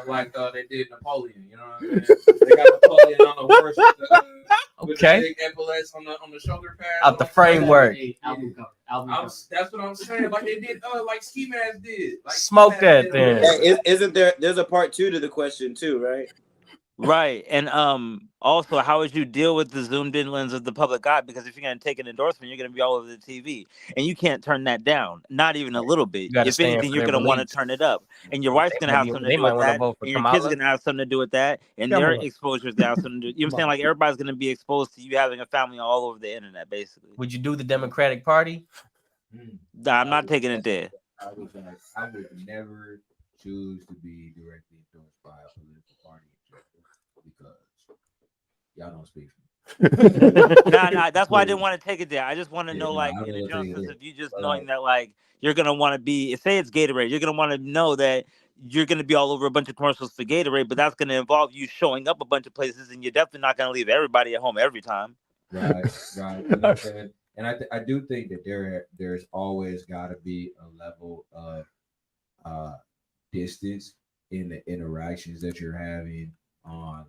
[SPEAKER 3] like they did Napoleon. You know what I mean? They got Napoleon on the horse. With the big epaulets on the shoulder pad.
[SPEAKER 19] Out the framework.
[SPEAKER 3] That's what I'm saying. Like they did, like Ski Mask did. Like
[SPEAKER 19] smoke that then.
[SPEAKER 21] Hey, isn't there's a part 2 to the question too, right?
[SPEAKER 20] Right. And also, how would you deal with the zoomed in lens of the public eye? Because if you're going to take an endorsement, you're going to be all over the TV. And you can't turn that down, not even a little bit. If anything, you're going to want to turn it up. And your wife's going to have something to do with that. And your kids are going to have something to do with that. And their exposure is going to have something to do. You know what I'm saying? Like everybody's going to be exposed to you having a family all over the internet, basically.
[SPEAKER 19] Would you do the Democratic Party?
[SPEAKER 20] Nah, I'm not taking it there.
[SPEAKER 3] I would never choose to be directly endorsed by a political party because y'all don't speak.
[SPEAKER 20] Nah. That's why I didn't want to take it there. I just want to know, like,
[SPEAKER 3] I
[SPEAKER 20] in a
[SPEAKER 3] don't
[SPEAKER 20] general
[SPEAKER 3] think it
[SPEAKER 20] sense
[SPEAKER 3] is.
[SPEAKER 20] of you just
[SPEAKER 3] But,
[SPEAKER 20] knowing
[SPEAKER 3] like,
[SPEAKER 20] that, like, you're gonna want to be. Say it's Gatorade, you're gonna want to know that you're gonna be all over a bunch of commercials for Gatorade, but that's gonna involve you showing up a bunch of places, and you're definitely not gonna leave everybody at home every time.
[SPEAKER 3] Right. You know what I'm saying? And I do think that there's always got to be a level of distance in the interactions that you're having on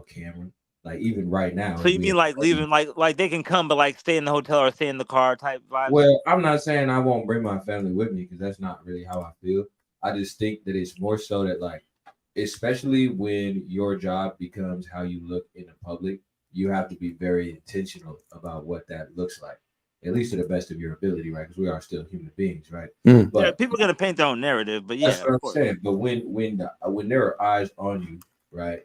[SPEAKER 3] camera. Like even right now.
[SPEAKER 20] So you mean like leaving, like they can come, but like stay in the hotel or stay in the car type vibe?
[SPEAKER 3] Well, I'm not saying I won't bring my family with me because that's not really how I feel. I just think that it's more so that, like, especially when your job becomes how you look in the public, you have to be very intentional about what that looks like, at least to the best of your ability, right? Because we are still human beings, right? But
[SPEAKER 20] Yeah, people are gonna paint their own narrative, but yeah,
[SPEAKER 3] that's what I'm saying. But when there are eyes on you, right?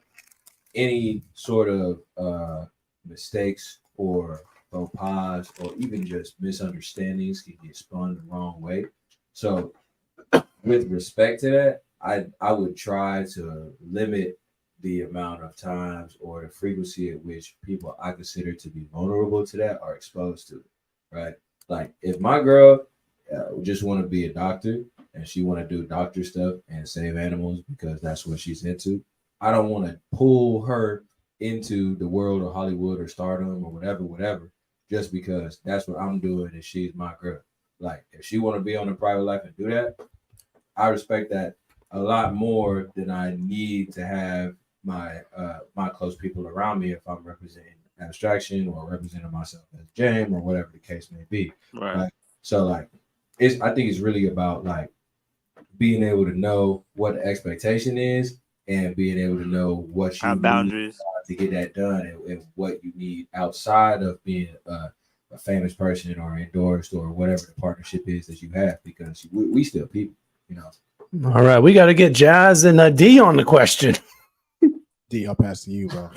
[SPEAKER 3] Any sort of mistakes or faux pas or even just misunderstandings can get spun the wrong way. So with respect to that, I would try to limit the amount of times or the frequency at which people I consider to be vulnerable to that are exposed to it, right? Like if my girl just want to be a doctor and she want to do doctor stuff and save animals because that's what she's into, I don't want to pull her into the world of Hollywood or stardom or whatever, just because that's what I'm doing and she's my girl. Like if she want to be on a private life and do that, I respect that a lot more than I need to have my close people around me if I'm representing abstraction or representing myself as Jam or whatever the case may be.
[SPEAKER 20] Right.
[SPEAKER 3] So like I think it's really about like being able to know what the expectation is and being able to know what you need
[SPEAKER 20] boundaries
[SPEAKER 3] to get that done and what you need outside of being a famous person or endorsed or whatever the partnership is that you have, because we still people, you know.
[SPEAKER 18] All right, we got to get Jas and D on the question.
[SPEAKER 1] D, I'll pass to you, bro.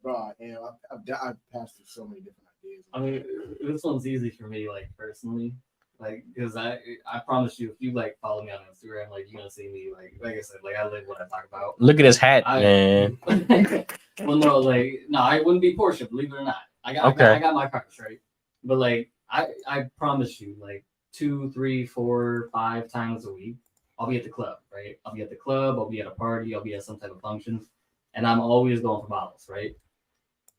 [SPEAKER 1] Bro, I've passed through so many different ideas.
[SPEAKER 2] I mean, this one's easy for me, like personally, like because I promise you, if you like follow me on Instagram, like you're gonna see me, like I said, like I live what I talk about.
[SPEAKER 19] Look at his hat, man.
[SPEAKER 2] Well, no, I wouldn't be Porsche, believe it or not. I got my cars, right? But like I promise you, like 2, 3, 4, 5 times a week, I'll be at the club, right? I'll be at the club, I'll be at a party, I'll be at some type of function, and I'm always going for bottles, right?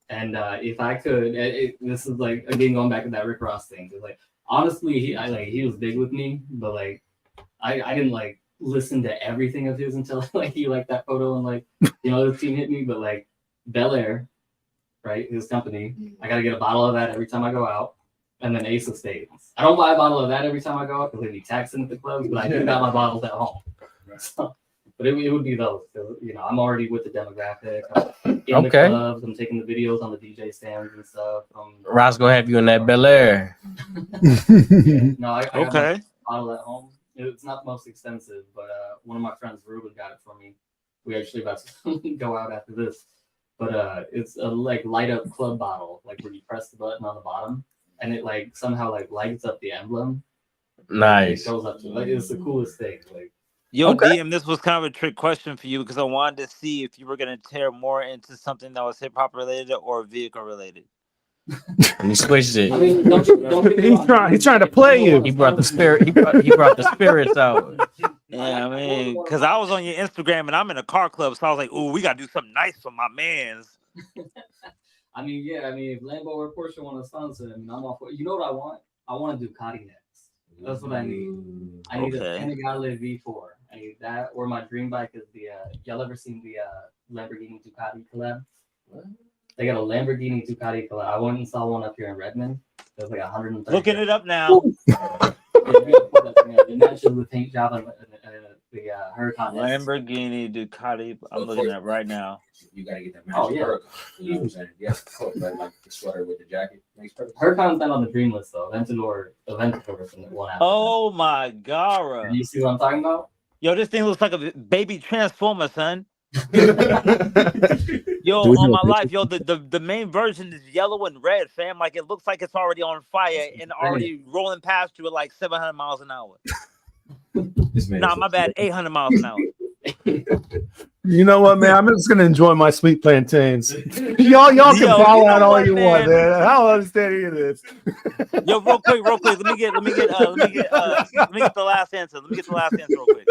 [SPEAKER 2] And if I could, this is like again going back to that Rick Ross thing. Cause like honestly, he was big with me, but like I didn't like listen to everything of his until like he liked that photo and like the team hit me. But like Bel Air, right? His company, I gotta get a bottle of that every time I go out. And then Ace of Spades. I don't buy a bottle of that every time I go out because they'd be taxing at the clubs, but I do got my bottles at home. So, but it would be those. I'm already with the demographic. I'm in the clubs. I'm taking the videos on the DJ stands and stuff.
[SPEAKER 19] Ross gonna have you in that Bel Air.
[SPEAKER 2] No, I got my bottle at home. It's not the most expensive, but one of my friends, Ruben, got it for me. We actually about to go out after this. But it's a like light up club bottle, like where you press the button on the bottom. And it like somehow like lights up the emblem.
[SPEAKER 19] Nice.
[SPEAKER 2] It goes up to like it's the coolest thing. Like,
[SPEAKER 20] yo, DM, this was kind of a trick question for you because I wanted to see if you were gonna tear more into something that was hip hop related or vehicle related.
[SPEAKER 19] And he switched it.
[SPEAKER 2] I mean, don't
[SPEAKER 18] he's trying to play you.
[SPEAKER 19] He brought the spirit. He brought the spirits out.
[SPEAKER 20] Yeah, I mean, because I was on your Instagram and I'm in a car club, so I was like, "Ooh, we gotta do something nice for my man's."
[SPEAKER 2] I mean, if Lambo or Porsche want to sponsor him, I'm all for. You know what I want? I want a Ducati next. That's what I need. I need a Panigale V4. I need that, or my dream bike is the. Y'all ever seen the Lamborghini Ducati collab? What? They got a Lamborghini Ducati collab. I went and saw one up here in Redmond. It was like 130.
[SPEAKER 20] Looking it up now.
[SPEAKER 2] It matches the paint job and the Huracan.
[SPEAKER 20] Lamborghini Ducati. I'm looking at right now.
[SPEAKER 3] You gotta get that match.
[SPEAKER 2] Oh yeah.
[SPEAKER 3] You know what I'm saying? Yes, but like the sweater with the jacket makes perfect.
[SPEAKER 2] Huracan's not on the dream list though. Aventador from the one after.
[SPEAKER 20] Oh my god!
[SPEAKER 2] You see what I'm talking about?
[SPEAKER 20] Yo, this thing looks like a baby transformer, son. Yo,
[SPEAKER 2] Dude,
[SPEAKER 20] on my
[SPEAKER 2] no,
[SPEAKER 20] life, yo, the main version is yellow and red, fam. Like it looks like it's already on fire and already rolling past you at like 700 miles an hour. Nah, my bad, 800 miles an hour.
[SPEAKER 18] You know what, man? I'm just gonna enjoy my sweet plantains. y'all can fall out all you want, man. I don't understand any of this.
[SPEAKER 20] Yo, real quick. Let me get the last answer. Real quick.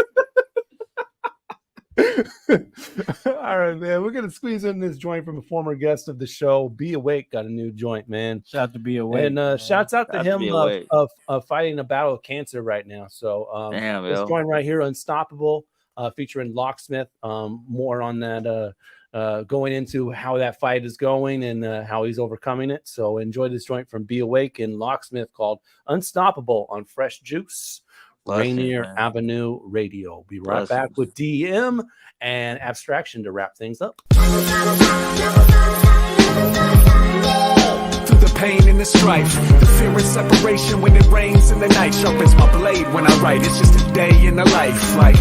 [SPEAKER 18] All right, man. We're gonna squeeze in this joint from a former guest of the show. Be Awake got a new joint, man.
[SPEAKER 5] Shout out to Be Awake.
[SPEAKER 18] And shouts out to him of fighting a battle of cancer right now. So
[SPEAKER 20] Damn,
[SPEAKER 18] this
[SPEAKER 20] yo.
[SPEAKER 18] joint right here, Unstoppable, featuring Locksmith. More on that going into how that fight is going and how he's overcoming it. So enjoy this joint from Be Awake and Locksmith called Unstoppable on Fresh Juice. Rainier Avenue Radio. Be right back with Dee EM and Abstraction to wrap things up.
[SPEAKER 10] Through the pain and the strife, the fear and separation when it rains in the night sharpens my blade when I write. It's just a day in the life, like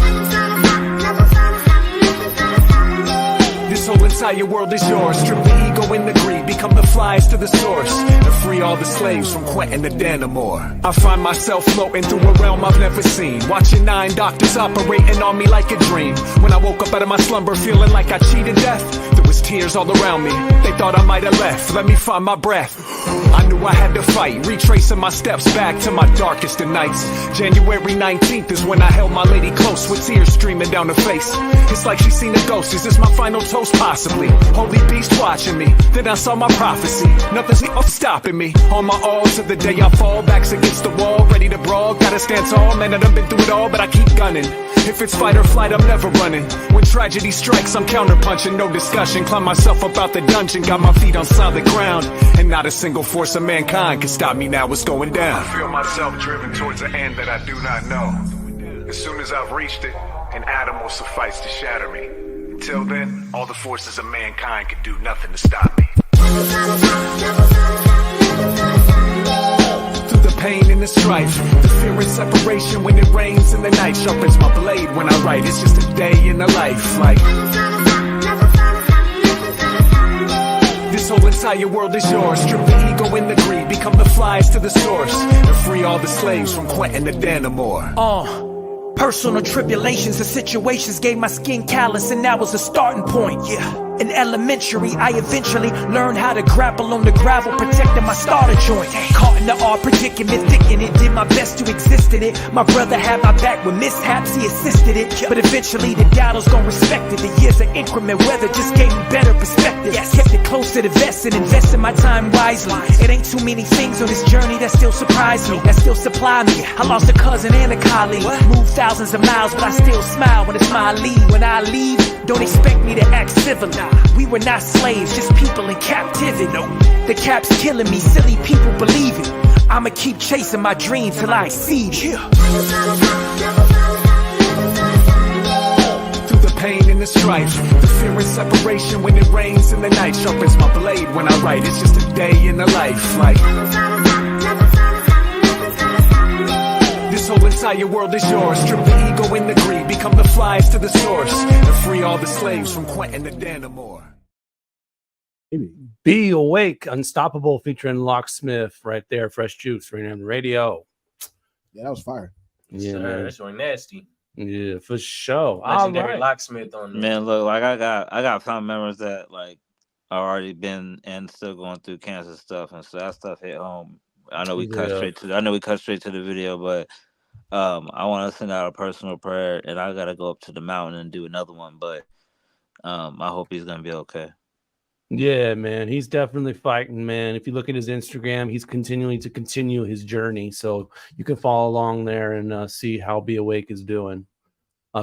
[SPEAKER 10] this whole entire world is yours. Strip the ego and the greed, become the flies to the source, and free all the slaves from Quentin to Dannemore. I find myself floating through a realm I've never seen, watching 9 doctors operating on me like a dream. When I woke up out of my slumber feeling like I cheated death, there was tears all around me. They thought I might have left, let me find my breath. I knew I had to fight, retracing my steps back to my darkest of nights. January 19th is when I held my lady close with tears streaming down her face. It's like she seen a ghost. Is this my final toast? Possibly. Holy beast watching me. Then I saw my prophecy. Nothing's stopping me. On my all to the day I fall. Backs against the wall, ready to brawl. Gotta stand tall, man, I done been through it all, but I keep gunning. If it's fight or flight, I'm never running. When tragedy strikes, I'm counterpunching, no discussion. Climb myself up out the dungeon, got my feet on solid ground, and not a single force of mankind can stop me now. What's going down?
[SPEAKER 11] I feel myself driven towards an end that I do not know. As soon as I've reached it, an atom will suffice to shatter me. Until then, all the forces of mankind can do nothing to stop me.
[SPEAKER 10] Through the pain and the strife, the fear and separation when it rains in the night sharpens my blade when I write. It's just a day in the life, like this whole entire world is yours. Strip the ego and the greed, become the flies to the source, and free all the slaves from Quentin to Dannemore. Personal tribulations and situations gave my skin callous, and that was the starting point, yeah. In elementary, I eventually learned how to grapple on the gravel, protecting my starter joint. Caught in the odd predicament, thinking it, did my best to exist in it. My brother had my back with mishaps, he assisted it. But eventually the doubters gon' respect it. The years of increment weather just gave me better perspective. Kept it close to the vest and invested my time wisely. It ain't too many things on this journey that still surprise me, that still supply me. I lost a cousin and a colleague, moved thousands of miles, but I still smile when it's my lead. When I leave, don't expect me to act civilly. We were not slaves, just people in captivity. The cap's killing me, silly people believe it. I'ma keep chasing my dream till I exceed it. Through the pain and the strife, the fear and separation when it rains in the night sharpens my blade when I write. It's just a day in the life, like this whole entire world is yours. Strip the ego and the greed, become the flies to the source, and free all the slaves from Quentin to Dannemore.
[SPEAKER 18] Be Awake, Unstoppable, featuring Locksmith right there. Fresh Juice, Rainier Avenue Radio.
[SPEAKER 1] Yeah, that was fire.
[SPEAKER 18] Yeah,
[SPEAKER 19] Sir,
[SPEAKER 18] man.
[SPEAKER 19] that's your nasty.
[SPEAKER 18] Yeah, for sure.
[SPEAKER 19] Legendary
[SPEAKER 18] All right.
[SPEAKER 19] Locksmith on there.
[SPEAKER 20] Man, look, like I got family members that like are already been and still going through cancer stuff, and so that stuff hit home. I know we cut straight to the video, but I want to send out a personal prayer, and I gotta go up to the mountain and do another one. But I hope he's gonna be okay.
[SPEAKER 18] Yeah, man, he's definitely fighting, man. If you look at his Instagram, he's continuing to continue his journey, so you can follow along there and see how Be Awake is doing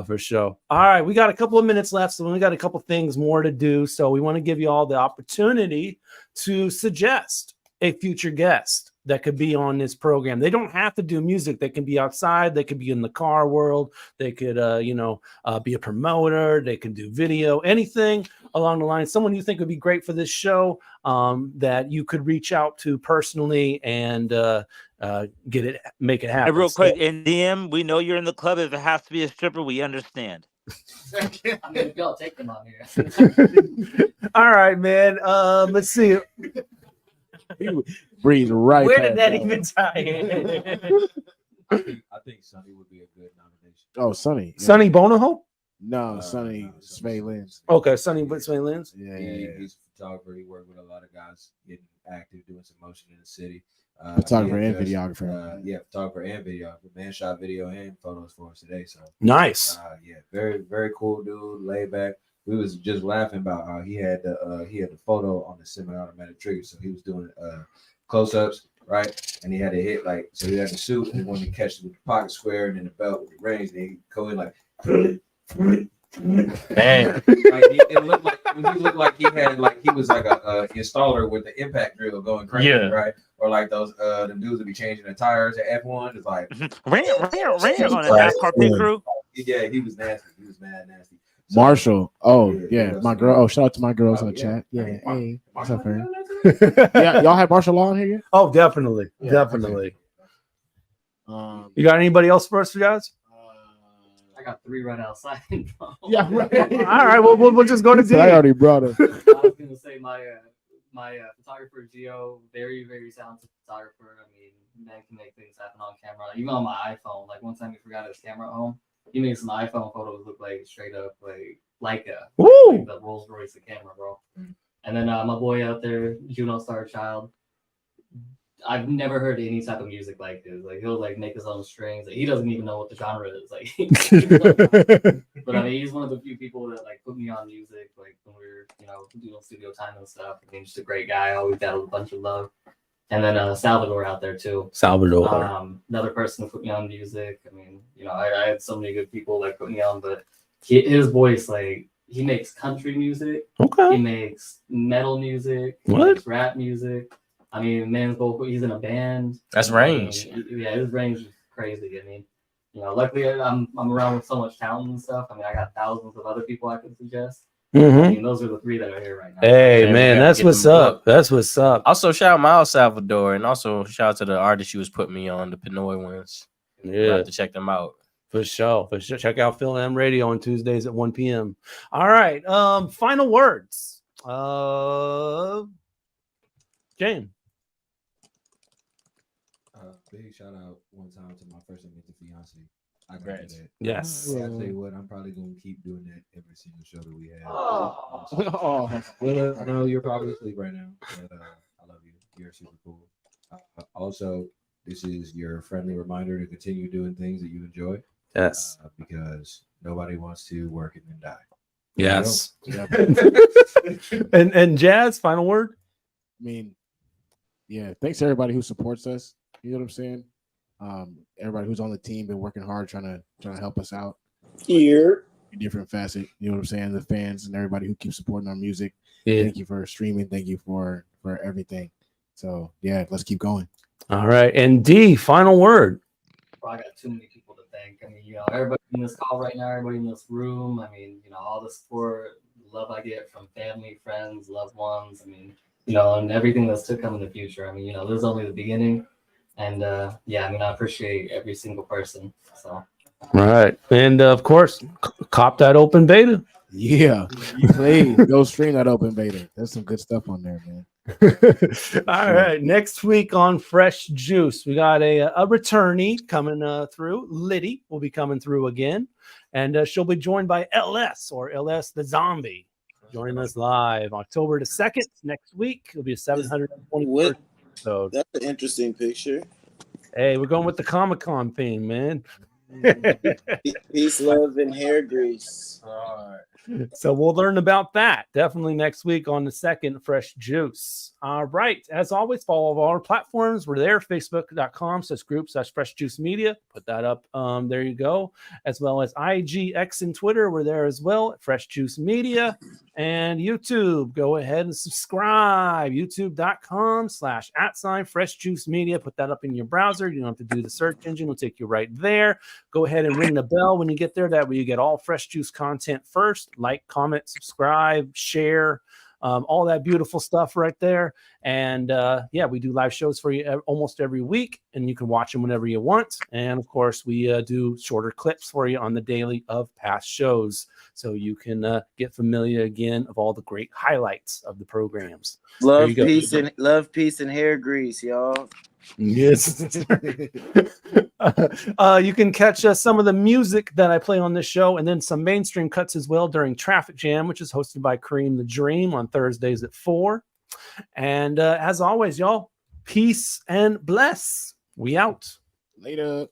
[SPEAKER 18] for sure. All right, we got a couple of minutes left, so we got a couple things more to do. So we want to give you all the opportunity to suggest a future guest that could be on this program. They don't have to do music. They can be outside. They could be in the car world. They could, be a promoter. They can do video, anything along the line. Someone you think would be great for this show that you could reach out to personally and make it happen.
[SPEAKER 20] Hey, real quick, in DM, we know you're in the club. If it has to be a stripper, we understand.
[SPEAKER 2] I mean, y'all take them out here.
[SPEAKER 18] All right, man. Let's see.
[SPEAKER 1] Breeze right.
[SPEAKER 19] Where did that even tie in?
[SPEAKER 3] I think Sonny would be a good nomination.
[SPEAKER 1] Oh, Sonny.
[SPEAKER 18] Sonny Bonahope?
[SPEAKER 1] No, Sonny Svay Lens.
[SPEAKER 18] Okay, Sonny Svay Lens.
[SPEAKER 1] Yeah,
[SPEAKER 3] He's a photographer. He worked with a lot of guys getting active, doing some motion in the city.
[SPEAKER 1] Photographer and
[SPEAKER 3] just,
[SPEAKER 1] videographer.
[SPEAKER 3] Photographer and videographer. Man shot video and photos for us today. So
[SPEAKER 18] nice.
[SPEAKER 3] Very, very cool dude, laid back. We was just laughing about how he had the photo on the semi-automatic trigger, so he was doing close-ups, right? And he had to hit so he had the suit and he wanted to catch it with the pocket square and then the belt with the range. And he go in like,
[SPEAKER 19] man,
[SPEAKER 3] it looked like he had he was like a installer with the impact drill going crazy, right? Or like those them dudes that be changing the tires at F1. It's like
[SPEAKER 20] on the NASCAR pit crew.
[SPEAKER 3] Yeah, he was nasty. He was mad nasty.
[SPEAKER 1] Marshall. My girl. Oh, shout out to my girls in the chat. Yeah, hey, what's up, man? Yeah, y'all have Marshall Law in here yet?
[SPEAKER 18] Oh, definitely. You got anybody else for us, guys?
[SPEAKER 2] I got 3 right outside.
[SPEAKER 1] Yeah, right.
[SPEAKER 18] All right, we'll just go to D.
[SPEAKER 1] I already brought him.
[SPEAKER 2] I was gonna say my photographer Gio, very, very talented photographer. I mean, man can make things happen on camera. Even on my iPhone, like one time he forgot his camera at home. He made some iPhone photos look like straight up like the Rolls Royce of camera, bro. And then my boy out there, Juno Star Child. I've never heard any type of music like his. Like he'll make his own strings. Like, he doesn't even know what the genre is. But I mean, he's one of the few people that put me on music. Like when we were doing studio time and stuff. I mean, just a great guy. Always got a bunch of love. And then Salvador out there too. Another person who put me on music. I mean, I had so many good people put me on, but his voice, he makes country music.
[SPEAKER 18] Okay.
[SPEAKER 2] He makes metal music. He
[SPEAKER 18] What?
[SPEAKER 2] makes rap music. I mean, man's vocal. He's in a band.
[SPEAKER 19] That's range.
[SPEAKER 2] I mean, his range is crazy. I mean, luckily I'm around with so much talent and stuff. I mean, I got thousands of other people I could suggest. I mean, those are the 3 that are here right now.
[SPEAKER 18] Hey, man, that's what's up. That's what's up.
[SPEAKER 19] Also, shout out my El Salvador, and also shout out to the artists you was putting me on, the Pinoy ones.
[SPEAKER 18] Yeah,
[SPEAKER 19] have to check them out.
[SPEAKER 18] For sure. Check out Phil M Radio on Tuesdays at 1 p.m. All right. Final words. Jane.
[SPEAKER 3] Big shout out one time to my first romantic fiance. I got that.
[SPEAKER 18] Yes.
[SPEAKER 3] I tell you what, I'm probably gonna keep doing that every single show that we have.
[SPEAKER 1] Well,
[SPEAKER 3] I know you're probably asleep right now, but I love you. You're super cool. Also, this is your friendly reminder to continue doing things that you enjoy.
[SPEAKER 18] Yes.
[SPEAKER 3] Because nobody wants to work and then die.
[SPEAKER 18] Yes. and Jazz, final word.
[SPEAKER 1] I mean, thanks to everybody who supports us. You know what I'm saying? Everybody who's on the team been working hard trying to help us out.
[SPEAKER 21] Here.
[SPEAKER 1] In different facet. You know what I'm saying? The fans and everybody who keeps supporting our music.
[SPEAKER 18] Yeah.
[SPEAKER 1] Thank you for streaming. Thank you for everything. So let's keep going.
[SPEAKER 18] All right. And D, final word.
[SPEAKER 2] Bro, I got too many people to thank. I mean, everybody in this call right now, everybody in this room. I mean, all the support, love I get from family, friends, loved ones. I mean, and everything that's to come in the future. I mean, this is only the beginning. And I mean, I appreciate every single person. So.
[SPEAKER 18] Right. And of course, cop that open beta.
[SPEAKER 1] Yeah. Please go stream that open beta. There's some good stuff on there, man.
[SPEAKER 18] All right. Next week on Fresh Juice, we got a returnee coming through. Liddy will be coming through again. And she'll be joined by LS the Zombie. Joining us live October the 2nd next week. It'll be a 720 episode.
[SPEAKER 21] That's an interesting picture.
[SPEAKER 18] Hey, we're going with the Comic-Con theme, man.
[SPEAKER 21] Peace, love, and hair grease.
[SPEAKER 18] All right. So we'll learn about that definitely next week on the 2nd Fresh Juice. All right. As always, follow all of our platforms. We're there, facebook.com/group/Fresh Juice Media. Put that up. There you go. As well as IG, X, and Twitter. We're there as well at Fresh Juice Media. And YouTube. Go ahead and subscribe. YouTube.com/@Fresh Juice Media. Put that up in your browser. You don't have to do the search engine. It'll take you right there. Go ahead and ring the bell when you get there. That way you get all Fresh Juice content first. Like, comment, subscribe, share, all that beautiful stuff right there. And we do live shows for you almost every week, and you can watch them whenever you want. And of course, we do shorter clips for you on the daily of past shows, so you can get familiar again of all the great highlights of the programs.
[SPEAKER 21] Love, peace, and hair grease, y'all.
[SPEAKER 18] Yes. You can catch some of the music that I play on this show and then some mainstream cuts as well during Traffic Jam, which is hosted by Kareem the Dream on Thursdays at 4. And as always, y'all, peace and bless. We out.
[SPEAKER 1] Later.